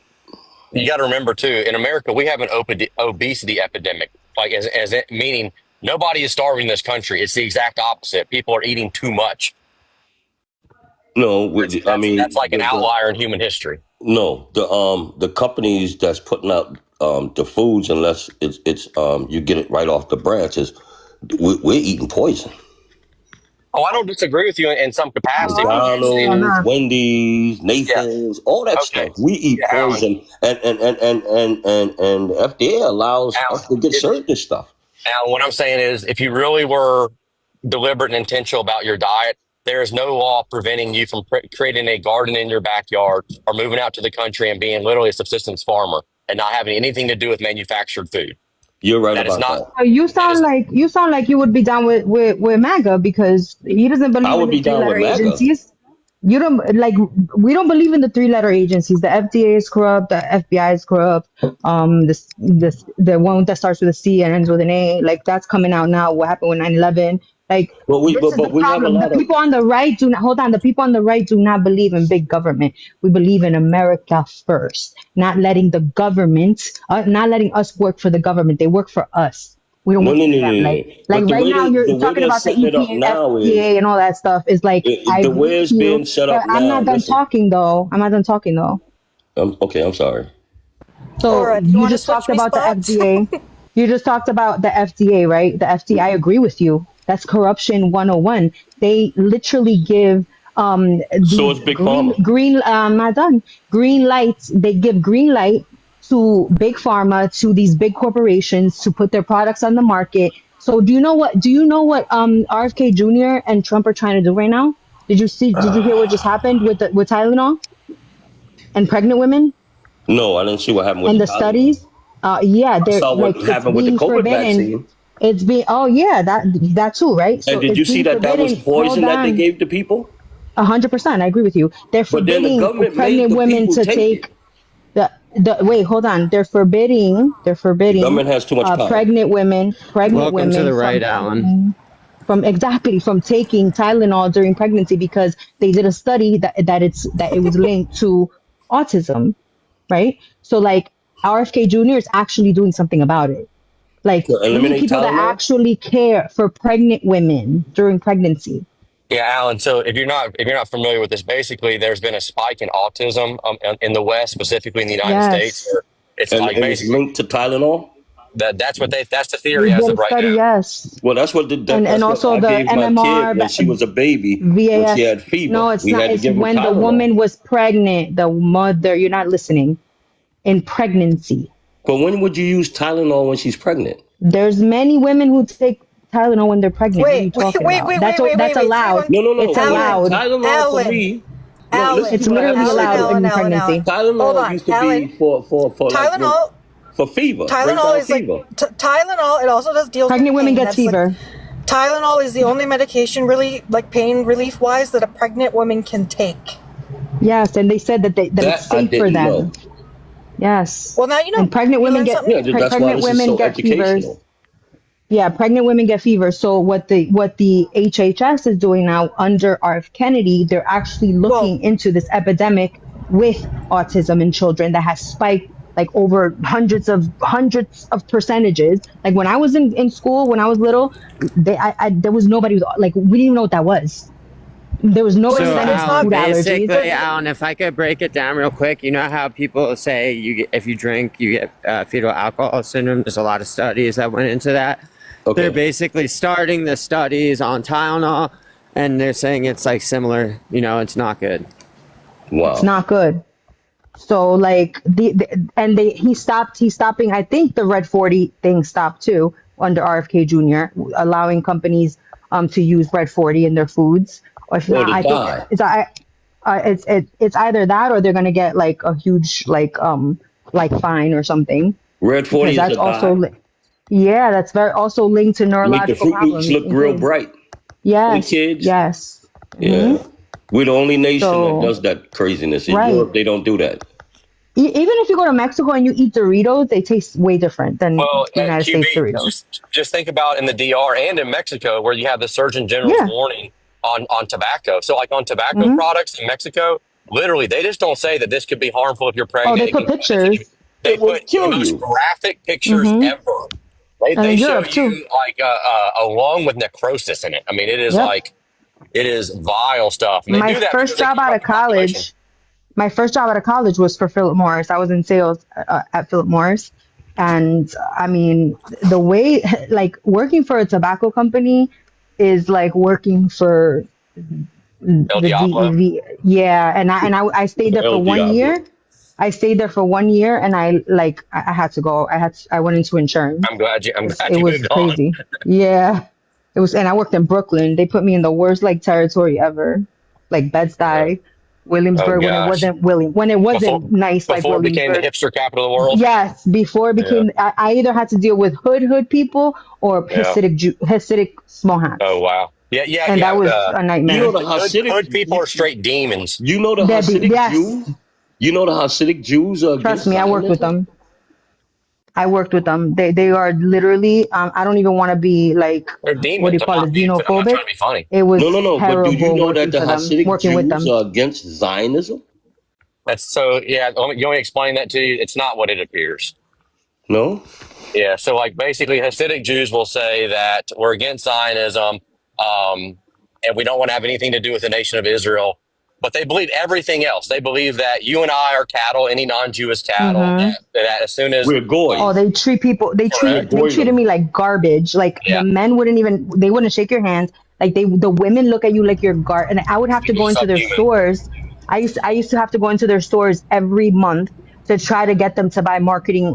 You got to remember too, in America, we have an obesity epidemic. Like as it, meaning nobody is starving in this country. It's the exact opposite. People are eating too much. No, That's like an outlier in human history. No, the companies that's putting out the foods, unless it's you get it right off the branches, we're eating poison. Oh, I don't disagree with you in some capacity. McDonald's, Wendy's, Nathan's, all that stuff. We eat poison, and the FDA allows us to get served this stuff. Now, what I'm saying is, if you really were deliberate and intentional about your diet, there is no law preventing you from creating a garden in your backyard or moving out to the country and being literally a subsistence farmer and not having anything to do with manufactured food. You're right about that. So you sound like you would be down with MAGA because he doesn't believe in the three-letter agencies. You don't we don't believe in the three-letter agencies. The FDA is corrupt. The FBI is corrupt. The one that starts with a C and ends with an A, like that's coming out now. What happened with 9/11? Like, this is the problem. The people on the right do not, hold on. The people on the right do not believe in big government. We believe in America first, not letting the government, not letting us work for the government. They work for us. We don't want to do that. Like right now, you're talking about the EPA and FDA and all that stuff. Is like, I the way it's being set up now. I'm not done talking though. Okay, I'm sorry. So you just talked about the FDA. You just talked about the FDA, right? The FDA, I agree with you. That's corruption 101. They literally give so it's big pharma. Green lights. They give green light to big pharma, to these big corporations to put their products on the market. So do you know what RFK Jr. and Trump are trying to do right now? Did you hear what just happened with Tylenol and pregnant women? No, I didn't see what happened with the studies. they're like what happened with the COVID vaccine. It's being that too, right? So and did you see that was poison that they gave to people? 100%, I agree with you. They're forbidding pregnant women to take the wait. Hold on, they're forbidding. The government has too much power. Pregnant women. Welcome to the right, Alan. From taking Tylenol during pregnancy because they did a study that it was linked to autism, right? So like RFK Jr. is actually doing something about it. Like, we need people that actually care for pregnant women during pregnancy. Yeah, Alan. So if you're not familiar with this, basically there's been a spike in autism in the West, specifically in the United States. It's it's linked to Tylenol. That's the theory as of right now. Yes. Well, that's what and also I the gave MMR my kid when she was a baby. VAS. When she had fever. No, it's not. It's when the woman was pregnant. The mother. You're not listening. In pregnancy. But when would you use Tylenol when she's pregnant? There's many women who take Tylenol when they're pregnant. Wait. That's allowed. No. It's allowed. Tylenol for me. It's literally allowed in pregnancy. Tylenol used to be for Tylenol. For fever. Tylenol is fever. Tylenol. It also does deal with pregnant women get fever. Tylenol is the only medication really like pain relief wise that a pregnant woman can take. Yes, and they said that it's safe for them. Know. Yes. Well, now you know. And pregnant women get fevers. Yeah, pregnant women get fever. So what the HHS is doing now under RF Kennedy, they're actually looking into this epidemic with autism in children that has spiked like over hundreds of percentages. Like when I was in school, when I was little, there was nobody with, like, we didn't even know what that was. There was nobody So, with any Alan, food Basically, allergies. Alan, if I could break it down real quick, you know how people say if you drink, you get fetal alcohol syndrome. There's a lot of studies that went into that. Okay. They're basically starting the studies on Tylenol, and they're saying it's like similar. You know, it's not good. Wow. It's not good. So like he's stopping. I think the Red 40 thing stopped too under RFK Jr., allowing companies to use Red 40 in their foods. Or if not, I think it's either that or they're gonna get like a huge like fine or something. Red 40 Because is that's a also dye. yeah, that's very also linked to Make the neurological Fruit Loops problems look in real kids. bright. Yes, For kids. yes. Yeah. We're the only nation that So does that craziness. In right. Europe, they don't do that. Even if you go to Mexico and you eat Doritos, they taste way different than Well, United States QB, Doritos. just think about in the DR and in Mexico where you have the Surgeon General's Yeah. warning on tobacco. So like on tobacco hmm products in Mexico, literally they just don't say that this could be harmful if you're Oh, pregnant. they It put can cause this. pictures. They It will put the kill most you. graphic pictures hmm ever. They And they in show Europe too. you like a lung with necrosis in it. I mean, it is Yep. like it is vile stuff, and they My do that because first they job care out about of the population. college, my first job out of college was for Philip Morris. I was in sales at Philip Morris. And I mean, the way, like working for a tobacco company is like working for El the Diablo. DEV. Yeah. I stayed there for El 1 Diablo. year. I stayed there for 1 year and I had to go. I went into insurance. I'm glad It you was moved on. crazy. Yeah. It was, and I worked in Brooklyn. They put me in the worst like territory ever, like Bed-Stuy, Oh Williamsburg gosh, when it before wasn't nice like before it became the Williamsburg. hipster capital of the world. Yes, before it Yeah, became, I either had to deal with hood people or yeah. Hasidic small Oh hats, wow. Yeah, yeah, and that yeah. was a You know nightmare. the Hood people Hasidic. are straight demons. You know the Debbie, Hasidic yes, Jews. You know the Hasidic Jews are trust against me, I worked with Zionism. them. I worked with them. They are literally. I don't even want to be like, They're what do demons. you call it, I'm not trying xenophobic. to be funny. It No, was no, no. But do you terrible know that working the for them, Hasidic working with Jews them. are against Zionism? That's so. Yeah, you want me to explain that to you? It's not what it appears. No. Yeah. So like basically, Hasidic Jews will say that we're against Zionism, and we don't want to have anything to do with the nation of Israel. But they believe everything else. They believe that you and I are cattle, any non-Jewish cattle. hmm That as soon as We're Oh, goyim. they treat people. We're correct, They treated goyim. me like garbage. Like yeah, the men wouldn't even. They wouldn't shake your hands. Like the women look at you like you're and I would have to it go was into their subhuman. stores. I used to have to go into their stores every month to try to get them to buy marketing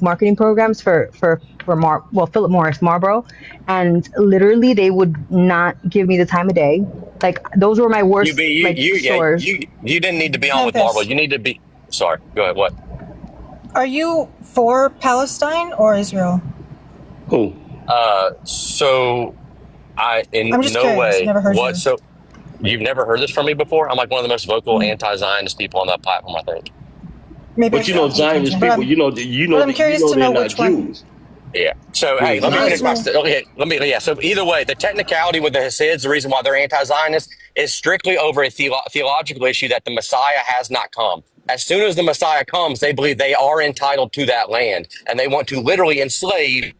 marketing programs Philip Morris Marlboro, and literally they would not give me the time of day. Like those were my You worst be like yeah stores. you didn't need to be on with Marvel. Memphis, You need to be. Sorry. Go ahead. What? are you for Palestine or Israel? Who? So I in I'm just no curious. way Never heard what. yours. So you've never heard this from me before. I'm like one of the most vocal Mm. anti-Zionist people on that platform. I think. Maybe I But you know should pay Zionist attention. But people. I'm You curious know to they're know not which one. Jews. Yeah. So They're hey, let me finish my. Zionists. Okay, let me. Yeah. So either way, the technicality with the Hasids, the reason why they're anti-Zionist is strictly over a theological issue that the Messiah has not come. As soon as the Messiah comes, they believe they are entitled to that land, and they want to literally enslave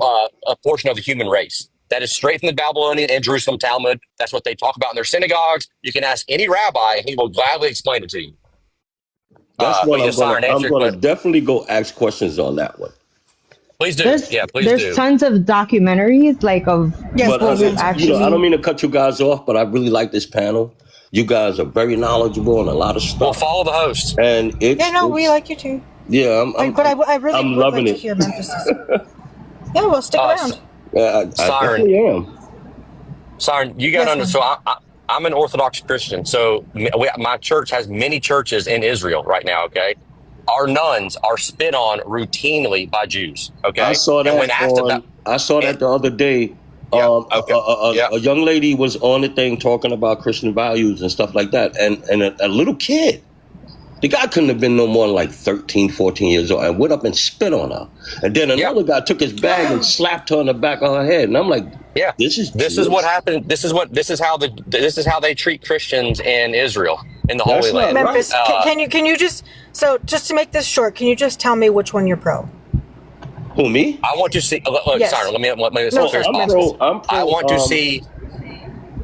a portion of the human race. That is straight from the Babylonian and Jerusalem Talmud. That's what they talk about in their synagogues. You can ask any rabbi, and he will gladly explain it to you. That's one But yes, Siren, answer I'm your gonna question. definitely go ask questions on that one. Please do. Yeah, please There's do. tons of documentaries like of Yes, But people please who answer. I don't actually. mean to cut you guys off, but I really like this panel. You guys are very knowledgeable on a lot of We'll stuff, follow the host. and Yeah, no, we it's like you too. yeah, But I really I'm would like loving to it. hear Memphis's. Yeah, well, stick around. I Siren, definitely am. Siren, you got to Yes, understand. ma'am. So I'm an Orthodox Christian. So my church has many churches in Israel right now. Okay, our nuns are spit on routinely by Jews. I Okay, saw and when that asked about it, the other day. yeah, okay, yeah, A young lady was on the thing talking about Christian values and stuff like that, and a little kid. The guy couldn't have been no more than like 13, 14 years old, and went up and spit on her. And then yeah, another guy took his bag and slapped her on the back of her head. And I'm like, yeah. this is This is what Jewish? happened. This is how they treat Christians in Israel. in the That's Holy not Land. Memphis, right. can you just just to make this short, can you just tell me which one you're pro? Who, me? I want to see. Look, Yes. sorry, let me as No, clear sir, as I'm possible. Memphis. pro. I'm I pro. want to see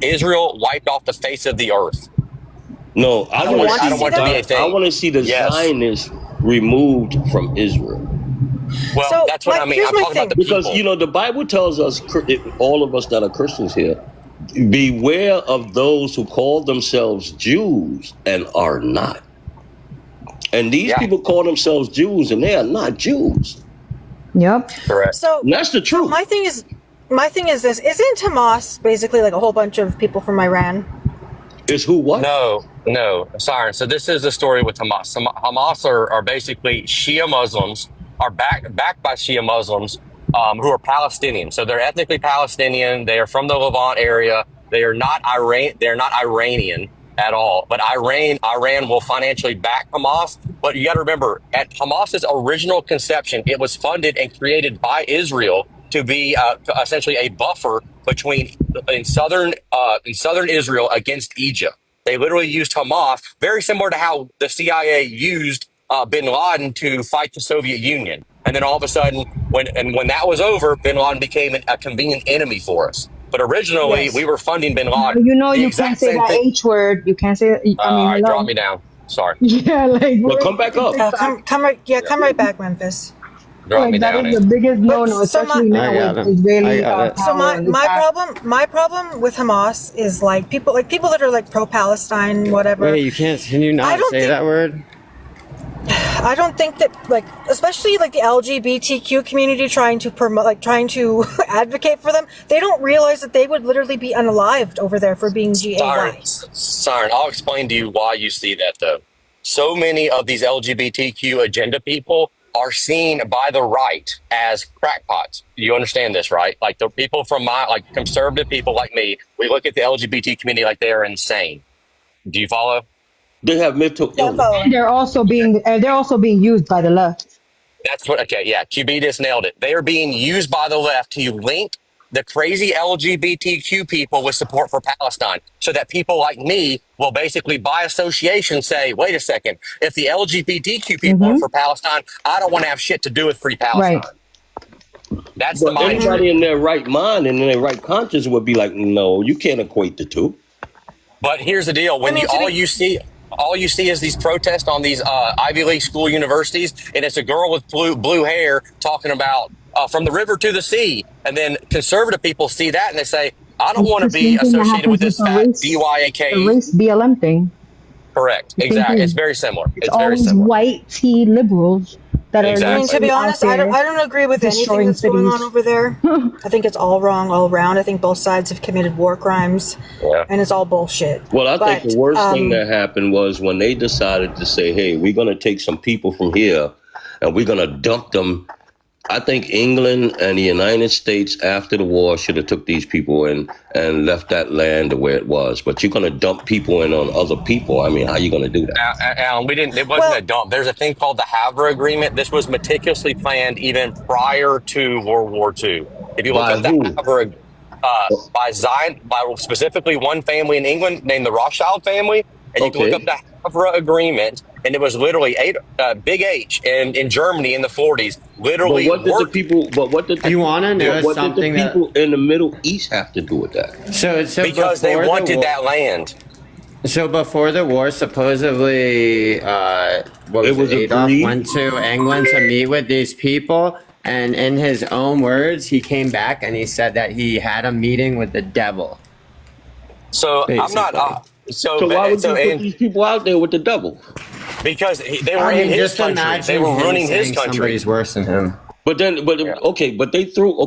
Israel wiped off the face of the earth. No, I You want to want to I see don't see want it to be a that? I thing. want to see the Yes. Zionists removed from Israel. Well, So that's what I mean. here's I'm my talking about the thing. Because people. the Bible tells us, all of us that are Christians here, beware of those who call themselves Jews and are not. And these Yeah, people call themselves Jews and they are not Jews. Yep. correct. So And that's the truth. my thing is this: isn't Hamas basically like a whole bunch of people from Iran? It's who what? No, sorry. So this is the story with Hamas. Hamas are basically Shia Muslims, are backed by Shia Muslims, who are Palestinian. So they're ethnically Palestinian. They are from the Levant area. They are not Iran. They're not Iranian at all. But Iran will financially back Hamas. But you got to remember, at Hamas's original conception, it was funded and created by Israel to be essentially a buffer between in southern Israel against Egypt. They literally used Hamas, very similar to how the CIA used Bin Laden to fight the Soviet Union. And then all of a sudden, when that was over, Bin Laden became a convenient enemy for us. But originally, we Yes. were funding Bin Now Laden. you know The you can't exact say same that thing. H word. You can't say. I All mean, right, drop hello. me down. Sorry, Yeah, like Well, we're come back up. Come right back, Memphis. drop me like that down. is the biggest But no-no, so especially I now got with him. I Israeli got it. so power on this app. my problem with Hamas is like people that are like pro Palestine, whatever. Wait, can you I not don't say think that word? I don't think that especially like the LGBTQ community trying to promote trying to advocate for them, they don't realize that they would literally be unalived over there for being GAY. Siren, I'll explain to you why you see that though. So many of these LGBTQ agenda people are seen by the right as crackpots. You understand this, right? Like the people from like conservative people like me, we look at the LGBT community like they are insane. Do you follow? They have mental Yeah, I'm illness. following. And they're also being used by the left. That's what, okay, yeah, QB just nailed it. They are being used by the left to link the crazy LGBTQ people with support for Palestine so that people like me will basically, by association, say, wait a second, if the LGBTQ people are Mm-hmm. for Palestine, I don't want to have shit to do with free Right. Palestine. That's the But mind trick. anybody in their right mind and in their right conscience would be like, no, you can't equate the two. But here's the deal: I when mean, all you see is these protests on these Ivy League school universities, and it's a girl with blue hair talking about from the river to the sea, and then conservative people see that and they say, I don't It's want to the be same thing that associated with happens with this fat the DYAKE. race BLM thing. Correct, The same exactly. It's thing. very similar. It's It's very always similar. white tea liberals that are I mean, to Exactly. be literally out honest, I there don't agree with anything destroying that's going on cities. over there. I think it's all wrong all around. I think both sides have committed war crimes, Yeah. and it's all bullshit. Well, I think But the worst thing that happened was when they decided to say, hey, we're going to take some people from here and we're going to dump them. I think England and the United States after the war should have took these people in and left that land the way it was. But you're going to dump people in on other people. I mean, how are you going to do that? Alan, we didn't. It wasn't well, a dump. There's a thing called the Havre Agreement. This was meticulously planned even prior to World War II. If you look By up the who? Havre, by specifically one family in England named the Rothschild family, and you can look up Okay. the Havre Agreement, and it was literally big H in Germany in the 40s. But Literally what did the worked. people, but what did the, You want to know what did the something that? people in the Middle East have to do with that? So Because they before the wanted war, that land. so before the war, supposedly, what It was was it? Adolf agreed. went to England to meet with these people, and in his own words, he came back and he said that he had a meeting with the devil. So I'm not. Basically. So why would you put these people out there with the devil? Because they were I in mean, his just country. They imagine were him ruining his saying country. somebody's worse than him. But okay, but they threw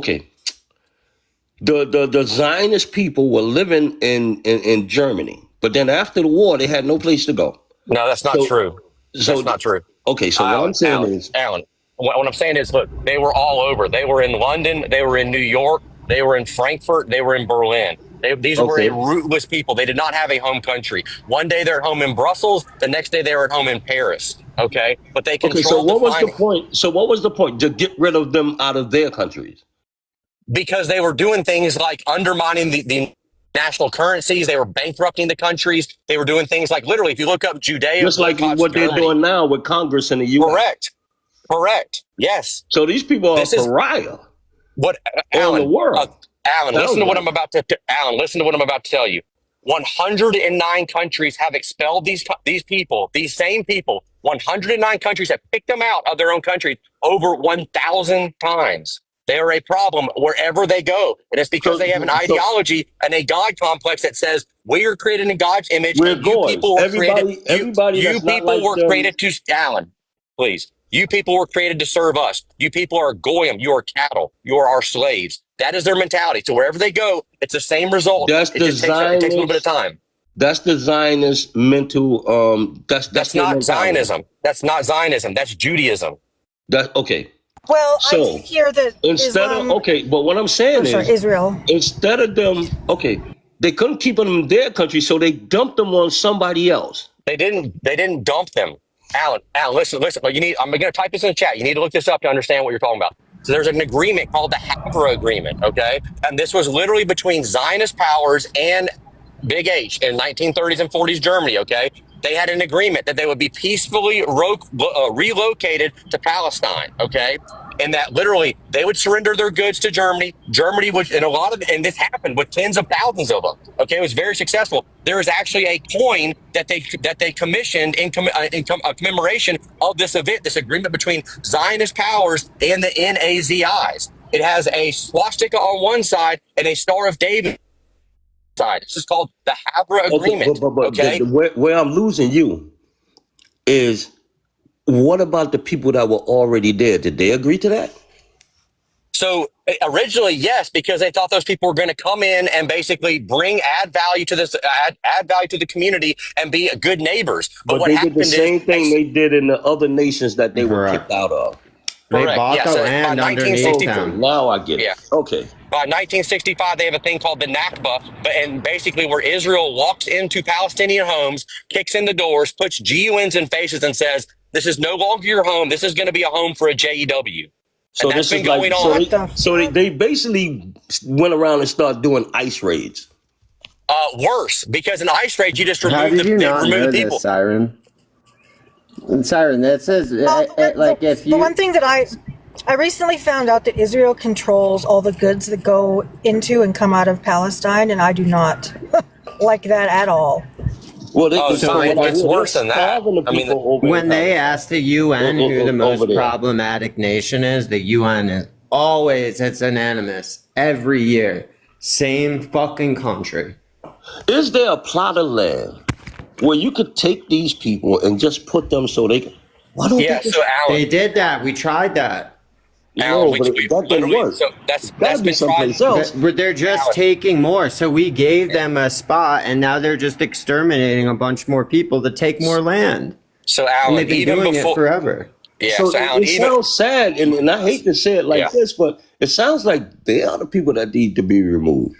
the Zionist people were living in Germany, but then after the war they had no place to go. No, that's not true. That's not true. Okay, so what I'm saying is, Alan, what I'm saying is, look, they were all over. They were in London. They were in New York. They were in Frankfurt. They were in Berlin. These were a rootless people. They did not have a home country. One day they're at home in Brussels. The next day they were at home in Paris. Okay, but they controlled. So what was the point? So what was the point to get rid of them out of their countries? Because they were doing things like undermining the national currencies. They were bankrupting the countries. They were doing things like literally, if you look up Judea Just like boycotts what they're Germany. doing now with Congress in the U.S. Correct. Yes. So these people are This is pariah what on the Alan. world. Alan, Sounds listen to what like. I'm about to. Alan, listen to what I'm about to tell you. 109 countries have expelled these people, these same people. 109 countries have picked them out of their own countries over 1,000 times. They are a problem wherever they go, and it's because they have an So ideology and a God complex that says we are created in God's image, we're and you goys. people were created. Everybody You that's not people like were them. created to Alan. Please. You people were created to serve us. You people are goyim. You are cattle. You are our slaves. That is their mentality. So wherever they go, it's the same result. That's It the just takes a little bit of Zionist. time. That's the Zionist mental. That's That's their not mentality. Zionism. That's not Zionism. That's Judaism. That's okay. Well, I So did hear that instead of Islam. but what I'm saying is Israel. instead of them, they couldn't keep them in their country, so they dumped them on somebody else. They didn't dump them. Alan, listen. I'm going to type this in the chat. You need to look this up to understand what you're talking about. So there's an agreement called the Havre Agreement, okay? And this was literally between Zionist powers and Big H in 1930s and 40s Germany, okay? They had an agreement that they would be peacefully relocated to Palestine, okay? And that literally they would surrender their goods to Germany. Germany would, and this happened with tens of thousands of them. Okay, it was very successful. There is actually a coin that they commissioned in commemoration of this event, this agreement between Zionist powers and the Nazis. It has a swastika on one side and a Star of David side. This is called the Havre Agreement. But Okay, where I'm losing you is what about the people that were already there? Did they agree to that? so originally, yes, because they thought those people were going to come in and basically add value to this, add value to the community, and be good neighbors. But what they did the happened same is thing they did in the other nations that they were kicked out of. They correct. bought Yeah. the So by land underneath 1960, them. Now I get it. yeah. Okay. By 1965, they have a thing called the Nakba, and basically where Israel walks into Palestinian homes, kicks in the doors, puts GUNs in faces, and says, "This is no longer your home. This is going to be a home for a JEW." So And that's this been is like going on. they basically went around and started doing ice raids. Worse, because in ICE raids, you just How remove did you not remove know the this, people. Siren? Siren, that says like if The you. one thing that I recently found out that Israel controls all the goods that go into and come out of Palestine, and I do not like that at all. Well, It's worse than that. I mean, When they ask the UN who the most over there. problematic nation is, the UN is always, it's unanimous every year. Same fucking country. Is there a plot of land where you could take these people and just put them so they can? Why don't yeah. they? So Alan, They did that. We tried that. Alan, No, but that didn't work. So that's Gotta be been tried. someplace else. But they're just Alan. taking more. So we gave them a spot, and now they're just exterminating a bunch more people to take more land. So And Alan, they've been even doing before, it forever. yeah. So So Alan, it sounds sad, and I hate to say it like this, but it sounds like they are the people that need to be removed.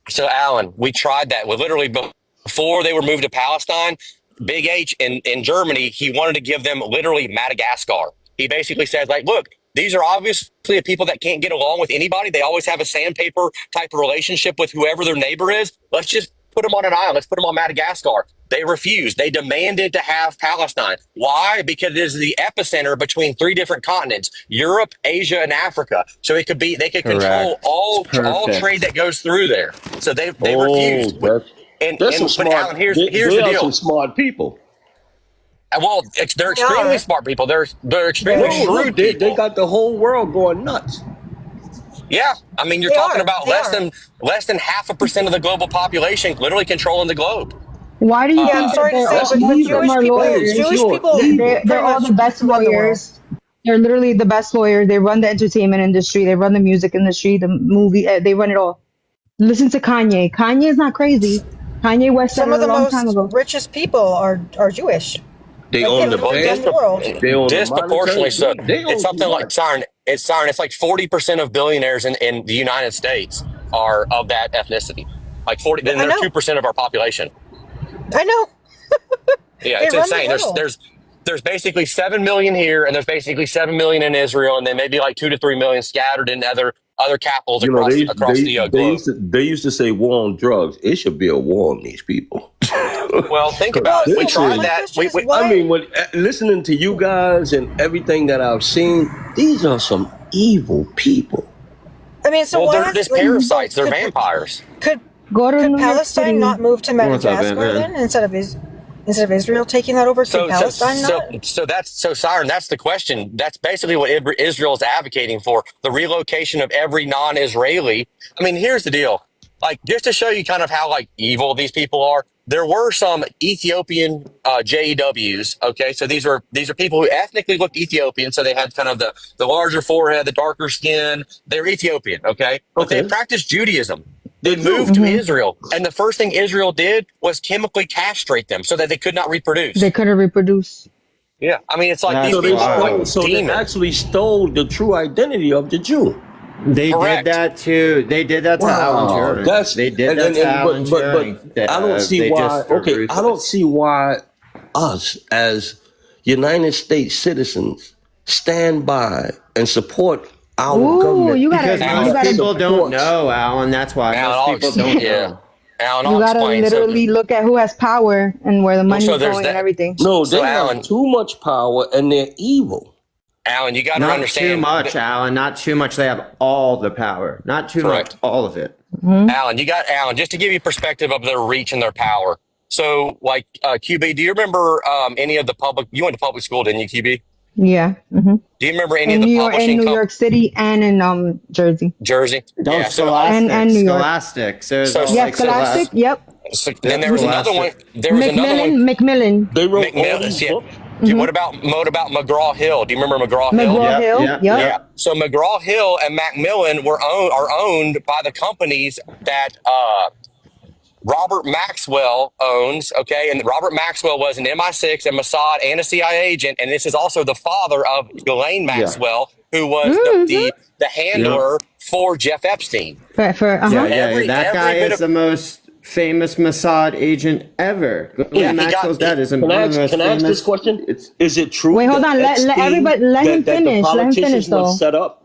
So, Alan, we tried that. Well, literally before they were moved to Palestine, Big H in Germany, he wanted to give them literally Madagascar. He basically says, like, look, these are obviously the people that can't get along with anybody. They always have a sandpaper type of relationship with whoever their neighbor is. Let's just put them on an island. Let's put them on Madagascar. They refused. They demanded to have Palestine. Why? Because it is the epicenter between three different continents: Europe, Asia, and Africa. So they could control all trade that goes through there. So they refused. There's some smart. Alan, here's the are deal. some smart people. Well, they're extremely smart people. They're extremely shrewd people. They got the whole world going nuts. Yeah, I mean, you're talking about less than 0.5% of the global population literally controlling the globe. Why do you I'm think sorry to that say, but most of them Jewish are people, lawyers? Jewish people, They're pretty all much the best run the world. lawyers. They're literally the best lawyers. They run the entertainment industry. They run the music industry, the movie. They run it all. Listen to Kanye. Kanye is not crazy. Kanye West said Some it of a the long time ago. most richest people are Jewish. They Like, own the literally run bank. the world. They own the Disproportionately so. monetary. They own It's something too like much. Siren. It's like 40% of billionaires in the United States are of that ethnicity. Like 40. Then I they're know. 2% of our population. I know. Yeah, They it's run the insane. world. there's basically 7 million here, and there's basically 7 million in Israel, and then maybe like 2 to 3 million scattered in other capitals You know, across the globe. they used to say war on drugs. It should be a war on these people. Well, think Well, about it. We so tried my that. question is I why? mean, listening to you guys and everything that I've seen, these are some evil people. I mean, so Well, why they're just like parasites. so They're vampires. could Go to could New York Palestine City. not move to What's up, Madagascar Ant-Man? then instead of Israel taking that over? Could Palestine not? So Siren, that's the question. That's basically what Israel is advocating for: the relocation of every non-Israeli. I mean, here's the deal. Like, just to show you kind of how like evil these people are. There were some Ethiopian JEWs. Okay, so these are people who ethnically looked Ethiopian, so they had kind of the larger forehead, the darker skin. They're Ethiopian. Okay, but they Okay. practiced Judaism. They They do. moved to Israel, and the first thing Israel did was chemically castrate them so that they could not reproduce. They couldn't reproduce. Yeah, I mean, it's like That's these people are like wild. So they demons. actually stole the true identity of the Jew. They Correct. did that to. They did that to Alan Turing. That's They did that to Alan Turing. but I don't see They why. just were Okay, I don't ruthless. see why us as United States citizens stand by and support our Ooh, government. you gotta, Because Alan, you most gotta, people don't know, Alan. That's why Alan, most people don't yeah, know. Alan, you I'll gotta explain. literally look at who has power and where the money's So there's going and that. everything. No, So they Alan, have too much power and they're evil. Alan, you got to Not too understand. much, Alan. Not too much. They have all the power. Not too Correct. much. All of it. Alan, just to give you perspective of their reach and their power. So, like QB, do you remember any of the public? You went to public school, didn't you, QB? Yeah. Do you remember any of the In publishing New York City and in Jersey. Jersey? Don't Yeah. So, Scholastic. And New York. Scholastic. So So- it's Yeah, like Scholastic. Yep. then there was another one. Scholastic. There was another one. Macmillan. They wrote all McMillan. these Yeah. books. What about McGraw Hill? Do you remember McGraw Hill? McGraw Yep, Hill. yep, Yep. yep. Yeah. So McGraw Hill and Macmillan are owned by the companies that Robert Maxwell owns. Okay, and Robert Maxwell was an MI6, a Mossad, and a CIA agent, and this is also the father of Ghislaine Maxwell, who was the handler for Jeff Epstein. For Yeah, Every- that guy every bit is of- the most famous Mossad agent ever. Yeah, Ghislaine he got- Maxwell's dad is Can one I of the most ask famous. this question? It's Is it true? Wait, hold that on. Let Epstein- everybody let him that finish. The Let him politicians finish, though. was set up.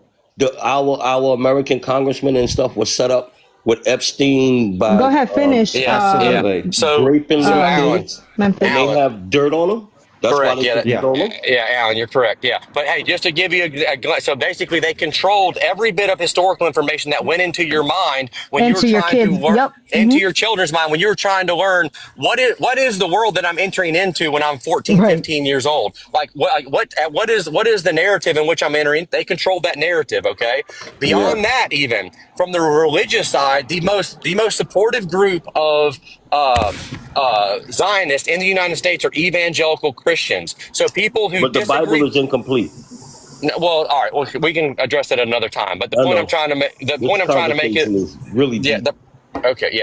Our American congressmen and stuff was set up with Epstein by. Go ahead, finish. absolutely. So, raping so little Alan, kids, Memphis. and they have dirt on them. That's Correct, why they yeah, can control them. Yeah, Alan, you're correct. Yeah, but hey, just to give you a glance, so basically they controlled every bit of historical information that went into your mind when Into you your were trying kids, to learn, yep. into your children's mind when you were trying to learn what is the world that I'm entering into when I'm 14, Right. 15 years old. What is the narrative in which I'm entering? They controlled that narrative. Okay. Beyond that, even from the religious side, the most supportive group of Zionists in the United States are evangelical Christians. So people who But the disagree. Bible is incomplete. Well, all right. Well, we can address that another time. But the I point know. I'm trying to make. The This point I'm trying to make conversation is. is really Yeah. deep.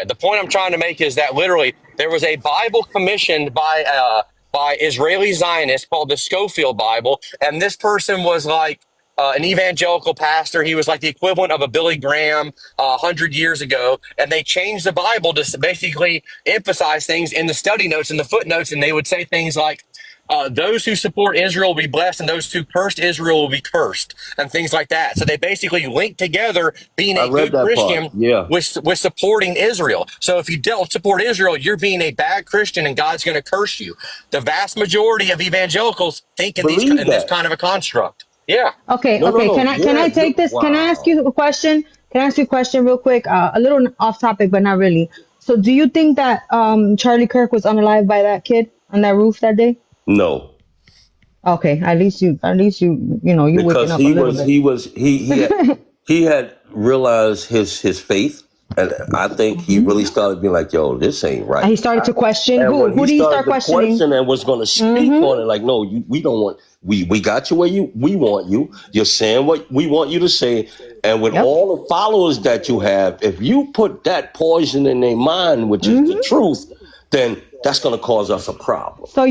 The point I'm trying to make is that literally there was a Bible commissioned by Israeli Zionists called the Schofield Bible, and this person was like an evangelical pastor. He was like the equivalent of a Billy Graham 100 years ago, and they changed the Bible to basically emphasize things in the study notes and the footnotes, and they would say things like. Those who support Israel will be blessed, and those who cursed Israel will be cursed, and things like that. So they basically link together being I a read good that Christian part. Yeah. with supporting Israel. So if you don't support Israel, you're being a bad Christian, and God's going to curse you. The vast majority of evangelicals think in Believe this that. kind of a construct. Yeah. Okay, No, okay. no, no. Can I Yeah, take this? Can I ask wow. you a question? Can I ask you a question real quick? A little off topic, but not really. So, do you think that Charlie Kirk was unalived by that kid on that roof that day? No, Okay, at least you you waking because up a little bit. he had realized his faith, and I think he really started being like, "Yo, this ain't right." He started to question And when who did he started start to questioning? question and was going to speak on it, like, "No, we don't want. We got you where we want you. You're saying what we want you to say, and with Yep. all the followers that you have, if you put that poison in their mind, which is the truth, then that's going to cause us a problem." So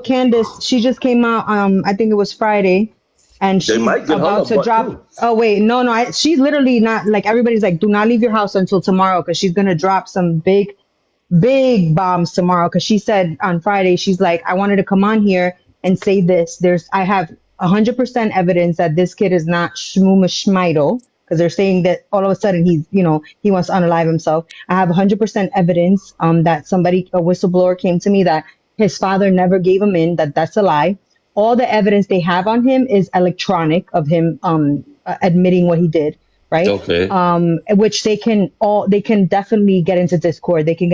Candace, she just came out I think it was Friday, and she's might get her about a to butt, drop too. oh wait, no, she's literally not like everybody's like, do not leave your house until tomorrow because she's gonna drop some big big bombs tomorrow because she said on Friday, she's like, I wanted to come on here and say this. I have 100% evidence that this kid is not Shmuma Schmeidel because they're saying that all of a sudden he wants to unalive himself. I have 100% evidence that a whistleblower came to me that his father never gave him in, that's a lie. All the evidence they have on him is electronic of him admitting what he did, right? Okay. Which they can definitely get into Discord. They can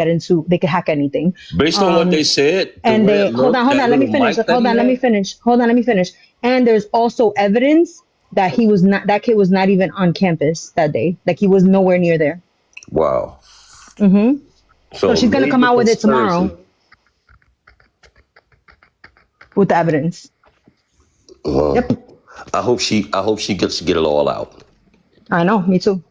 hack anything. Based on what they said, And they hold on, let me finish. Hold on, let me finish. And there's also evidence that that kid was not even on campus that day. Like he was nowhere near there. Wow. Mm-hmm. So she's gonna come out with it tomorrow. With the evidence. Yep. I hope she gets to get it all out. I know, me too.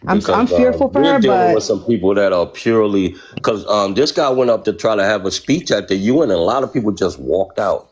I'm fearful for we're her, dealing but with some people that are purely because this guy went up to try to have a speech at the UN, and a lot of people just walked out.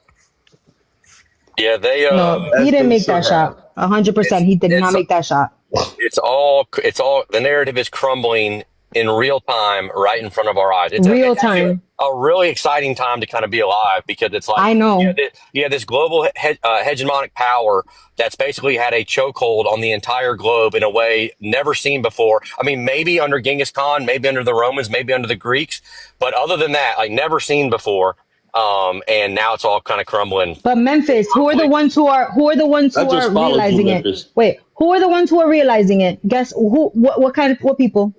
Yeah, they. no, he didn't make that shot. 100%, he did not make that shot. It's all. The narrative is crumbling in real time, right in front of our eyes. It's Real actually time. a really exciting time to kind of be alive because it's like I know. this global hegemonic power that's basically had a chokehold on the entire globe in a way never seen before. I mean, maybe under Genghis Khan, maybe under the Romans, maybe under the Greeks, but other than that, like never seen before. And now it's all kind of crumbling. But Memphis, who are the ones who are realizing it? Memphis. Wait, who are the ones who are realizing it? Guess who? What people?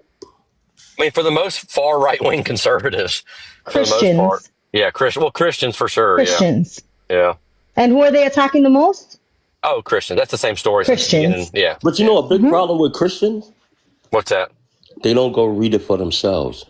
I mean, for the most far right wing conservatives, for the most Christians. part, yeah, Christians for sure, Christians. yeah. And who are they attacking the most? Oh, Christians. That's the same story. Christians. Yeah. But you know a big problem with Christians? What's that? They don't go read it for themselves.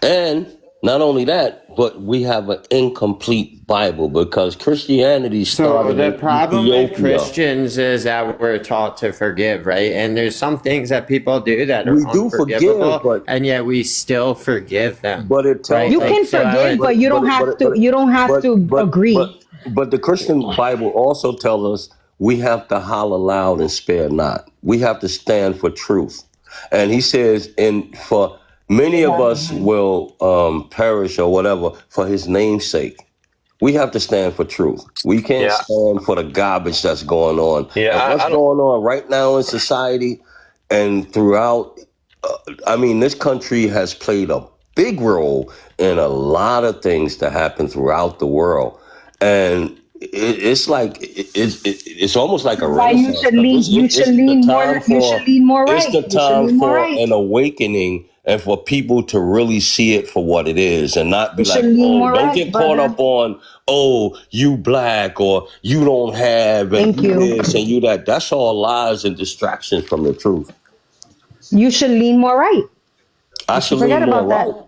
And not only that, but we have an incomplete Bible because Christianity started So the in problem with Ethiopia. Christians is that we're taught to forgive, right? And there's some things that people do that are We do unforgivable, forgive, but and yet we still forgive them. but it tells Right? You us can So I forgive, would- but you don't have to. You don't have to agree. But the Christian Bible also tells us we have to holler loud and spare not. We have to stand for truth. And he says, and for many of us will perish or whatever for his name's sake. We have to stand for truth. We can't Yeah. stand for the garbage that's going on. Yeah, And what's going on right now in society and throughout, I mean, this country has played a big role in a lot of things that happen throughout the world. And it's like it's almost like a Why you renaissance. should lean? You should lean more. You should lean more right. It's the You should time lean more for right. an awakening and for people to really see it for what it is and not be You like, should lean oh, more don't right, get caught brother. up on, oh, you black or you don't have and Thank you you. this and you that. That's all lies and distractions from the truth. You should lean more right. I should Forget lean more about that. right.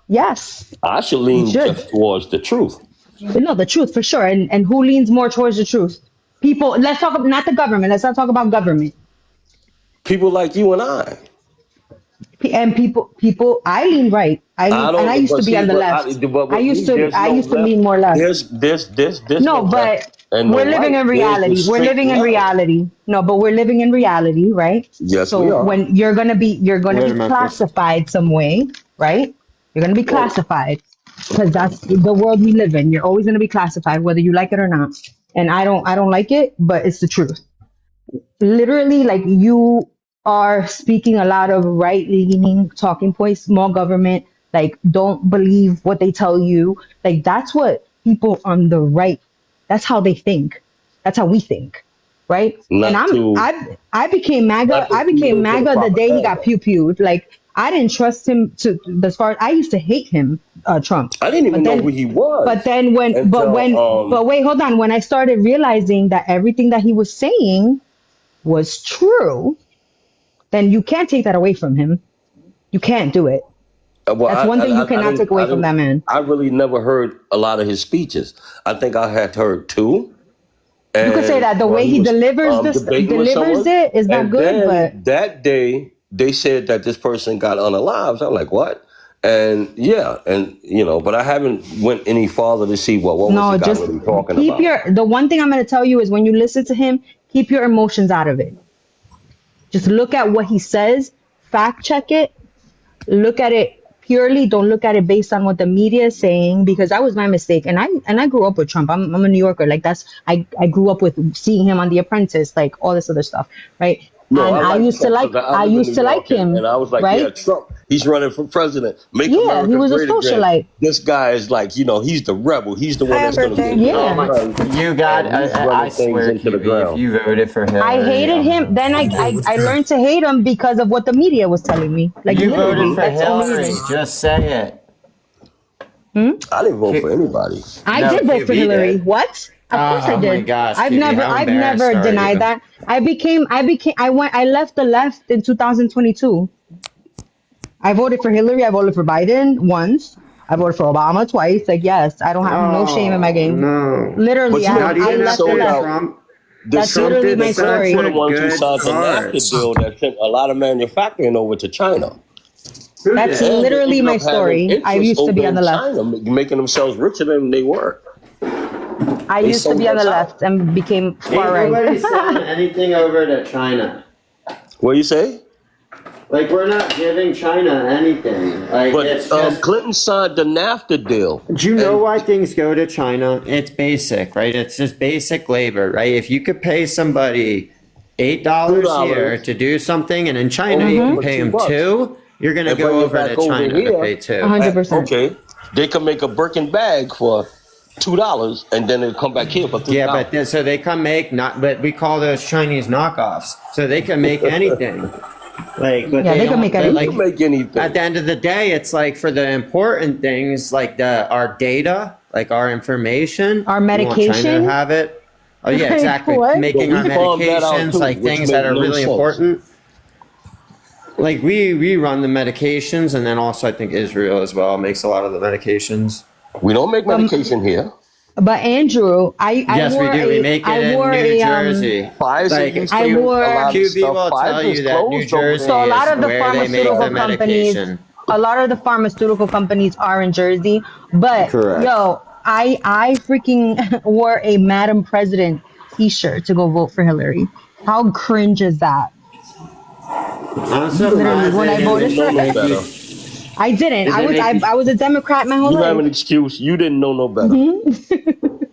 Yes, I should you lean should. just towards the truth. No, the truth for sure. And who leans more towards the truth? People. Let's talk not the government. Let's not talk about government. People like you and I. And people. I lean right. I And I used to but be see, on the but left. but I with used me, to. there's I no used to left. lean more left. There's No, no left but and no we're living right. in There's reality. the We're straight living in line. reality. No, but we're living in reality, right? Yes, So we are. when you're gonna be Wait a minute. classified some way, right? You're gonna be classified because that's the world we live in. You're always gonna be classified, whether you like it or not. And I don't like it, but it's the truth. Literally, like you are speaking a lot of right leaning talking points, small government, like don't believe what they tell you. Like that's what people on the right, that's how they think. That's how we think. Right? And Not to I became MAGA. I feed became into the MAGA the day he got propaganda. pew-pewed. Like I didn't trust him to as far as I used to hate him, Trump. I didn't even But know then who he was but then until but wait, hold on. When I started realizing that everything that he was saying was true, then you can't take that away from him. You can't do it. well, That's one thing you cannot take away from that man. I really never heard a lot of his speeches. I think I had heard two. You could say And that the way he was delivers debating with someone, it is not and good, then but that day they said that this person got unalived. I'm like, what? And yeah, and but I haven't went any farther to see what was no, the guy just really talking keep about. the one thing I'm going to tell you is when you listen to him, keep your emotions out of it. Just look at what he says, fact check it, look at it purely don't look at it based on what the media is saying, because that was my mistake. And I grew up with Trump. I'm a New Yorker. Like I grew up with seeing him on The Apprentice, like all this other stuff, right? No, And I like Trump because I I live in used New to like York, him, and I was like, yeah, right? Trump, he's running for president. Make Yeah, he America was a great again. socialite. This guy is like, he's the rebel. He's the one Hi, that's going to birthday. get Oh Yeah. my! right, You got. and he's I running things swear, into the QB, if ground. you voted for I Hillary, hated him. Then I learned to hate him because of what the media was telling me. Like you voted literally, for that's the only Hillary. reason. Just say it. I didn't vote for anybody. I No, did vote for QB Hillary. did. What? Of course I Oh my did. gosh, I've QB, how I've embarrassed never are denied you? that. I left the left in 2022. I voted for Hillary. I voted for Biden once. I voted for Obama twice. Like, yes, I don't have no shame in my Oh game. no! Literally, But Not I even left the after left. Trump. That's Trump, Trump literally did my such were story. the a ones who good signed the part. NAFTA deal that sent a lot of manufacturing over to China. Who That's did? And they literally ended my up having story. I interests used to over be on in the left. China, making themselves richer than they were. I They used to sold be on the us left out. and became far Ain't right. nobody selling anything over to China. What do you say? Like we're not giving China anything. Like But it's just. Clinton signed the NAFTA deal. Do you know And why things go to China? It's basic, right? It's just basic labor, right? If you could pay somebody $8 here $2 to do something, and in China over you there can for pay them $2 2, you're gonna and go bring it over to back over China to pay here, 2. 100%. okay, they can make a Birkin bag for $2 and then it'll come back here for $3. Yeah, but so they can make not, but we call those Chinese knockoffs. So they can make anything. Like, but Yeah, they can don't. make But You anything. like can make anything. at the end of the day, it's like for the important things, like our data, like our information. Our You want China to medication? have it. Oh yeah, Like, exactly. what? But Making our we farmed that out medications, too, like which things made that are no really sense. important. Like we run the medications, and then also I think Israel as well makes a lot of the medications. We don't make medication here. But Andrew, Yes, we do. We make it in New Jersey. Pfizer Like used I to make a wore- lot of QB stuff. will tell you Pfizer's that New closed over Jersey So a there. lot is of the where they make the pharmaceutical companies, medication. a lot of the pharmaceutical companies are in Jersey. But Correct. yo, I freaking wore a Madam President T-shirt to go vote for Hillary. How cringe is that? Literally, when I You voted didn't know for no her, better. I didn't. Did I they was make you- I was a Democrat my whole You have an life. excuse. You didn't know no better.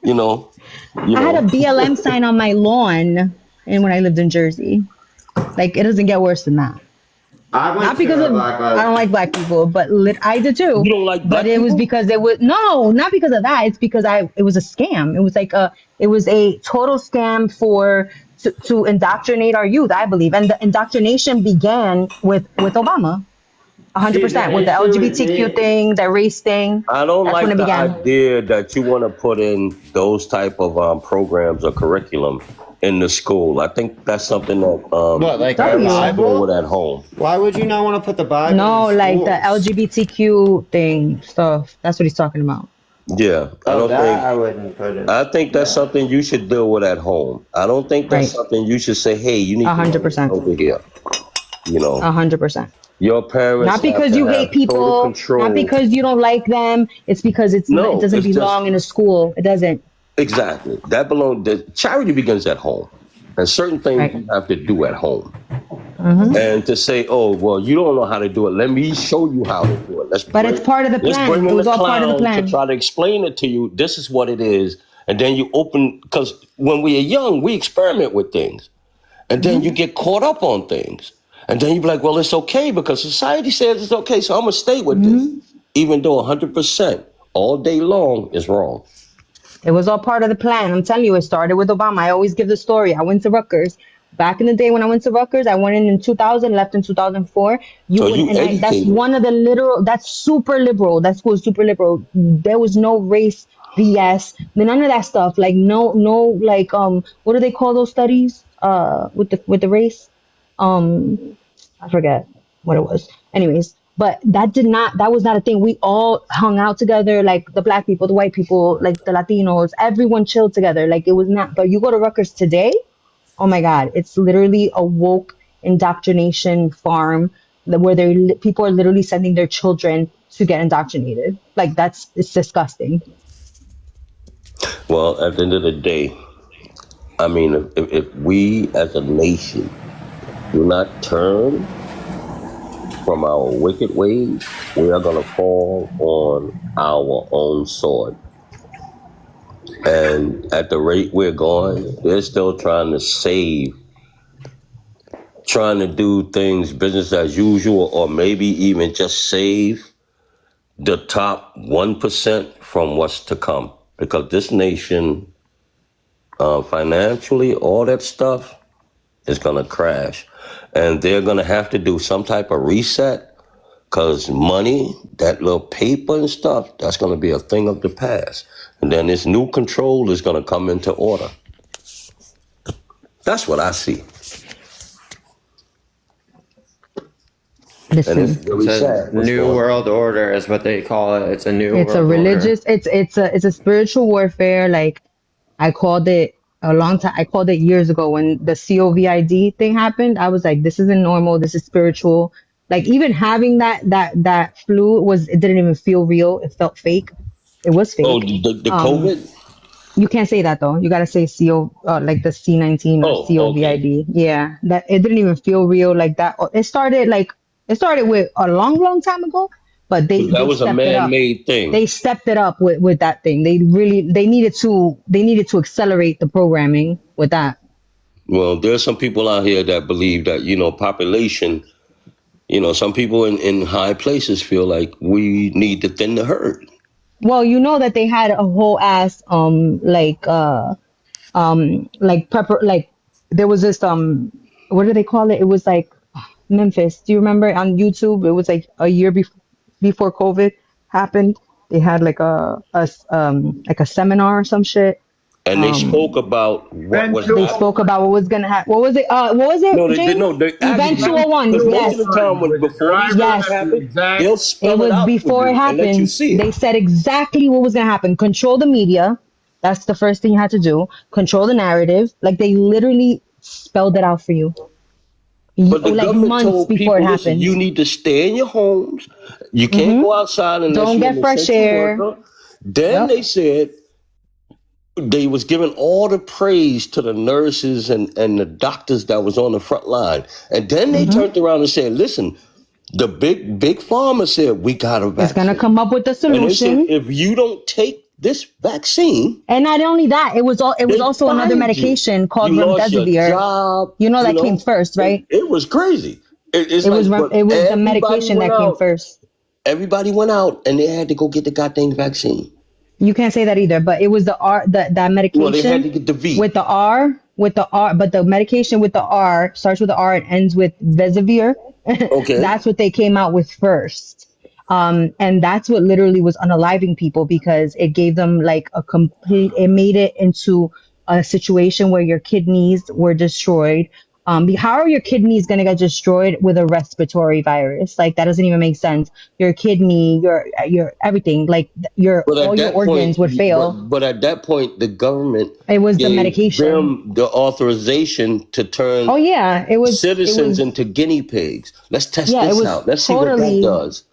You know. I had a BLM sign on my lawn, and when I lived in Jersey, like it doesn't get worse than that. I went Not because to a of Black I don't like black people, but I did too. You don't like black But it was people? because it was no, not because of that. It's because it was a scam. It was like it was a total scam to indoctrinate our youth, I believe, and the indoctrination began with Obama, 100% with the LGBTQ thing, the race thing. I don't That's like when it the began. idea that you want to put in those type of programs or curriculum in the school. I think that's something that What, like our parents should Bible? deal with at home. Why would you not want to put the Bible? No, in like the schools? LGBTQ thing stuff. That's what he's talking about. Yeah, I Oh, don't that think. I wouldn't put it. I think that's something you should deal with at home. I don't think that's Right. something you should say, "Hey, you need to 100%. over here." You know, 100%. your parents Not because have to you have hate total people, control. not because you don't like them. It's because it No, doesn't it's just- belong in a school. It doesn't. Exactly. The charity begins at home, and certain things Right. you have to do at home. Mhm. And to say, "Oh, well, you don't know how to do it. Let me show you how to do it." But it's part of the let's plan. bring It in was the all part of the clown plan. to try to explain it to you. This is what it is, and then you open because when we are young, we experiment with things, and then Mm-hmm. you get caught up on things, and then you be like, "Well, it's okay because society says it's okay, so I'm gonna stay with this, Mm-hmm. even though 100% all day long is wrong." It was all part of the plan. I'm telling you, it started with Obama. I always give the story. I went to Rutgers. Back in the day when I went to Rutgers, I went in 2000, left in 2004. So you That's educated. one of the that's super liberal. That school is super liberal. There was no race BS, none of that stuff. Like no, like what do they call those studies? With the race, I forget what it was. Anyways, but that was not a thing. We all hung out together, like the black people, the white people, like the Latinos. Everyone chilled together. Like it was not. But you go to Rutgers today. Oh my God, it's literally a woke indoctrination farm where people are literally sending their children to get indoctrinated. Like it's disgusting. Well, at the end of the day, I mean, if we as a nation do not turn from our wicked ways, we are going to fall on our own sword. And at the rate we're going, they're still trying to do things business as usual, or maybe even just save the top 1% from what's to come. Because this nation, financially, all that stuff is going to crash. And they're going to have to do some type of reset, because money, that little paper and stuff, that's going to be a thing of the past. And then this new control is going to come into order. That's what I see. Listen, And it's really sad. New world order is what they call it. It's a new it's world a religious, order. it's a spiritual warfare. Like I called it a long time. I called it years ago when the COVID thing happened. I was like, this isn't normal. This is spiritual. Like even having that flu it didn't even feel real. It felt fake. It was Oh, fake. the COVID? You can't say that though. You gotta say like the C-19 or Oh, okay. COVID. Yeah, that it didn't even feel real like that. It started with a long, long time ago, but That they was a stepped it up. man-made thing. They stepped it up with that thing. They needed to accelerate the programming with that. Well, there's some people out here that believe that, population, some people in high places feel like we need to thin the herd. Well, you know that they had a whole ass like prepper like there was this what do they call it? It was like Memphis. Do you remember on YouTube? It was like a year before COVID happened. They had like a seminar or some shit. And they spoke about what was They happening. spoke about what was gonna happen. What was it? What was it, No, they James? no, they actually, Eventual one. because most Yes. of the time when before these Yes. things happen, they'll It spell it was out for before it you and let you happened. see They it. said exactly what was gonna happen. Control the media. That's the first thing you had to do. Control the narrative. Like they literally spelled it out for you. But the Like government months told before people, it listen, happened. you need to stay in your homes. You can't go outside unless Don't you're get an fresh essential air. worker. Then Yep. they said they was giving all the praise to the nurses and the doctors that was on the front line. And then they turned around and said, listen, the big pharma said, we got a It's gonna vaccine. come up with a And they said, solution. if you don't take this vaccine, And not only that, it was they also another fired you. medication called You lost your remdesivir. job, You know that came first, right? It was crazy. It's It was like, but it was the everybody medication went that came out. first. Everybody went out and they had to go get the goddamn vaccine. You can't say that either, but it was the that Well, they had medication to get the V. with the R, but the medication with the R starts with the R and ends with Vesivir. Okay. That's what they came out with first. And that's what literally was unaliving people because it gave them like it made it into a situation where your kidneys were destroyed. How are your kidneys going to get destroyed with a respiratory virus? Like that doesn't even make sense. Your kidney, your everything, like But all at your that organs point, would fail. but at that point, the government It was the gave medication. them the authorization to turn Oh yeah, it citizens was into guinea pigs. Let's test yeah, it this was out. Let's see what that totally does.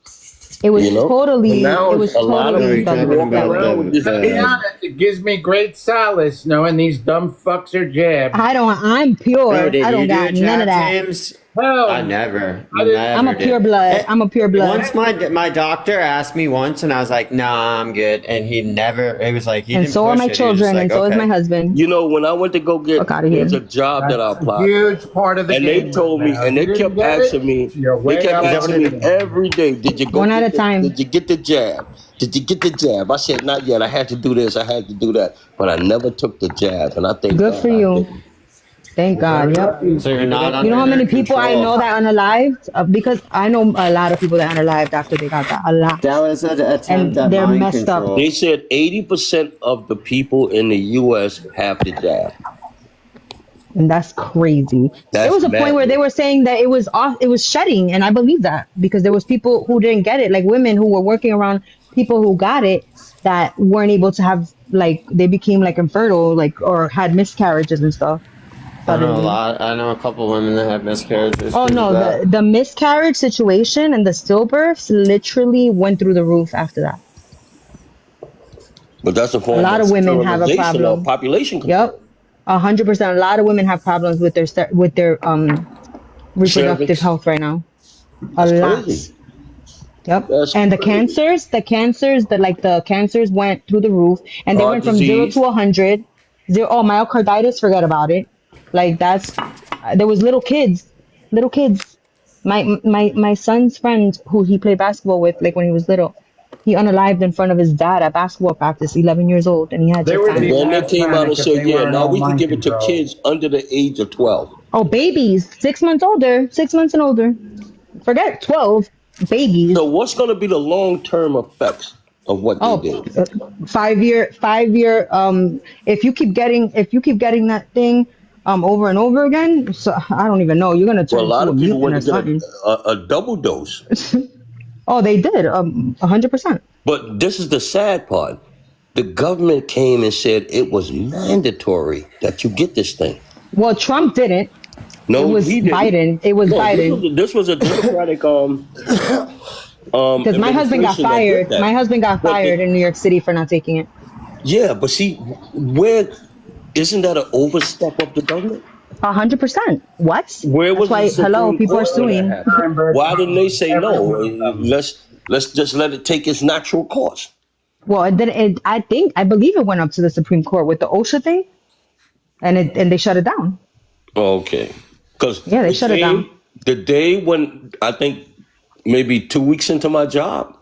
it was You know? totally And now it was a lot of totally people done walking that way. around with this To be bad. honest, it gives me great solace knowing these dumb fucks are jabbed. I'm pure. Bro, did I you don't do got a none of jab, that. James? Hell, I never I didn't- I'm a did. pure blood. I'm a pure blood. Once my doctor asked me once, and I was like, "Nah, I'm good." And he never. It was like he And didn't so are push my it. He was just children, like, and so is my "Okay." husband. You know, when I went to go get, Fuck out of there's a here. job that I that's a applied for. huge part of the And game. they told right me, now. and If they you didn't kept get asking it, me, you're they way kept up asking on me the game. every day, did you go One at a get time. did you get the jab? Did you get the jab? I said, not yet. I had to do this. I had to do that. But I never took the jab. And I thank Good God for I you. didn't. Thank God. Yep. So you're not You know how under many their people I know control. that unalived? Because I know a lot of people that unalived after they got that. A lot. That was an attempt And at they're mind messed up. control. They said 80% of the people in the U.S. have the jab. And that's crazy. There That's was a point where they madness. were saying that it was shedding, and I believe that because there was people who didn't get it, like women who were working around people who got it that weren't able to have like they became like infertile, like or had miscarriages and stuff I know a suddenly. lot. I know a couple women that have miscarriages Oh because of no, that. the miscarriage situation and the stillbirths literally went through the roof after that. But that's a A form lot of of women have a sterilization or problem. population control. Yep, 100%. A lot of women have problems with their reproductive Cervix. health right now. A That's lot. crazy. Yep. That's And crazy. the cancers went through the roof, and they Heart went from 0 to disease. 100. Zero, oh, myocarditis, forget about it. Like that's, there was little kids. My son's friend who he played basketball with, like when he was little, he unalived in front of his dad at basketball practice, 11 years old, and he had They would And be cancer. then they less came out panic and if said, they yeah, weren't now all we can mind give it to controlled. kids under the age of 12. Oh, babies, 6 months older, 6 months and older. Forget 12, So babies. what's going to be the long-term effects of what they Oh, did? 5 year. If you keep getting that thing, over and over again, so I don't even know. You're gonna Well, turn a lot into a of people mutant went or to get something. a double dose. Oh, they did, 100%. But this is the sad part. The government came and said it was mandatory that you get this thing. Well, Trump didn't. It No, was he didn't. Biden. It was No, Biden. this was a Democratic Because my husband got administration that did fired. that. My husband got But fired in New York City for not taking it. yeah, but see, where isn't that an overstep of the government? 100%. What? Where That's was the why. Hello, Supreme people are Court when that suing. happened? Why didn't they say no? Let's just let it take its natural course. Well, and then I believe it went up to the Supreme Court with the OSHA thing, and they shut it down. Okay, because Yeah, they shut it down. the day when I think maybe 2 weeks into my job,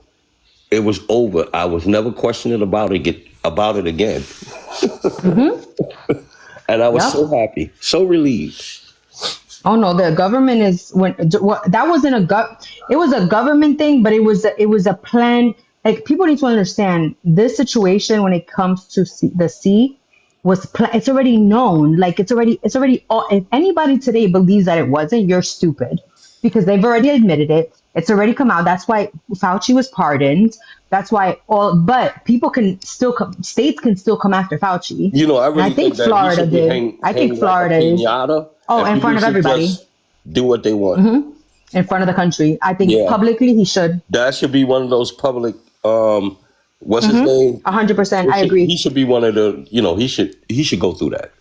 it was over. I was never questioning about it again, and I was Yep. so happy, so relieved. Oh no, the government is that wasn't it was a government thing, but it was a plan. Like people need to understand this situation when it comes to the sea it's already known. Like it's already if anybody today believes that it wasn't, you're stupid because they've already admitted it. It's already come out. That's why Fauci was pardoned. That's why but people can still states can still come after Fauci. You know, I And I really think think that he Florida should be did. I think hang like a Florida is. pinata, Oh, and in people front of should everybody, just do what they want. in front of the country. I think Yeah, publicly he should. that should be one of those public. What's his name? 100%. It I should, agree. he should be one of the. He should go through that,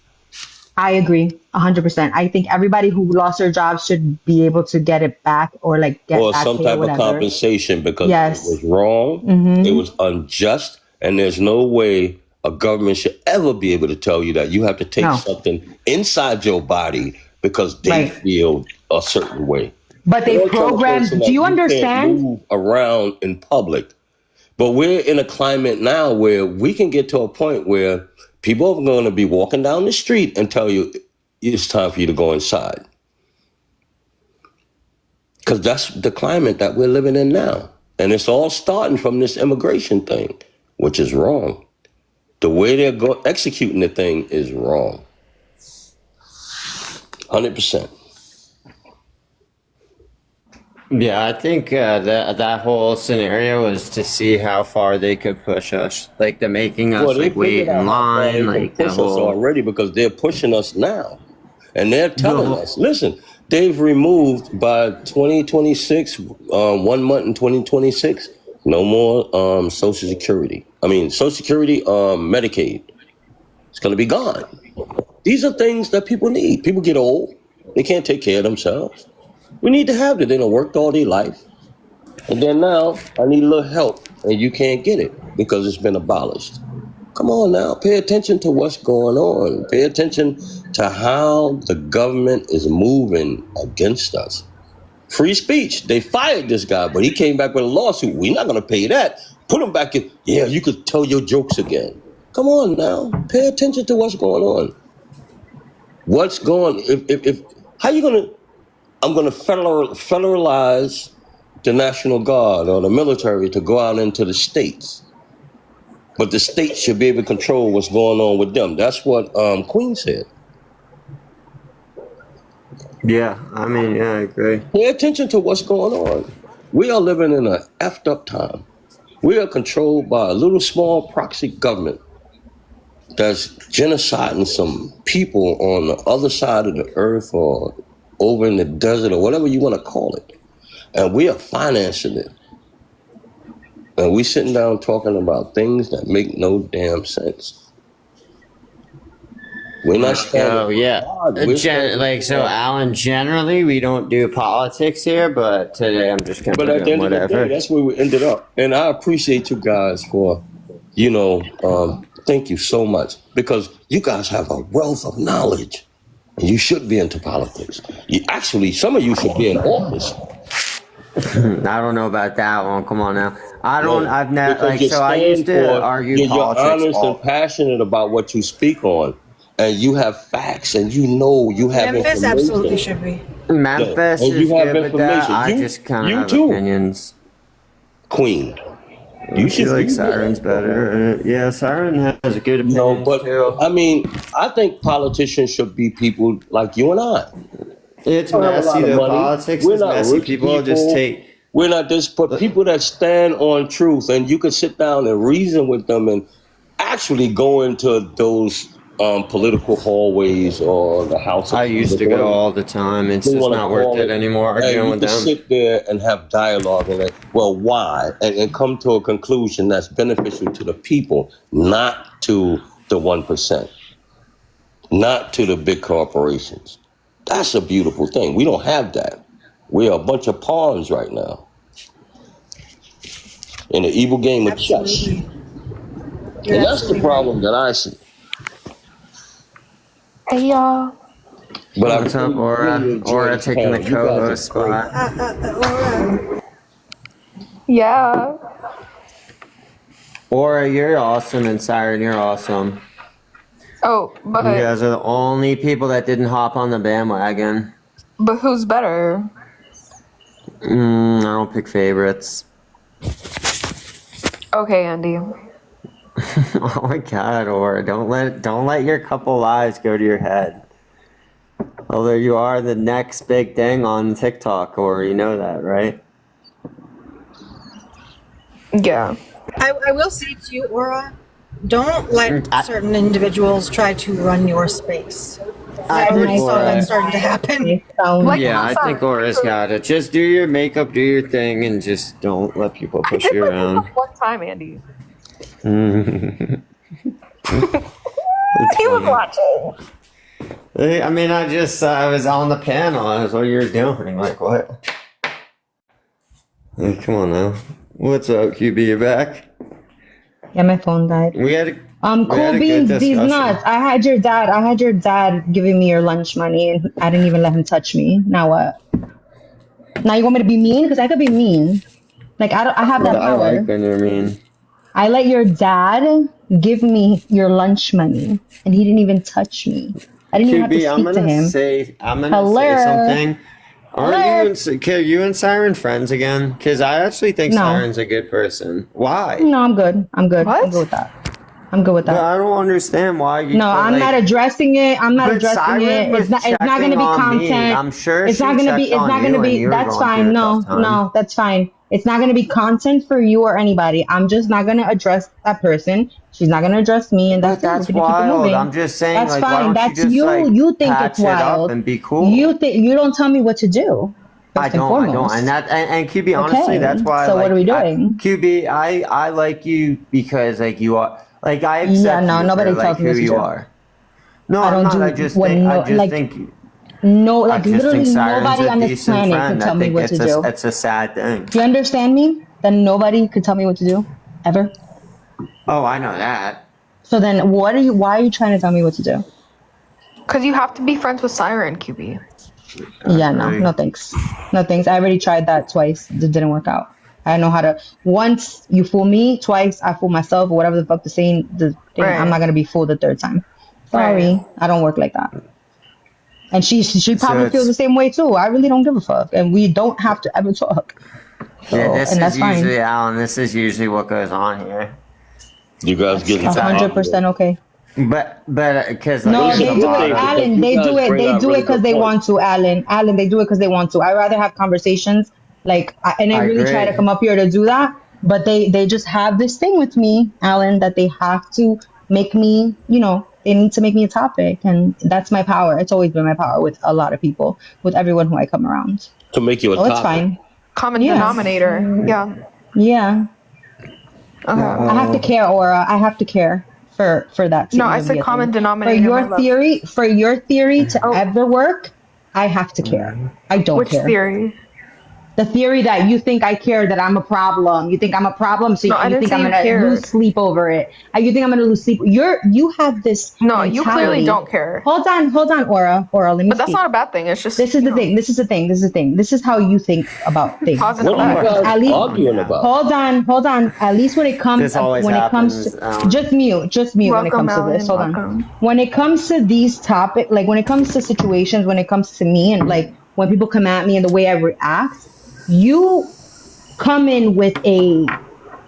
I agree. 100%. I think everybody who lost their job should be able to get it back or like get or back some pay or type of whatever. compensation because it Yes. was wrong, it was unjust, and there's no way a government should ever be able to tell you that you have to take No. something inside your body because they Right. feel a certain way. But They they don't tell a person programmed. Do that you you can't understand? move around in public. But we're in a climate now where we can get to a point where people are going to be walking down the street and tell you it's time for you to go inside. Because that's the climate that we're living in now. And it's all starting from this immigration thing, which is wrong. The way they're executing the thing is wrong. 100%. Yeah, I think that whole scenario was to see how far they could push us, like the making Well, us they like wait figured out in how far line, they can like the push us whole already because they're pushing us now. And they're the telling whole. us, listen, they've removed by 2026, 1 month in 2026, no more Social Security. Social Security, Medicaid. It's going to be gone. These are things that people need. People get old. They can't take care of themselves. We need to have it. They done worked all their life. And then now, I need a little help. And you can't get it because it's been abolished. Come on now, pay attention to what's going on. Pay attention to how the government is moving against us. Free speech. They fired this guy, but he came back with a lawsuit. We're not going to pay that. Put him back in. Yeah, you could tell your jokes again. Come on now, pay attention to what's going on. What's going? If how you going to? I'm going to federalize the National Guard or the military to go out into the states. But the state should be able to control what's going on with them. That's what Queen said. Yeah, I agree. Pay attention to what's going on. We are living in an effed up time. We are controlled by a little small proxy government that's genociding some people on the other side of the earth or over in the desert or whatever you want to call it. And we are financing it. And we sitting down talking about things that make no damn sense. We're not standing. Oh yeah. So Alan, generally we don't do politics here, but today I'm just gonna But at the do end of the whatever. day, that's where we ended up. And I appreciate you guys for, thank you so much, because you guys have a wealth of knowledge, and you should be into politics. Some of you should be in office. I don't know about that one. Come on now. I've never Because you so I used stand to for, argue you're politics honest and passionate about what you speak on, and you have facts, and you have Memphis absolutely information. should be. Memphis And is you have good with that. information. I You- just kind of you have too. opinions. Queen. You You should feel like be there. Siren's better. Yeah, Siren has a good No, opinion but too. I mean, I think politicians should be people like you and I. It's We don't have a messy lot of though. money. Politics We're is not messy. rich People just take. We're not this, but people that stand on truth, and you can sit down and reason with them, and actually go into those political hallways or the house. I used to go all the time. It's They just wanna not worth call it anymore. And Arguing you with can them. sit there and have dialogue and well, why? And come to a conclusion that's beneficial to the people, not to the 1%, not to the big corporations. That's a beautiful thing. We don't have that. We're a bunch of pawns right now in the evil game of chess. Absolutely. And that's the problem that I see. Hey y'all. But What's up, Aura? Aura taking the co-host spot. Yeah. Aura, you're awesome, and Siren, you're awesome. Oh, You but guys are the only people that didn't hop on the bandwagon. who's better? I don't pick favorites. Okay, Andy. Oh my God, Aura, don't let your couple lies go to your head. Although you are the next big thing on TikTok, Aura, you know that, right? Yeah. I will say to you, Aura, don't let certain individuals try to run your space. I already saw that starting to happen. Yeah, I think Aura's got it. Just do your makeup, do your thing, and just don't let people push you around. One time, Andy. He was watching. I mean, I was on the panel. I was what you're doing. Like, what? Hey, come on now. What's up, QB? You back? Yeah, my phone died. We had a Cool good beans, these discussion. nuts. I had your dad giving me your lunch money, and I didn't even let him touch me. Now what? Now you want me to be mean? Because I could be mean. Like I have that I power. like when you're mean. I let your dad give me your lunch money, and he didn't even touch me. I didn't even have to QB, speak to him. I'm gonna Hello? say something. Hello? Are you and Siren friends again? Because I actually think No. Siren's a good person. Why? No, I'm good. I'm good. What? I'm good with that. I'm good with But that. I don't understand why you. No, I'm not addressing it. I'm not But addressing Siren it. was It's not going to checking be on me. content. I'm sure it's she not going to be. checked It's on not going you to when be. you were That's going fine. through a No, tough time. no, that's fine. It's not going to be content for you or anybody. I'm just not going to address that person. She's not going to address me, and But that's it. We're that's gonna keep it wild. moving. I'm just saying, That's like, why fine. don't That's you just you. like You think patch it's it up wild. and be cool? You don't tell me what to do. I First and don't, foremost. and QB, honestly, Okay, that's why. so like, what are we doing? QB, I like you because like you are, like I Yeah, accept no, you nobody for like tells me who what to you do. are. No, I I'm don't not. do I just what think. no I just like think. no I like just literally think Siren's nobody a on this decent planet friend. could I tell me think what to do. it's a sad thing. Do you understand me? Then nobody could tell me what to do ever. Oh, I know that. So then why are you trying to tell me what to do? Because you have to be friends with Siren, QB. Yeah, Really? no thanks. No thanks. I already tried that twice. It didn't work out. I know how to. Once you fool me, twice I fool myself, or whatever the fuck the saying. The thing. Right. I'm not gonna be fooled the third time. Sorry, Right. I don't work like that. And she probably it's- feels the same way too. I really don't give a fuck, and we don't have to ever talk. So, Yeah, this and is that's fine. usually Alan. This is usually what goes on here. You guys get 100% okay. But because No, like, they there's a do lot it, of- Alan. you They guys do it. bring They out do really it because good they points. want to, Alan. Alan, they do it because they want to. I rather have conversations like, and I I really try to agree. come up here to do that. But they just have this thing with me, Alan, that they have to make me, they need to make me a topic, and that's my power. It's always been my power with a lot of people, with everyone who I come around. To make you a Oh, it's topic. fine. Common Yeah. denominator. Yeah. Yeah, Okay. I have to care, Aura. I have to care. for that. To No, I even said be a common thing. denominator. For your theory to ever work, I have to care. I don't Which care. theory? The theory that you think I care, that I'm a problem. You think I'm a problem, so No, I you didn't think say I'm you gonna lose cared. sleep over it. You think I'm gonna lose sleep? You have this No, mentality. you clearly don't care. Hold on, Aura. Let me But that's speak. not a bad thing. It's just This is the thing. This is the thing. This is how you think about things. Cause and What are you effect. guys At least, arguing about? hold on. At least when it comes, This always when it comes happens, to, Alan. just mute when it Welcome, comes to this. Alan. Hold on. Welcome. When it comes to these topics, like when it comes to situations, when it comes to me, and like when people come at me and the way I react, you come in with a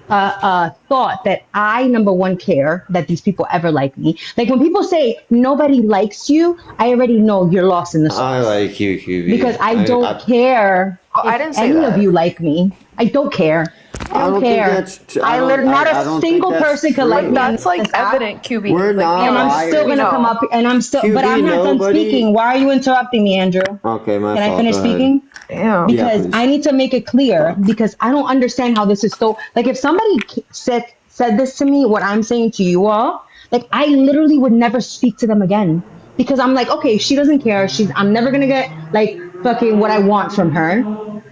thought that I, number one, care that these people ever like me. Like when people say nobody likes you, I already know you're lost in the sauce. I like you, QB. Because I don't care Oh, I if didn't say any that. of you like me. I don't care. I don't think care. that's tr- I don't- Not I a don't single think that's person could like true. me. on That's like this app. evident, QB. We're Like, not And I'm liars. still gonna come up, and I'm still, but QB, I'm not done nobody- speaking. Why are you interrupting me, Andrew? Okay, my Can fault. I finish Go ahead. speaking? Damn. Because please. I need to make it clear, because I don't understand how this is so, like if somebody said this to me, what I'm saying to you all, like I literally would never speak to them again, because I'm like, okay, she doesn't care, I'm never gonna get like fucking what I want from her,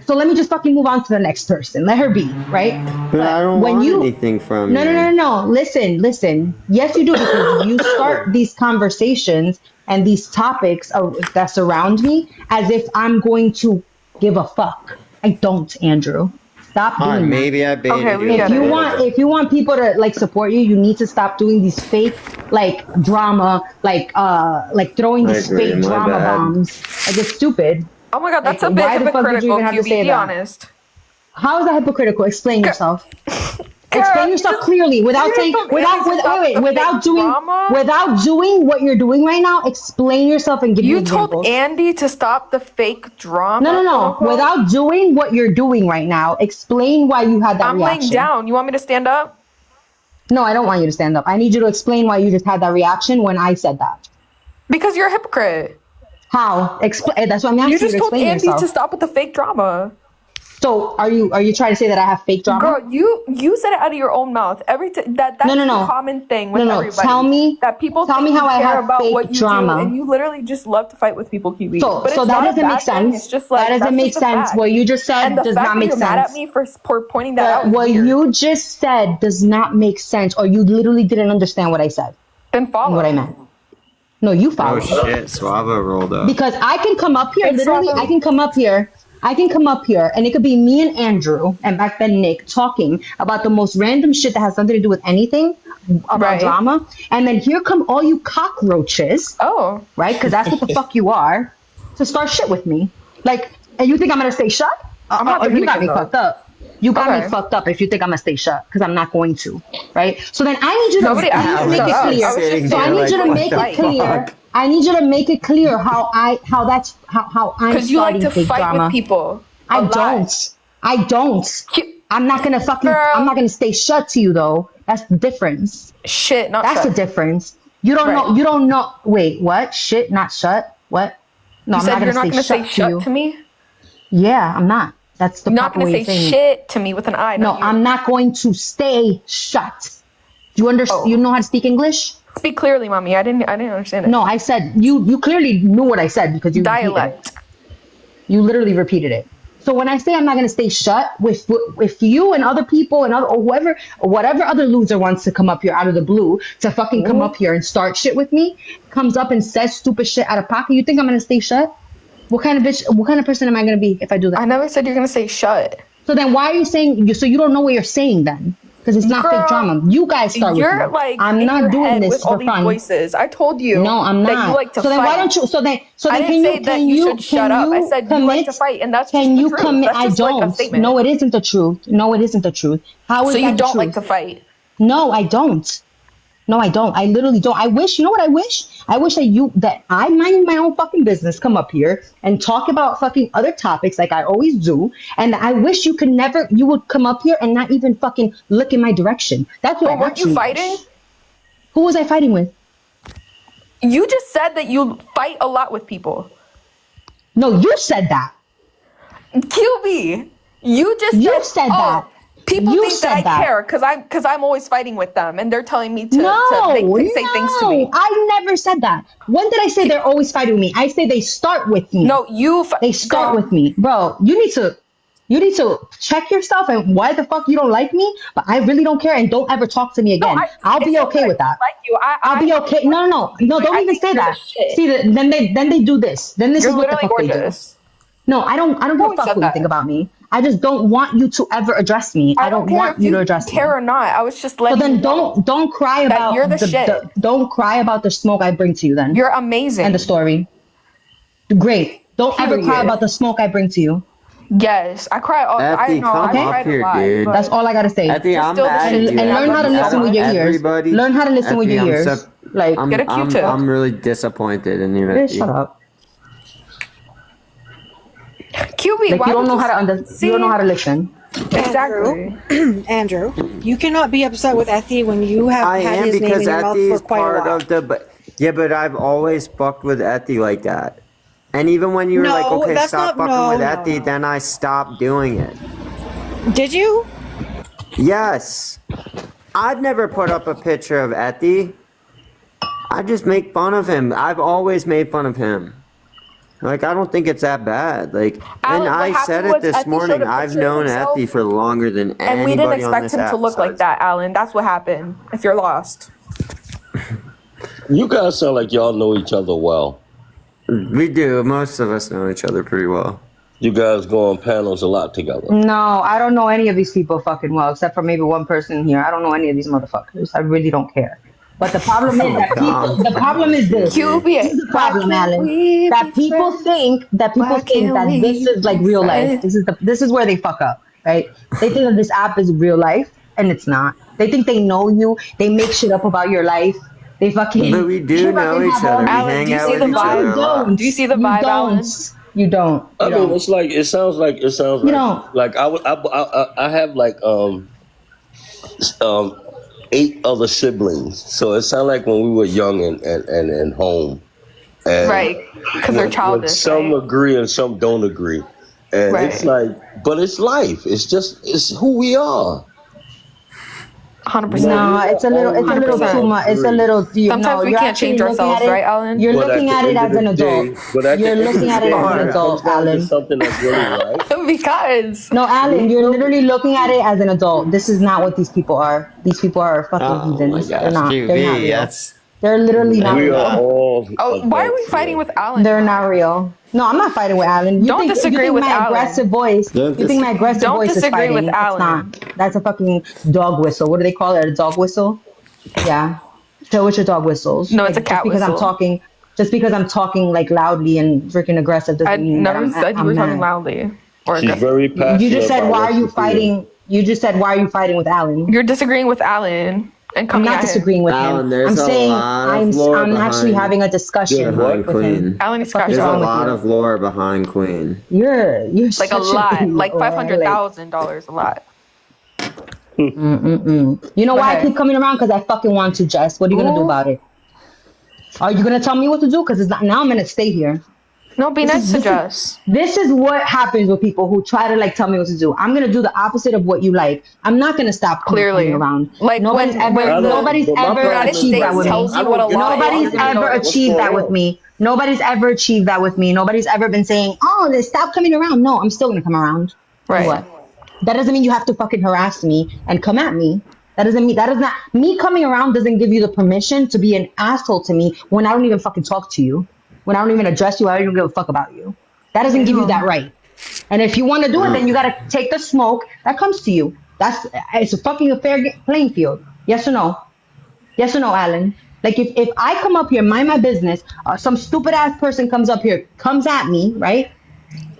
so let me just fucking move on to the next person, let her be, right? But I don't when want you anything from no, you. no, no, no, no. Listen. Yes, you do, because you start these conversations and these topics that surround me as if I'm going to give a fuck. I don't, Andrew. Stop All right, doing that. maybe I baited Okay, we you. get it. If you want people to like support you, you need to stop doing these fake like drama, like throwing I these agree, fake my drama bad. bombs. Like it's stupid. Oh my god, that's Like, a bit why the fuck did you hypocritical, even have to QB. say Be that? honest. How is that hypocritical? Explain yourself. Girl, Explain you yourself just- clearly without you saying just told Andy to stop the fake drama? without doing what you're doing right now. Explain yourself and give me You examples. told Andy to stop the fake drama? No. quote-unquote? Without doing what you're doing right now, explain why you had that I'm reaction. laying down. You want me to stand up? No, I don't want you to stand up. I need you to explain why you just had that reaction when I said that. Because you're a hypocrite. How? That's what I'm asking You you, just to told explain Andy yourself. to stop with the fake drama. So are you trying to say that I have fake drama? Girl, you said it out of your own mouth. That's No. the common thing with everybody. Tell me think how you I care have about fake what you drama. do, and you literally just love to fight with people, QB. So But it's that not a doesn't make bad thing. sense. It's just like That doesn't that's make just a sense. fact. What you just said and the does fact not that make you're sense. mad at me for pointing that out is What weird. you just said does not make sense, or you literally didn't understand what I said. Then follow what I meant. No, you follow. Oh shit, Swava rolled up. Because I can come up here, Thanks, literally, Swava. I can come up here, and it could be me and Andrew, and back then Nick, talking about the most random shit that has nothing to do with anything about Right. drama. And then here come all you cockroaches, Oh. right? Because that's what the fuck you are, to start shit with me. Like, and you think I'm gonna stay shut? I'm not You got Dominican, me though. fucked up. You got Okay. me fucked up if you think I'm gonna stay shut, because I'm not going to, right? So then I need you to Nobody asked you to make shut it up. clear. I was just So I saying, need you to like, make what it the clear. fuck? I need you to make it clear how I'm Because you like starting to fake fight drama. with people. I a lot. don't. I'm not gonna Girl. I'm not gonna stay shut to you though. That's the difference. Shit, not That's shut. the difference. You don't Right. know. You don't know. Wait, what? Shit, not shut. What? No, You I'm said not you're gonna not going to say to shut you. to me? Yeah, I'm not. That's the You're not proper going way to of say saying it. shit to me with an I. No, not you. I'm not going to stay shut. Do you understand? Oh. You know how to speak English? Speak clearly, mommy. I didn't understand it. No, I said you clearly knew what I said because you repeated it. Dialect. You literally repeated it. So when I say I'm not going to stay shut with you and other people and or whoever or whatever other loser wants to come up here out of the blue to fucking come up here and start shit with me, comes up and says stupid shit out of pocket, you think I'm going to stay shut? What kind of person am I going to be if I do that? I never said you're going to say shut. So then why are you saying so you don't know what you're saying then? Because it's not Girl, fake drama. You guys start with You're me. like I'm in not your doing head this with all for these fun. voices. I told you. No, I'm not. That you like to so then fight. why don't you? So then I can didn't say that you should shut up. I said you like to commit? fight, and that's Can just the you truth. commit? That's I just like a don't. statement. No, it isn't the truth. No, it isn't the truth. How is So that you the don't truth? like to fight. No, I don't. No, I don't. I literally don't. I wish, you know what I wish? I wish that I mind my own fucking business, come up here and talk about fucking other topics like I always do. And I wish you would come up here and not even fucking look in my direction. That's what But I weren't you actually fighting? wish. Who was I fighting with? You just said that you fight a lot with people. No, you said that. QB, you just You said oh, that. People You think that I said that. care because I'm always fighting with them, and they're telling me to say things to No, me. I never said that. When did I say they're always fighting with me? I say they start with me. No, They start with me, bro. You need to check yourself and why the fuck you don't like me. But I really don't care, and don't ever talk to me again. I'll be okay with that. Like you, I'll be okay. No. Don't even say that. See, then they do this. Then this You're is what the literally fuck they do. gorgeous. No, I don't give a always fuck said what you that. think about me. I just don't want you to ever address me. I don't care want if you to address care me. or not. I was just So letting then you know don't cry that about you're the shit. don't cry about the smoke I bring to you then. You're amazing. End of story. Great. Don't ever cry Period. about the smoke I bring to you. Yes, I cry. Effie, come Okay? up here, a lot, dude. but That's all I gotta say. Effie, I'm still the mad shit at to you. me. And learn how to Effie, listen out with of your ears. everybody, Learn how to listen with Effie, your ears. Like, Get a Q-tip. I'm really disappointed in you, bitch, Effie. shut up. QB, Like why you don't would know how to you don't know how to listen. Exactly. Andrew, you cannot be upset with Effie when you have I had am his name because in your mouth Effie for is quite a part while. of the. But I've always fucked with Effie like that. And even when you were like, No, okay, that's stop not- fucking no, with no, Effie, no. then I stopped doing it. Did you? Yes. I'd never put up a picture of Effie. I just make fun of him. I've always made fun of him. Like, I don't think it's that bad. Like, Alan, and what I said happened it was this Effie morning. showed a I've picture of known himself, Effie for longer than and we anybody didn't on expect this him app to look like besides- that, Alan. That's what happened. If you're lost. You guys sound like y'all know each other well. We do. Most of us know each other pretty well. You guys go on panels a lot together. No, I don't know any of these people fucking well, except for maybe one person here. I don't know any of these motherfuckers. I really don't care. But the problem is that people. The problem is this. This is the problem, Alan. That people think that this is like real life. This is where they fuck up, right? They think that this app is real life, and it's not. They think they know you. They make shit up about your life. They fucking. But we do know each other. We Alan, hang do you out see with the each other vibe? a lot. Do you see the vibe, Alan? You don't. I mean, it's like it sounds like You don't. like I have like 8 other siblings, so it sounds like when we were young and home, and Right, because they're childish. some right? agree and some don't agree, and it's Right. like, but it's life. It's who we are. 100%. No, it's a little too much. It's a little. Sometimes we you're can't actually change looking ourselves, at it, right, Alan? You're But looking at at the it end as of an the adult. day- but at the You're end of looking the at it day, as an when it adult, comes down to Alan. something that's really right. Because No, Alan, you're literally looking at it as an adult. This is not what these people are. These people are fucking Oh my heathens. gosh, They're not. They're not QB, real. that's They're literally not We are real. all. why are we adults fighting here. with Alan? They're not real. No, I'm not fighting with Alan. Don't disagree you think with my Alan. aggressive voice. Don't You think my aggressive Don't voice is disagree fighting? with It's Alan. not. That's a fucking dog whistle. What do they call it? A dog whistle? Yeah. Show us your dog whistles. No, it's a Just cat because whistle. just because I'm talking like loudly and freaking aggressive doesn't I mean that never said you I'm were mad. talking loudly or She's aggressive. very passionate. You just said, about why what are you she feels. fighting? You just said, why are you fighting with Alan? You're disagreeing with Alan and I'm coming not at him. disagreeing with Alan, him. there's I'm a saying lot of lore I'm actually behind- having a discussion behind with him. Queen. Alan What is the fuck scratching is There's a wrong with lot you? of lore behind Queen. You're Like a such lot, idiot, like man. $500,000 a lot. You know why I Okay. keep coming around? Because I fucking want to, Jess. What are you gonna do Ooh. about it? Are you gonna tell me what to do? Because now I'm gonna stay here. No, be This nice is- to this is- Jess. This is what happens with people who try to like tell me what to do. I'm gonna do the opposite of what you like. I'm not gonna stop Clearly. coming around. Like nobody's when ever the nobody's but my ever problem United is achieved that States with me. tells you what a lot Nobody's is, you don't know ever what's achieved going that with on. me. Nobody's ever achieved that with me. Nobody's ever been saying, "Oh, then stop coming around." No, I'm still gonna come around. Right. What? That doesn't mean you have to fucking harass me and come at me. That doesn't mean that is not me coming around doesn't give you the permission to be an asshole to me when I don't even fucking talk to you. When I don't even address you, I don't even give a fuck about you. That doesn't give you that right. And if you want to do it, then you gotta take the smoke that comes to you. It's a fucking fair playing field. Yes or no? Yes or no, Alan? Like if I come up here, mind my business, some stupid ass person comes up here, comes at me, right?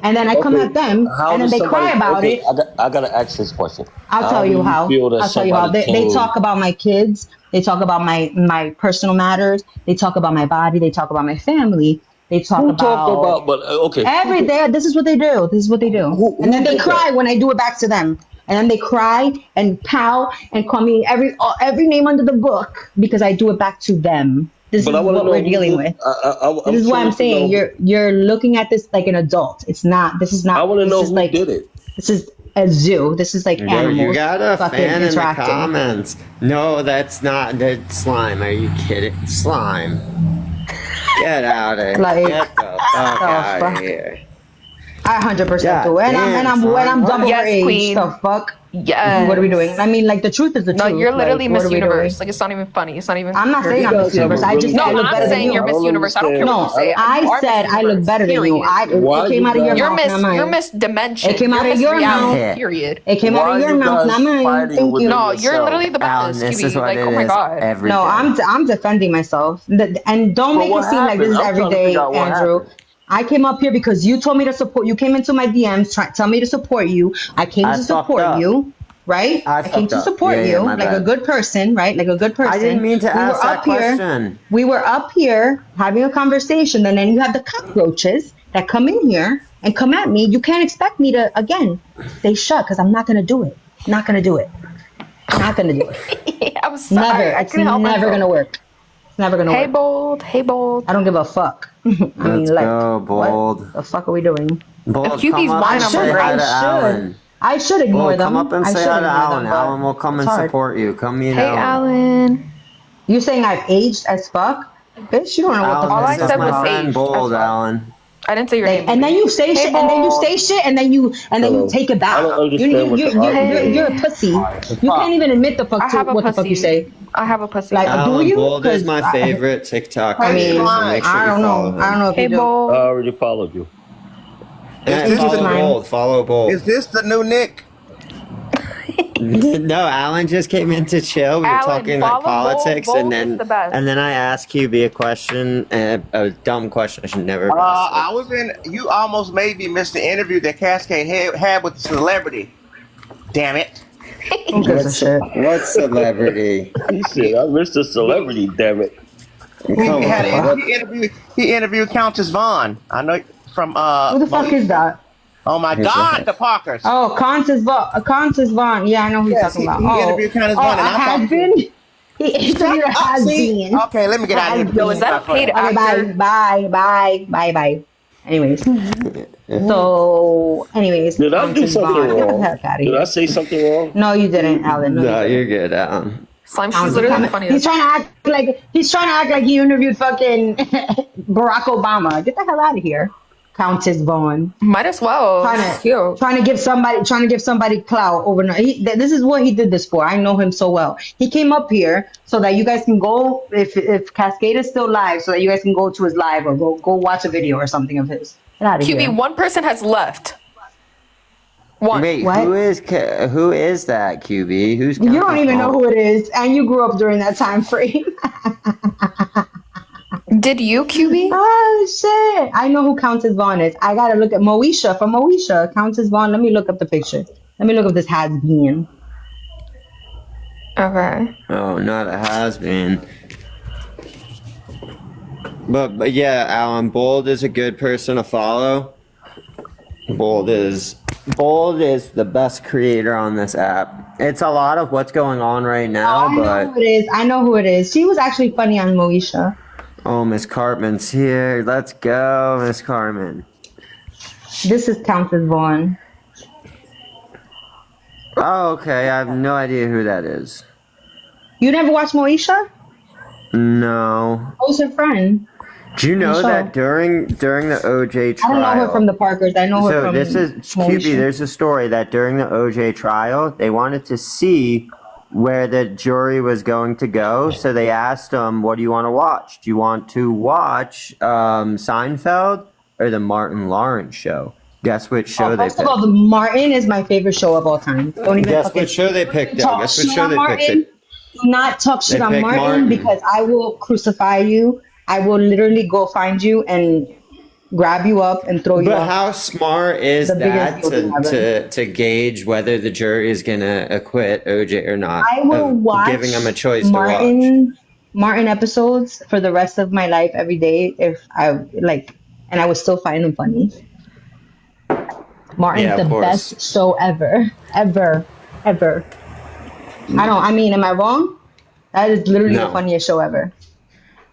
And then I come Okay, at them, how and then does they cry somebody- about okay, it. I gotta ask this question. I'll tell do you how. feel that I'll tell you how. somebody They came- talk about my kids. They talk about my personal matters. They talk about my body. They talk about my family. They talk Who about, talked about? But okay, every day. This is what they do. This is what they do. Who and then they did cry that? when I do it back to them. And then they cry and pow and call me every name under the book because I do it back to them. This But is I wanna what know we're who dealing did- with. This is why I'm curious to saying know- you're looking at this like an adult. It's not. This is not. I want to this know is who like, did it. This is a zoo. This is like Yo, animals. you got a fucking fan in the interacting. comments. No, that's not the slime. Are you kidding? Slime. Get out of here. Like, Get the fuck out fuck? of here. I 100% God do. And damn, I'm son. double Yes, her age. queen. The fuck? Yes. What are we doing? I mean, like, the truth is the No, truth. you're literally like, what Miss are we Universe. doing? Like, it's not even funny. It's not even. I'm not saying I'm Miss Universe. I just No, said I look I'm better than saying you. you're Miss Universe. I don't care what you say. I You are said Miss I look Universe, better than you. period. It came out of your You're mouth, Miss. not mine. You're Miss Dimension. It came out You're of Miss your reality, mouth. period. It came out of your mouth, not mine. Thank you. No, you're literally the Alan, best. this QB. is what Like, it oh my is god. every No, day. I'm defending myself, and don't But make it what seem like this happened? is I'm every trying to day, figure out what Andrew. happened. I came up here because you told me to support. You came into my DMs, tell me to support you. I came I to fucked support up. you, right? I came fucked to up. support Yeah, you my like a bad. good person, right? Like a good person. I didn't mean to We ask were that up here. question. We were up here having a conversation, and then you have the cockroaches that come in here and come at me. You can't expect me to again stay shut because I'm not gonna do it. Not gonna do it. Not gonna do it. I'm sorry. Never. I It's couldn't help never myself. gonna work. It's never gonna Hey, work. bold. Hey, bold. I don't give a fuck. I mean, Let's like, go, Bold. what the fuck are we doing? Bold, If QB's come up lying, and I'm say gonna hi to break. Alan. I should ignore Bold, them. come up and I say should hi to ignore Alan. them, Alan but will come it's and hard. support you. Come meet Hey, Alan. Alan. You saying I've aged as fuck? Bitch, you don't know what the Alan, All fuck I this you're is said talking was my about. friend age. Bold, That's all. Alan. I didn't say your Like, name. and then you say Hey, shit, and then you bold. say shit, and then you Hello. take it I back. don't understand what the argument You're a is. pussy. You can't even admit the fuck I have a what the fuck you pussy. say. I have a pussy. Like, do Alan, you? Bold is my Because favorite TikTok I mean, creator, so make sure I you don't follow know. I don't him. know if Hey, you do. I bold. already followed you. Yeah, this follow the- Bold. Follow Bold. Is this the new Nick? No, Alan just came in to chill. We were Alan, talking like follow Bold. politics, Bold and is the best. then I asked QB a question, a dumb question I should never have asked. I was in. You almost made me miss the interview that Cascade had with the celebrity. Damn it! Who gives a shit? What celebrity? He said, I missed a celebrity, damn it. Come on. He interviewed Countess Vaughn. I know from Who the fuck is that? Oh my Who's God, that? the Parkers. Oh, Constance Vaughn. Yeah, I know who you're Yes, talking about. he interviewed Countess Oh, Vaughn, and a I'm talking has been. He interviewed a has been. Okay, let me get out of here. Yo, is that a paid Okay, actor? bye. Anyways, so anyways, Did I do Constance something Vaughn. Get the wrong? heck out of Did I here. say something wrong? No, you didn't, Alan. No, No, you you're didn't. good, Alan. Slime, she's literally the funniest. He's trying to act like he interviewed fucking Barack Obama. Get the hell out of here, Countess Vaughn. Might as well. She's cute. Trying to give somebody clout overnight. This is what he did this for. I know him so well. He came up here so that you guys can go if Cascade is still live, so that you guys can go to his live or go watch a video or something of his. Get out of QB, here. one person has left. One. Wait, What? who is that, QB? Who's You don't Countess even know Vaughn? who it is, and you grew up during that time frame. Did you, QB? Oh shit! I know who Countess Vaughn is. I gotta look at Moesha from Moesha. Countess Vaughn. Let me look up the picture. Let me look up this has been. Okay. Oh, not a has-been. But yeah, Alan, Bold is a good person to follow. Bold is the best creator on this app. It's a lot of what's going on right now, I know but who it is. I know who it is. She was actually funny on Moesha. oh, Miss Cartman's here. Let's go, Miss Cartman. This is Countess Vaughn. Oh, okay. I have no idea who that is. You never watched Moesha? No. Who's her friend? Do you know Show. that during the OJ I trial? don't know her from the Parkers. I know her So from this is Moesha. QB. There's a story that during the OJ trial, they wanted to see where the jury was going to go. So they asked them, "What do you want to watch? Do you want to watch Seinfeld or the Martin Lawrence show?" Guess which show they First picked. of all, the Martin is my favorite show of all time. Don't even Guess fucking what show they picked? Though. talk Guess what shit show on they Martin. picked? Do not talk shit They on picked Martin, Martin. because I will crucify you. I will literally go find you and grab you up and throw you But off. how smart is The biggest that building ever. to gauge whether the jury is gonna acquit OJ or not? I will of watch giving them a choice to watch. Martin episodes for the rest of my life every day if I like, and I would still find them funny. Martin's Yeah, of the course. best show ever. I mean, am I wrong? That is literally No. the funniest show ever.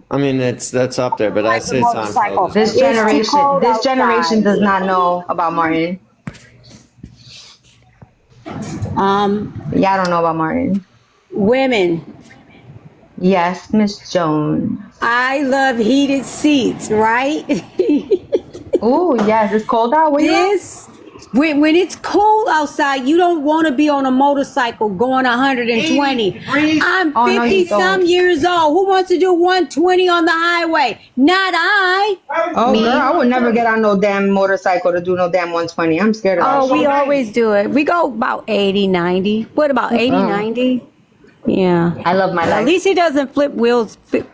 I mean, that's up there, but I say Seinfeld. This generation does not know about Martin. Yeah, I don't know about Martin. Women. Yes, Miss Jones. I love heated seats, right? Oh, yes. It's cold out. Where you at? This when it's cold outside, you don't want to be on a motorcycle going 120. I'm Oh, no, 50 you some don't. years old. Who wants to do 120 on the highway? Not I. Oh, Me. girl, I would never get on no damn motorcycle to do no damn 120. I'm scared of that Oh, we shit. always do it. We go about 80, 90. What about 80, 90? Yeah. I love my At life. least he doesn't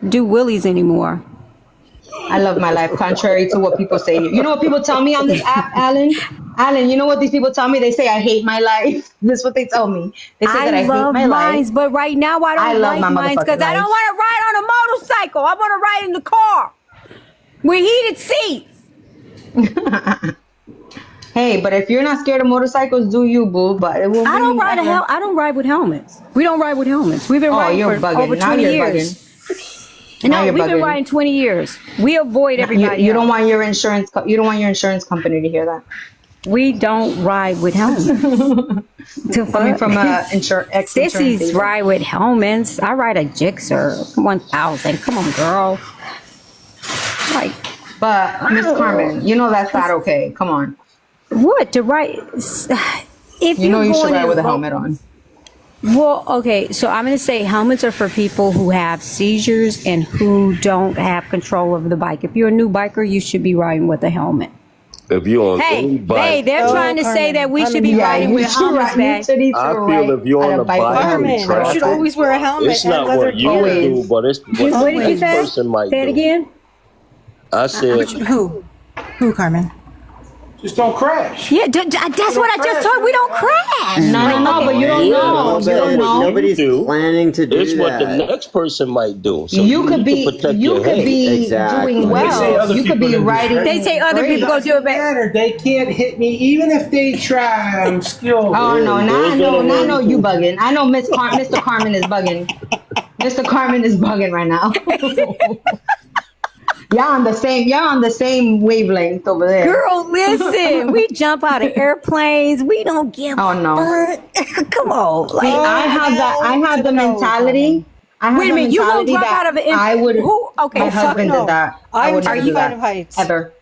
do willies anymore. I love my life, contrary to what people say. You know what people tell me on this app, Alan? Alan, you know what these people tell me? They say I hate my life. This is what they tell me. They say that I hate love my mines, life. but right now I I don't love like my mines because motherfucking I don't life. want to ride on a motorcycle. I want to ride in the car with heated seats. Hey, but if you're not scared of motorcycles, do you, boo? But it will. I don't ride I don't ride with helmets. We don't ride with helmets. We've been riding you're for bugging. over Now 20 you're years. bugging. Now No, you're we've been bugging. riding 20 years. We avoid everybody. You don't else. want your insurance. You don't want your insurance company to hear that. We don't ride with helmets. Coming from a ex-insurance Sissies agent. ride with helmets. I ride a Gixxer 1000. Come on, girl. Like, but Miss Carmen, you know that's not okay. Come on. what to ride? If You know you should going ride in with a ro- helmet on. Well, okay, so I'm going to say helmets are for people who have seizures and who don't have control of the bike. If you're a new biker, you should be riding with a helmet. If you're on Hey, any bike, hey, they're trying to say that we should be Yeah, riding you with should helmets, ride. You man. should need to I ride feel if you're at on a a bike bike with a in helmet. Carmen, you should traffic, always wear a helmet it's and not leather what you Always. do, but it's what What the did you next say? person might Say it do. again. I said, Who? Who, Carmen? Just don't crash. Yeah, that's what I just told. We don't crash. No, but you don't yeah, know. it's You not don't what know. you Nobody's do. planning to do It's what the that. next person might do. So You could need be to protect you your could head. be Exactly. doing They say well. You could be riding. They say other great. people go do it better. They can't hit me even if they try. I'm still. Oh no, Yeah, now I those know, are the now I ones know you who- bugging. I know Mr. Carmen is bugging. Mr. Carmen is bugging right now. Y'all on the same wavelength over there. Girl, listen, we jump out of airplanes. We don't give Oh no. a fuck. Come on. See, Like, I have the mentality. I have wait a the minute, you gonna mentality drop that out of an I would. who? Okay, My husband no. did that. I I'm would never do terrified that of heights. ever.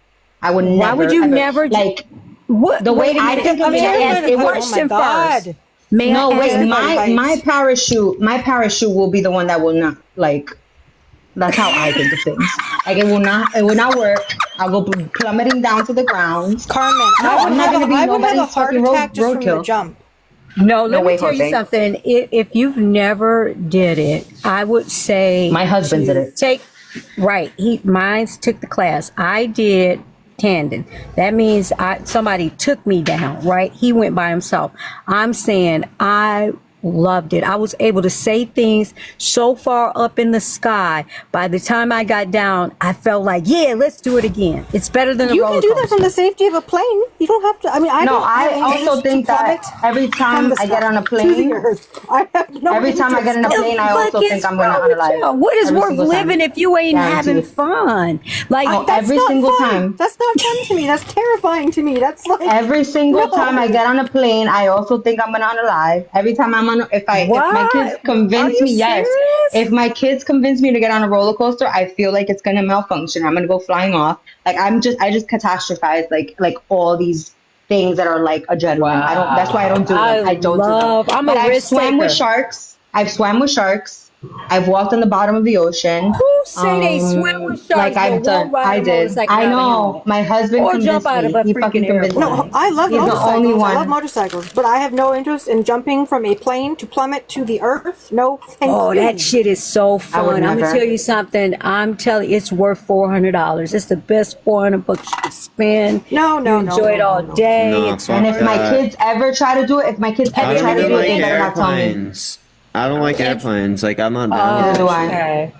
I would never. why would you ever. never like what? the way wait a I minute. think of May it I is ask it a would. question Oh my first? God. May No, I wait. ask? My parachute will be the one that will not like. That's how I think of things. Like it will not work. I'll go plummeting down to the ground. Carmen, No, I'm not gonna be I would have a nobody's heart fucking attack just from the roadkill. jump. No, let No me way, tell you Jose. something. If you've never did it, I would say My husband to did it. Take right. Mine took the class. I did tandem. That means somebody took me down. Right? He went by himself. I'm saying I loved it. I was able to say things so far up in the sky. By the time I got down, I felt like, yeah, let's do it again. It's better than a You roller can do that coaster. from the safety of a plane. You don't have to. I mean, I No, don't. I have also interest think to that plummet every time from the I get sky on a to the plane, earth. I have no every time I get on a interest. plane, I also think I'm gonna Wrong with unalive. y'all? What is Every worth single time. living if you ain't having Guaranteed. fun? Like, No, That's every not single fun. time. That's not fun to me. That's terrifying to me. That's like Every single no. time I get on a plane, I also think I'm gonna unalive. Every time I'm on, if my kids what? Are convince you me, yes. serious? If my kids convince me to get on a roller coaster, I feel like it's gonna malfunction. I'm gonna go flying off. Like I just catastrophize like all these things that are like adrenaline. I don't. That's why I don't do them. I don't do them. I'm But a I've risk swam with taker. sharks. I've swam with sharks. I've walked on the bottom of the ocean. Who say they swim with sharks Like but I've done. won't ride I a did. motorcycle I without a know. helmet? My husband Or jump convinced out of me. a He fucking freaking convinced airplane? No, me. I love He's the only motorcycles. I love one. motorcycles, but I have no interest in jumping from a plane to plummet to the earth. No, thank Oh, you. that shit is so I would fun. I'm never. gonna tell you something. I'm telling you, it's worth $400. It's the best $400 you could spend. No, You no, enjoy it all day. No, It's And fuck if my that. kids ever try to do it, I don't try to even do it, like they better not tell me. airplanes. I don't like airplanes. Like I'm not down. Neither do with I. okay.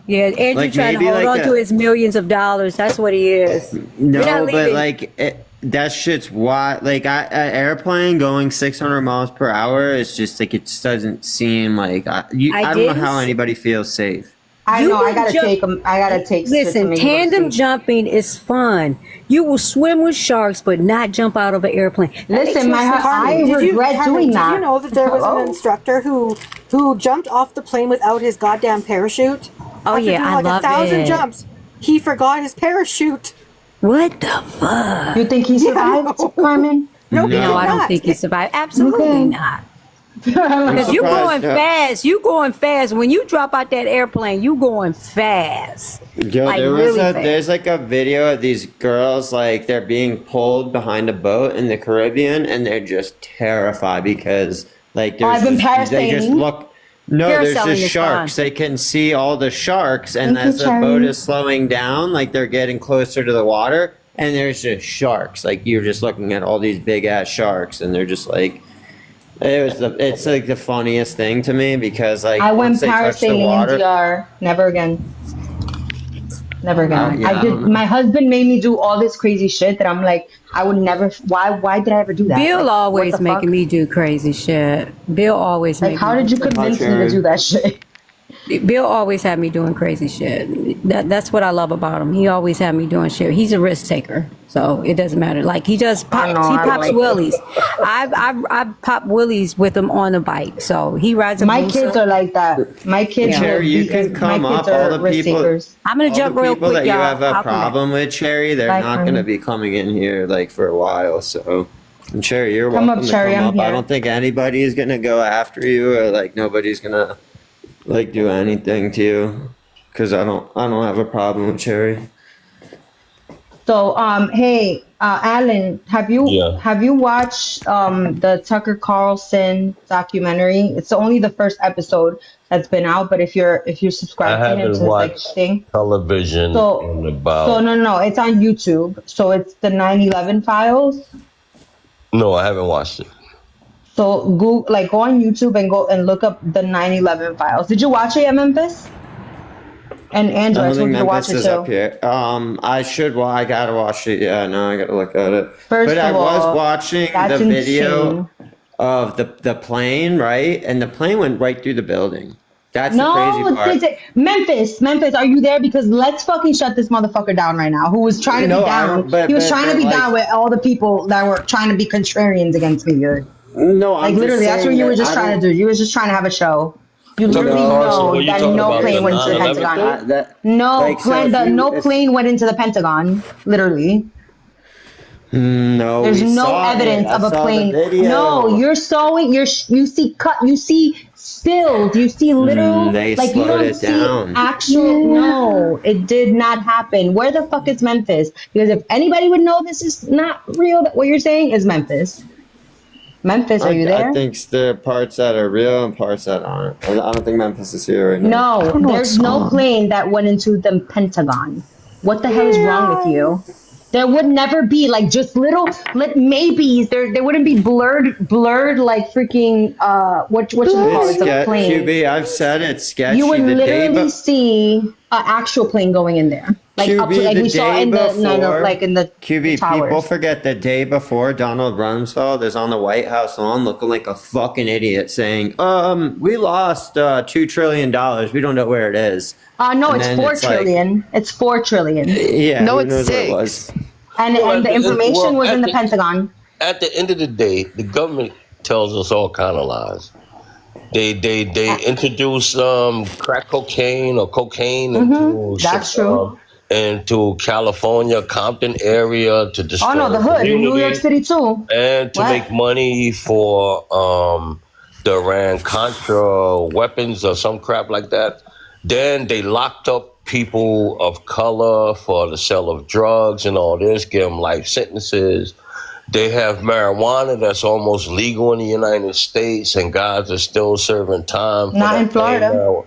Yeah, Andrew Like, trying to maybe hold like on to his millions of dollars. That's what he is. No, We're not but leaving. like that shit's why. Like an airplane going 600 miles per hour is just like it just doesn't seem like I don't know didn't how s- anybody feels safe. I You know. I will gotta jump. take them. I gotta take shit to Listen, make them tandem see. jumping is fun. You will swim with sharks, but not jump out of an airplane. That makes Listen, no sense to I me. regret doing Did you that. know that there was an Hello? instructor who jumped off the plane without his goddamn parachute? Oh After yeah, doing I like love 1,000 it. jumps, he forgot his parachute. What the fuck? You think he survived, Carmen? No, he No, did I don't not. think he survived. Absolutely Okay. not. I'm Because you going surprised. fast. You going fast. When you drop out that airplane, you going fast. Yo, Like there was really a fast. there's like a video of these girls like they're being pulled behind a boat in the Caribbean and they're just terrified because like I've there's been they just parasailing. look there's Parasailing just is sharks. fun. They can see all the sharks and Thank you, as the boat Cherry. is slowing down, like they're getting closer to the water and there's just sharks. Like you're just looking at all these big ass sharks and they're just like it's like the funniest thing to me because like I once went they touch the parasailing in water, DR. Never again. Never again. yeah, I I did. don't know. My husband made me do all this crazy shit that I'm like, I would never. Why did I ever do that? Bill Like, what always the making fuck? me do crazy shit. Bill always Like, make how me did do you crazy convince me to Cherry. do that shit? Bill always had me doing crazy shit. That's what I love about him. He always had me doing shit. He's a risk taker, so it doesn't matter. Like he does I pops. know. He I don't pops like it. willies. I've popped willies with him on the bike. So he rides a My Busa. kids are like that. My kids Yeah. will Cherry, you be. can My come kids up. All are the risk people, takers. I'm gonna all jump the real people quick, that you y'all. have a I'll come back. problem with, Cherry, they're Bye, not going to Carmen. be coming in here like for a while. So, and Cherry, you're Come welcome up, to Cherry. come I'm up. I here. don't think anybody is going to go after you or like nobody's going to like do anything to you because I don't have a problem with Cherry. So, hey, Alan, have Yeah. you watched the Tucker Carlson documentary? It's only the first episode that's been out, but if you're I subscribed to him haven't to his like watched thing, television so in so about. no, it's on YouTube. So it's the 9/11 files. No, I haven't watched it. So go on YouTube and go and look up the 9/11 files. Did you watch it at Memphis? And Andrew, I I don't told think you to watch Memphis it is up too. here. I should. Well, I gotta watch it. Yeah, no, I gotta look at it. First But I of was all, watching that's the video insane. of the plane, right? And the plane went right through the building. That's the crazy No, part. Memphis, are you there? Because let's fucking shut this motherfucker down right now. Who was trying to be No, I down? don't. But He was but trying to but be like down with all the people that were trying to be contrarians against me, dude. no, Like I'm just literally, that's what saying you were that just I trying to don't. do. You were just trying to have a show. You Tucker literally Carlson, know what are you that talking no about? The plane went into the 9/11 Pentagon. thing? That No like so plane. if you No if plane went into the Pentagon. Literally. no, There's we no saw it. evidence I of a saw the plane. No, video. you're showing. You see cut. You see stills. You see literal. They Like you slowed don't it see down. actual. No, it did not happen. Where the fuck is Memphis? Because if anybody would know this is not real, that what you're saying is Memphis. Memphis, are you I there? think there are parts that are real and parts that aren't. I don't think Memphis is here right now. No, don't know what there's no song. plane that went into the Pentagon. What the hell is wrong with you? There would never be like just little maybes. There wouldn't be blurred like freaking what you call it, the plane. QB, I've said it's sketchy. You would The day literally see an actual plane going in there, like up to, QB, like the we saw day in the before, like in the QB, towers. people forget the day before Donald Rumsfeld is on the White House lawn looking like a fucking idiot saying, we lost $2 trillion. We don't know where it is. No, And it's then 4 it's like- trillion. It's 4 trillion. Yeah, No, who it's knows what it 6. was. And the information was in the Pentagon. At the end of the day, the government tells us all kind of lies. They introduce crack cocaine or cocaine into That's true. into California, Compton area to destroy Oh no, the hood, community New York City too. and to What? make money for the Iran Contra weapons or some crap like that. Then they locked up people of color for the sale of drugs and all this, give them life sentences. They have marijuana that's almost legal in the United States, and guys are still serving time for Not that in Florida. same marijuana.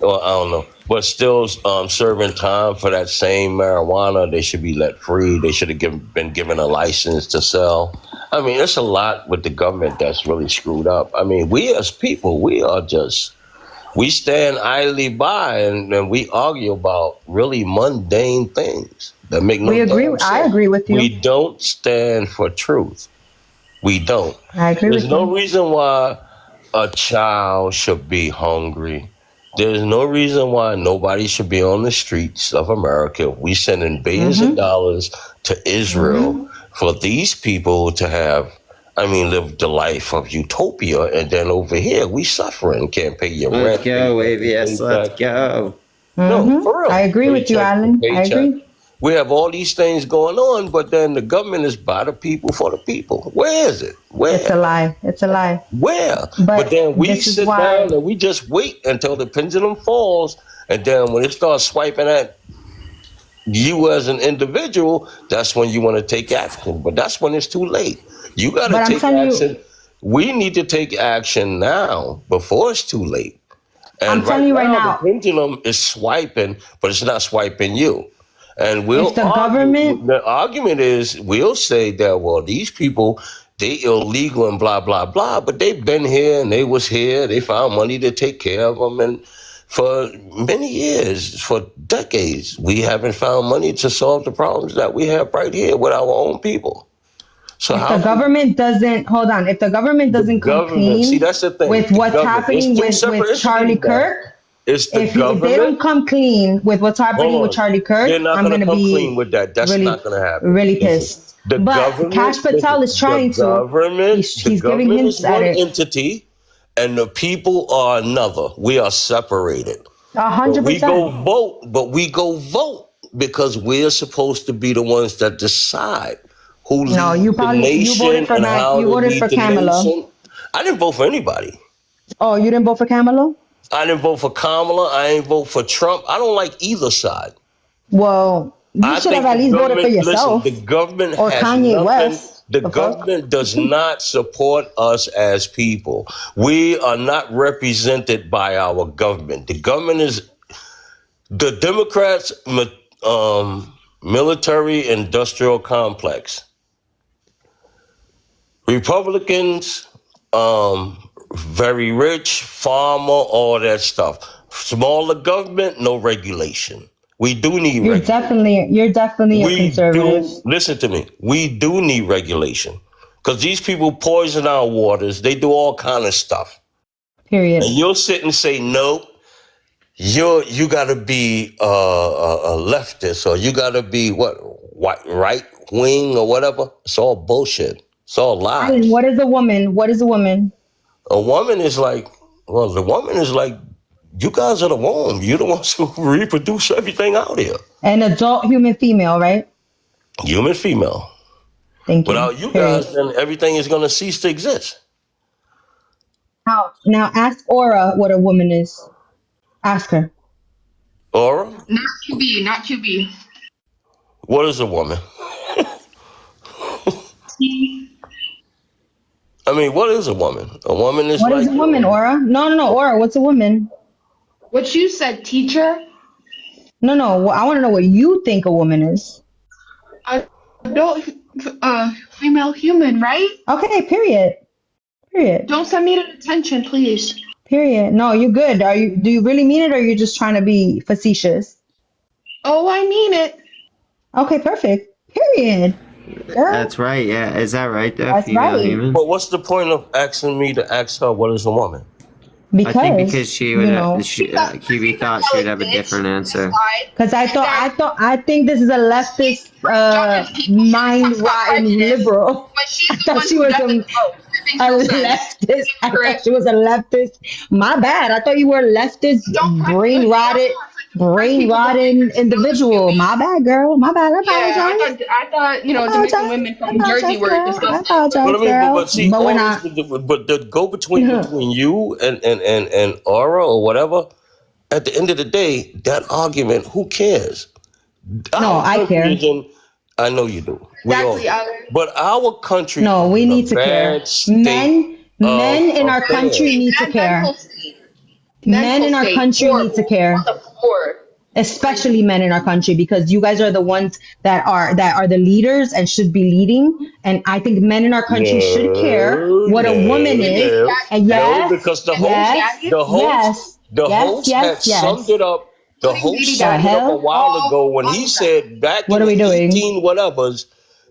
Well, I don't know, but still serving time for that same marijuana. They should be let free. They should have been given a license to sell. I mean, it's a lot with the government that's really screwed up. I mean, we as people, we stand idly by and we argue about really mundane things that make no We agree. damn sense. I agree with you. We don't stand for truth. We don't. I agree There's with no you. reason why a child should be hungry. There's no reason why nobody should be on the streets of America. We sending billions of dollars to Israel for these people to have, live the life of utopia, and then over here we suffering, can't pay your Let's rent, go, paycheck to AVS. Let's paycheck. go. No, for real. I agree with you, Paycheck to Alan. I paycheck. agree. We have all these things going on, but then the government is by the people for the people. Where is it? Where? It's a lie. It's a lie. Where? But then we this is sit why- down and we just wait until the pendulum falls, and then when it starts swiping at you as an individual, that's when you want to take action. But that's when it's too late. You got But to I'm take telling you- action. We need to take action now before it's too late. And I'm telling you right now- the pendulum is swiping, but it's not swiping you. And we'll If the argue, government- the argument is we'll say that, well, these people, they illegal and blah, blah, blah, but they've been here and they was here. They found money to take care of them. And for many years, for decades, we haven't found money to solve the problems that we have right here with our own people. So If the government doesn't hold on, if the government doesn't come clean see, that's the thing. with The what's government. happening It's two with separate Charlie entities, man. Kirk, It's the if government. they don't come clean with what's happening Hold with on. Charlie Kirk, They're not I'm going gonna to come be clean with that. That's really, not going to happen. really Listen, pissed. the But government, Cash Patel is trying the to. government, He's the giving government hints is at one it. entity, and the people are another. We are separated. 100%. But we go vote because we're supposed to be the ones that decide who No, leads you the probably- you nation voted for and Mac- how you to voted lead for the Kamala. nation. I didn't vote for anybody. Oh, you didn't vote for Kamala? I didn't vote for Kamala. I ain't vote for Trump. I don't like either side. Well, you I should think have at the least voted for government- yourself. Listen, the government Or has Kanye nothing. West. The The fuck? government does not support us as people. We are not represented by our government. The government is the Democrats' military industrial complex. Republicans, very rich, farmer, all that stuff. Smaller government, no regulation. We do need You're regulation. definitely a conservative. Listen to me. We do need regulation because these people poison our waters. They do all kind of stuff. Period. And you'll sit and say, nope, you got to be a leftist or you got to be right wing or whatever. It's all bullshit. It's all lies. Alan, what is a woman? What is a woman? A woman is like, the woman is like, you guys are the womb. You're the ones who reproduce everything out here. An adult human female, right? Human female. Thank you. Without you Period. guys, then everything is going to cease to exist. Now ask Aura what a woman is. Ask her. Aura, Not QB, not QB. what is a woman? I mean, what is a woman? A woman is What like is a woman, Aura? No, Aura. What's a woman? What you said, teacher? No. I want to know what you think a woman is. Adult, female human, right? Okay. Period. Don't send me to detention, please. Period. No, you're good. Do you really mean it, or are you just trying to be facetious? Oh, I mean it. Okay. Perfect. Period. Girl. That's right. Yeah, is that right? Though, That's female right. human. But what's the point of asking me to ask her what is a woman? Because I think because she would, you know, QB thought she would have a different answer. because I think this is a leftist, mind rotten liberal. But she's I the thought one she who was doesn't vote. That makes no sense. leftist. I thought she was a leftist. My bad. I thought you were a leftist, brain rotted individual. My bad, girl. My bad. I apologize. Yeah, I thought Jamaican women from Jersey were I disgusting. apologize, girl. But see, But when but the go between you and Aura or whatever. At the end of the day, that argument, who cares? I care. I know you do. We all Exactly, do. Alan. But our country, No, we is in a need to care. bad state Men in of our country affairs. need to care. Mental state. Men in our Mental country state. need to care. On the floor. Especially men in our country, because you guys are the ones that are the leaders and should be leading. And I think men in our country should care what a woman is. And yes, because the yes, host had summed it up. The host summed it up a while ago when he said back What in are we the doing? 18 whatevers,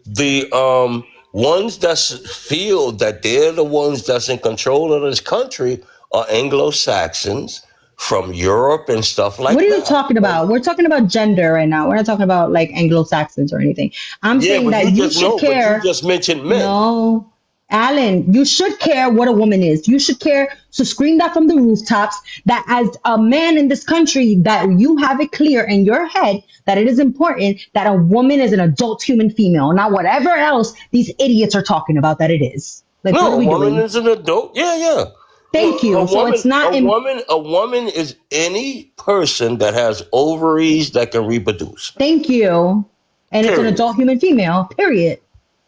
the ones that feel that they're the ones that's in control of this country are Anglo-Saxons from Europe and stuff like What are you that. talking about? We're talking about gender right now. We're not talking about like Anglo-Saxons or anything. I'm Yeah, saying but that you you just should know, but you care. just mentioned men. No, Alan, you should care what a woman is. You should care to scream that from the rooftops that as a man in this country, that you have it clear in your head that it is important that a woman is an adult human female, not whatever else these idiots are talking about that it is. Like, what No, are a we woman doing? is an adult. Yeah, yeah. Thank A you. So woman, it's not in. a woman is any person that has ovaries that can reproduce. Thank you. And it's an Period. adult human female, period.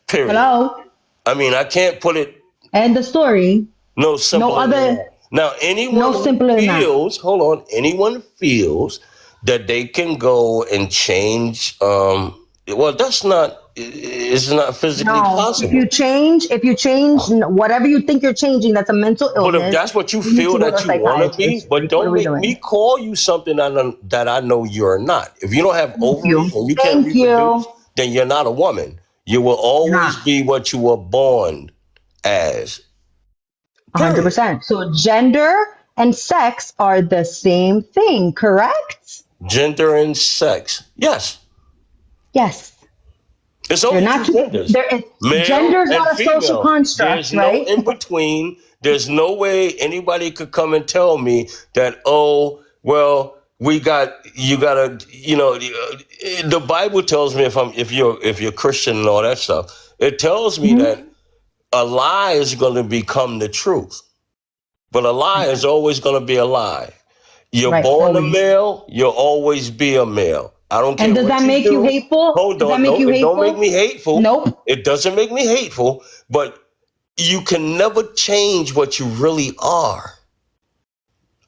Period. Hello? I mean, I can't put it End the story. no No simpler than other, that. Now, no anyone who simpler than that. feels, hold on, anyone feels that they can go and change, well, that's not, it's not physically No. possible. If you change whatever you think you're changing, that's a mental But if illness. that's what you You need feel to go to that a you want to be, psychiatrist. but Like, what are don't we make me doing? call you something that I know you're not. If you don't have Thank ovaries you. and you can't Thank reproduce, you. then you're not a woman. You will You're always not. be what you were born as. Period. 100%. So gender and sex are the same thing, correct? Gender and sex. Yes. Yes. It's They're only not two two. genders, male Gender's and not a social female. construct, There's no right? in between. There's no way anybody could come and tell me that, oh, well, you gotta, the Bible tells me if you're Christian and all that stuff, it tells me Mhm. that a lie is going to become the truth, but a lie is always going to be a lie. You're Right, born a always. male, you'll always be a male. I don't And care does what that you make you do. hateful? Hold Does that on, make no, you it don't make hateful? me hateful. Nope. It doesn't make me hateful, but you can never change what you really are.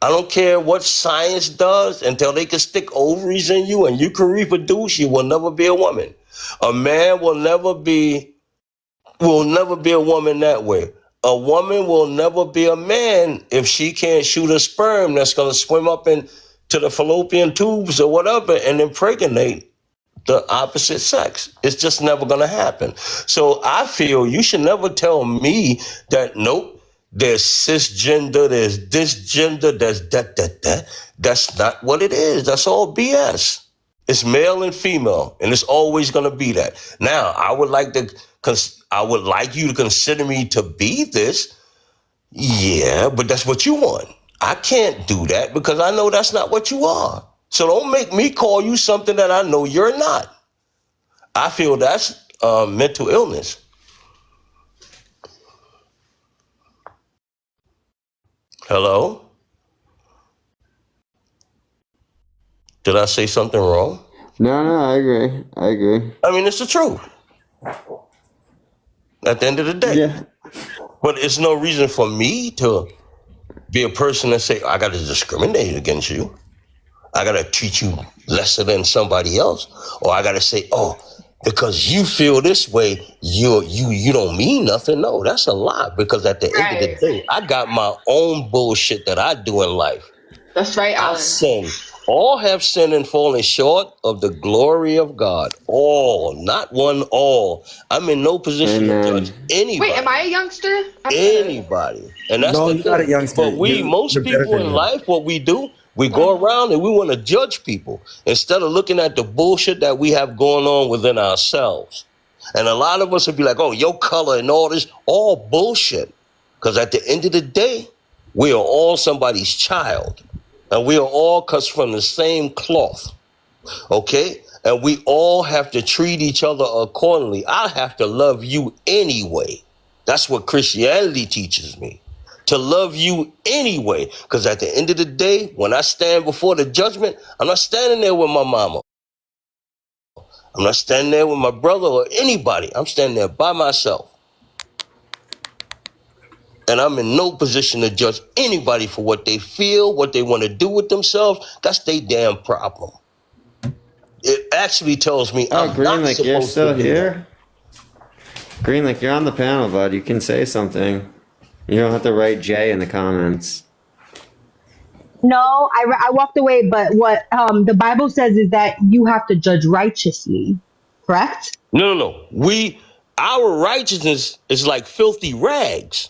I don't care what science does until they can stick ovaries in you and you can reproduce, you will never be a woman. A man will never be a woman that way. A woman will never be a man if she can't shoot a sperm that's going to swim up into the fallopian tubes or whatever and impregnate the opposite sex. It's just never going to happen. So I feel you should never tell me that, nope, there's cisgender, there's this gender, there's that. That's not what it is. That's all BS. It's male and female, and it's always going to be that. Now, I would like you to consider me to be this. Yeah, but that's what you want. I can't do that because I know that's not what you are. So don't make me call you something that I know you're not. I feel that's mental illness. Hello? Did I say something wrong? No, I agree. I mean, it's the truth. At the end of the day. Yeah. But it's no reason for me to be a person that say, I got to discriminate against you. I got to treat you lesser than somebody else. Or I got to say, oh, because you feel this way, you don't mean nothing. No, that's a lie. Because at the end of the day, I got my own bullshit that I do in life. That's right, I Alan. sin. All have sinned and fallen short of the glory of God. All, not one, all. I'm in no position to judge anybody. Wait, am I a youngster? Anybody. And that's No, the you're not a thing. youngster. But You're most better people than in that. life, what we do, we go around and we want to judge people instead of looking at the bullshit that we have going on within ourselves. And a lot of us would be like, oh, your color and all this, all bullshit. Because at the end of the day, we are all somebody's child. And we are all cut from the same cloth. Okay? And we all have to treat each other accordingly. I have to love you anyway. That's what Christianity teaches me. To love you anyway. Because at the end of the day, when I stand before the judgment, I'm not standing there with my mama. I'm not standing there with my brother or anybody. I'm standing there by myself. And I'm in no position to judge anybody for what they feel, what they want to do with themselves. That's their damn problem. It actually tells me I'm not Greenlick, you're supposed still to do here? Greenlick, you're on the panel, bud. You can say something. You don't have to write J in the comments. No, I walked away, but what the Bible says is that you have to judge righteously, correct? No. Our righteousness is like filthy rags.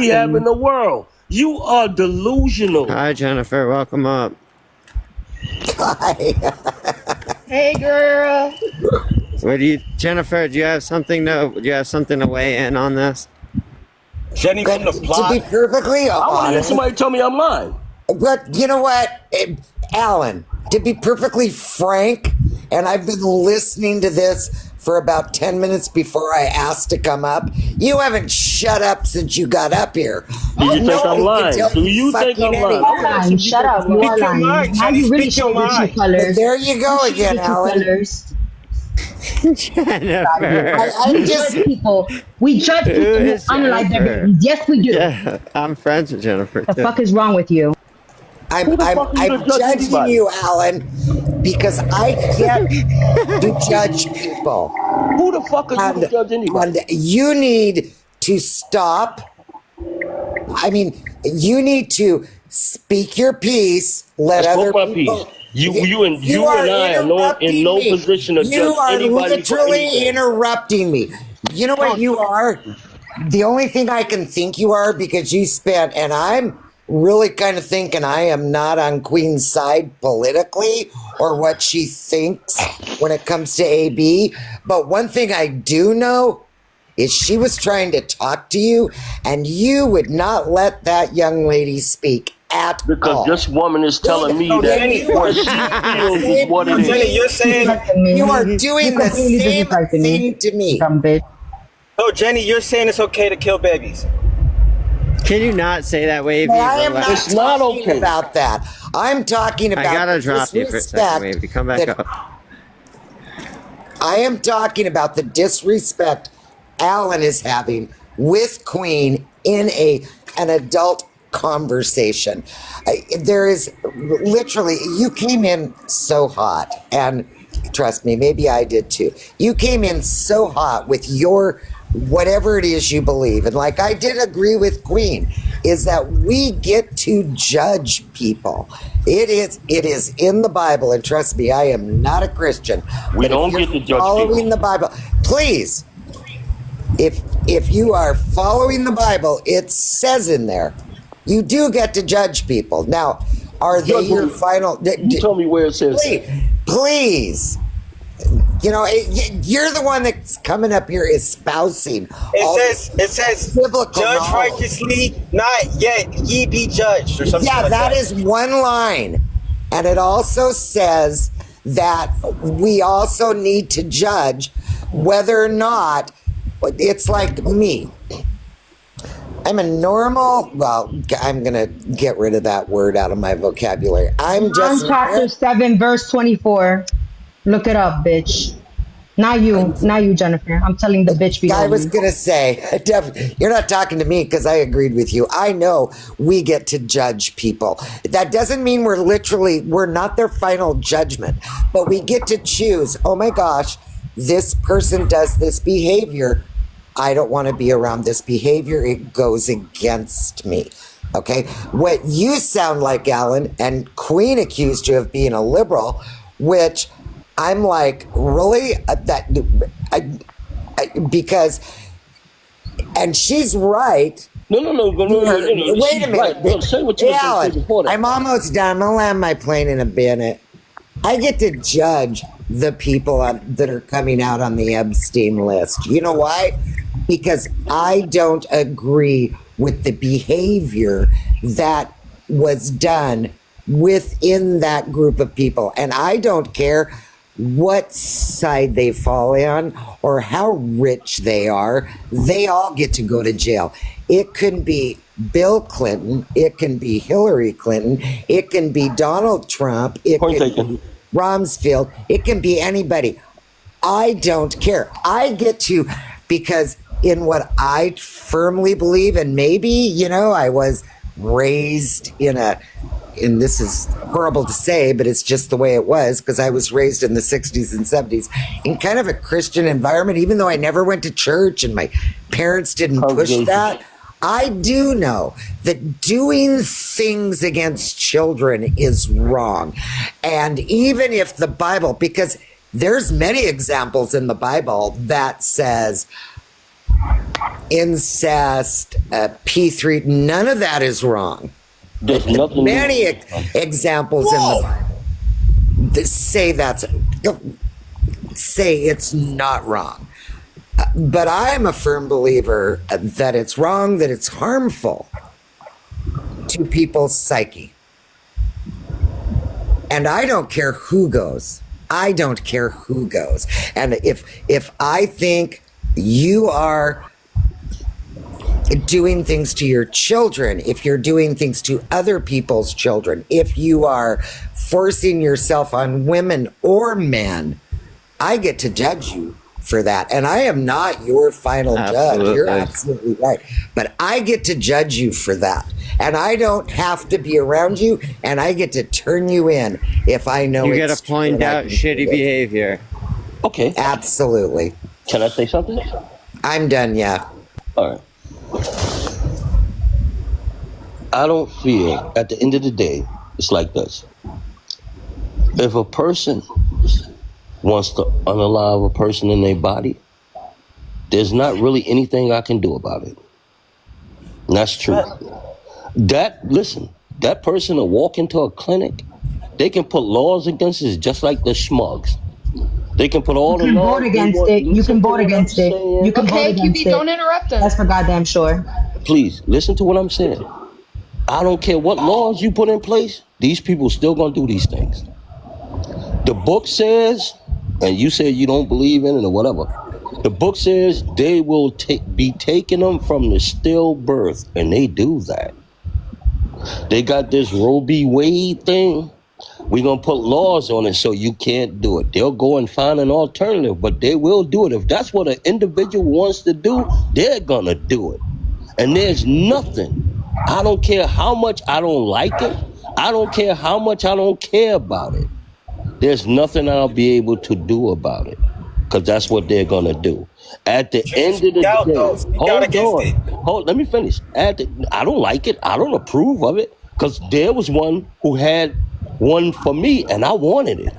we have in the world. You are delusional. Hi, Jennifer. Welcome up. Hey, girl. What do you, Jennifer? Do you have something to weigh in on this? Jenny from the plot. To be perfectly I want to hear honest, somebody tell me I'm lying. but you know what, Alan? To be perfectly frank, and I've been listening to this for about 10 minutes before I asked to come up. You haven't shut up since you got up here. Do you think I'm lying? Do you think I'm lying? You are lying. Shut up. You are lying. Now you really show the true colors. There you go again, Alan. Jennifer. I just people. We judge people who unlike their babies. Yes, we do. Yeah, I'm friends with Jennifer. The fuck is wrong with you? I'm judging you, Alan, because I get to judge people. Who the fuck are you to judge anybody? You need to stop. I mean, you need to speak your piece. Let other people. You and I are in no position to judge anybody. You are literally interrupting me. You know what you are? The only thing I can think you are, because you spent, and I'm really kind of thinking I am not on Queen's side politically or what she thinks when it comes to AB. But one thing I do know is she was trying to talk to you, and you would not let that young lady speak at all. Because this woman is telling me that what she feels is what it is. You're saying you are doing the same thing to me. So, Jenny, you're saying it's okay to kill babies. Can you not say that way? I am not talking about that. I'm talking about I gotta drop you for a second, Wavy. Come back up. I am talking about the disrespect Alan is having with Queen in an adult conversation. There is literally, you came in so hot, and trust me, maybe I did too. You came in so hot with your whatever it is you believe. And like I did agree with Queen, is that we get to judge people. It is in the Bible, and trust me, I am not a Christian. We don't get to judge following people. the Bible. Please, if you are following the Bible, it says in there, you do get to judge people. Now, are they your final? You tell me where it says. Please. You know, you're the one that's coming up here espousing. It says, biblical judge knowledge. righteously, not yet ye be judged, or something like that is one line. And it also says that we also need to judge whether or not, it's like me. I'm a normal, I'm going to get rid of that word out of my vocabulary. I'm just. John chapter 7, verse 24. Look it up, bitch. Not you, Jennifer. I'm telling the bitch behind I was going to say, you're not talking to me because I agreed with you. I know we get to judge people. That doesn't mean we're not their final judgment, but we get to choose, oh my gosh, this person does this behavior. I don't want to be around this behavior. It goes against me. Okay? What you sound like, Alan, and Queen accused you of being a liberal, which I'm like, really? Because, and she's right. No. Wait a minute. Right. Say what you were Alan, before that. I'm almost done. I'm going to land my plane in a minute. I get to judge the people that are coming out on the Epstein list. You know why? Because I don't agree with the behavior that was done within that group of people. And I don't care what side they fall on or how rich they are. They all get to go to jail. It can be Bill Clinton. It can be Hillary Clinton. It can be Donald Trump. It can be Rumsfeld. It can be anybody. I don't care. I get to, because in what I firmly believe, and maybe, I was raised and this is horrible to say, but it's just the way it was, because I was raised in the 60s and 70s in kind of a Christian environment, even though I never went to church and my parents didn't push that. I do know that doing things against children is wrong. And even if the Bible, because there's many examples in the Bible that says incest, P3, none of that is wrong. There's nothing. Many examples in the Bible that say that's. say it's not wrong. But I'm a firm believer that it's wrong, that it's harmful to people's psyche. And I don't care who goes. I don't care who goes. And if I think you are doing things to your children, if you're doing things to other people's children, if you are forcing yourself on women or men, I get to judge you for that. And I am not your final judge. You're absolutely right. But I get to judge you for that. And I don't have to be around you, and I get to turn you in if I know You it's got to point out shitty behavior. Okay. Absolutely. Can I say something? I'm done, yeah. All right. I don't feel, at the end of the day, it's like this. If a person wants to unalive a person in their body, there's not really anything I can do about it. And that's true. That person will walk into a clinic, they can put laws against it just like the schmugs. They can put all the laws. Vote against it. You can vote against it. You can vote against QB, it. don't interrupt them. That's for goddamn sure. Please, listen to what I'm saying. I don't care what laws you put in place, these people still gonna do these things. The book says, and you said you don't believe in it or whatever, the book says they will be taking them from the stillbirth, and they do that. They got this Roe v. Wade thing. We're going to put laws on it so you can't do it. They'll go and find an alternative, but they will do it. If that's what an individual wants to do, they're going to do it. And there's nothing. I don't care how much I don't like it. I don't care how much I don't care about it. There's nothing I'll be able to do about it, because that's what they're going to do. At the end of the day, let me finish. I don't like it. I don't approve of it, because there was one who had one for me, and I wanted it.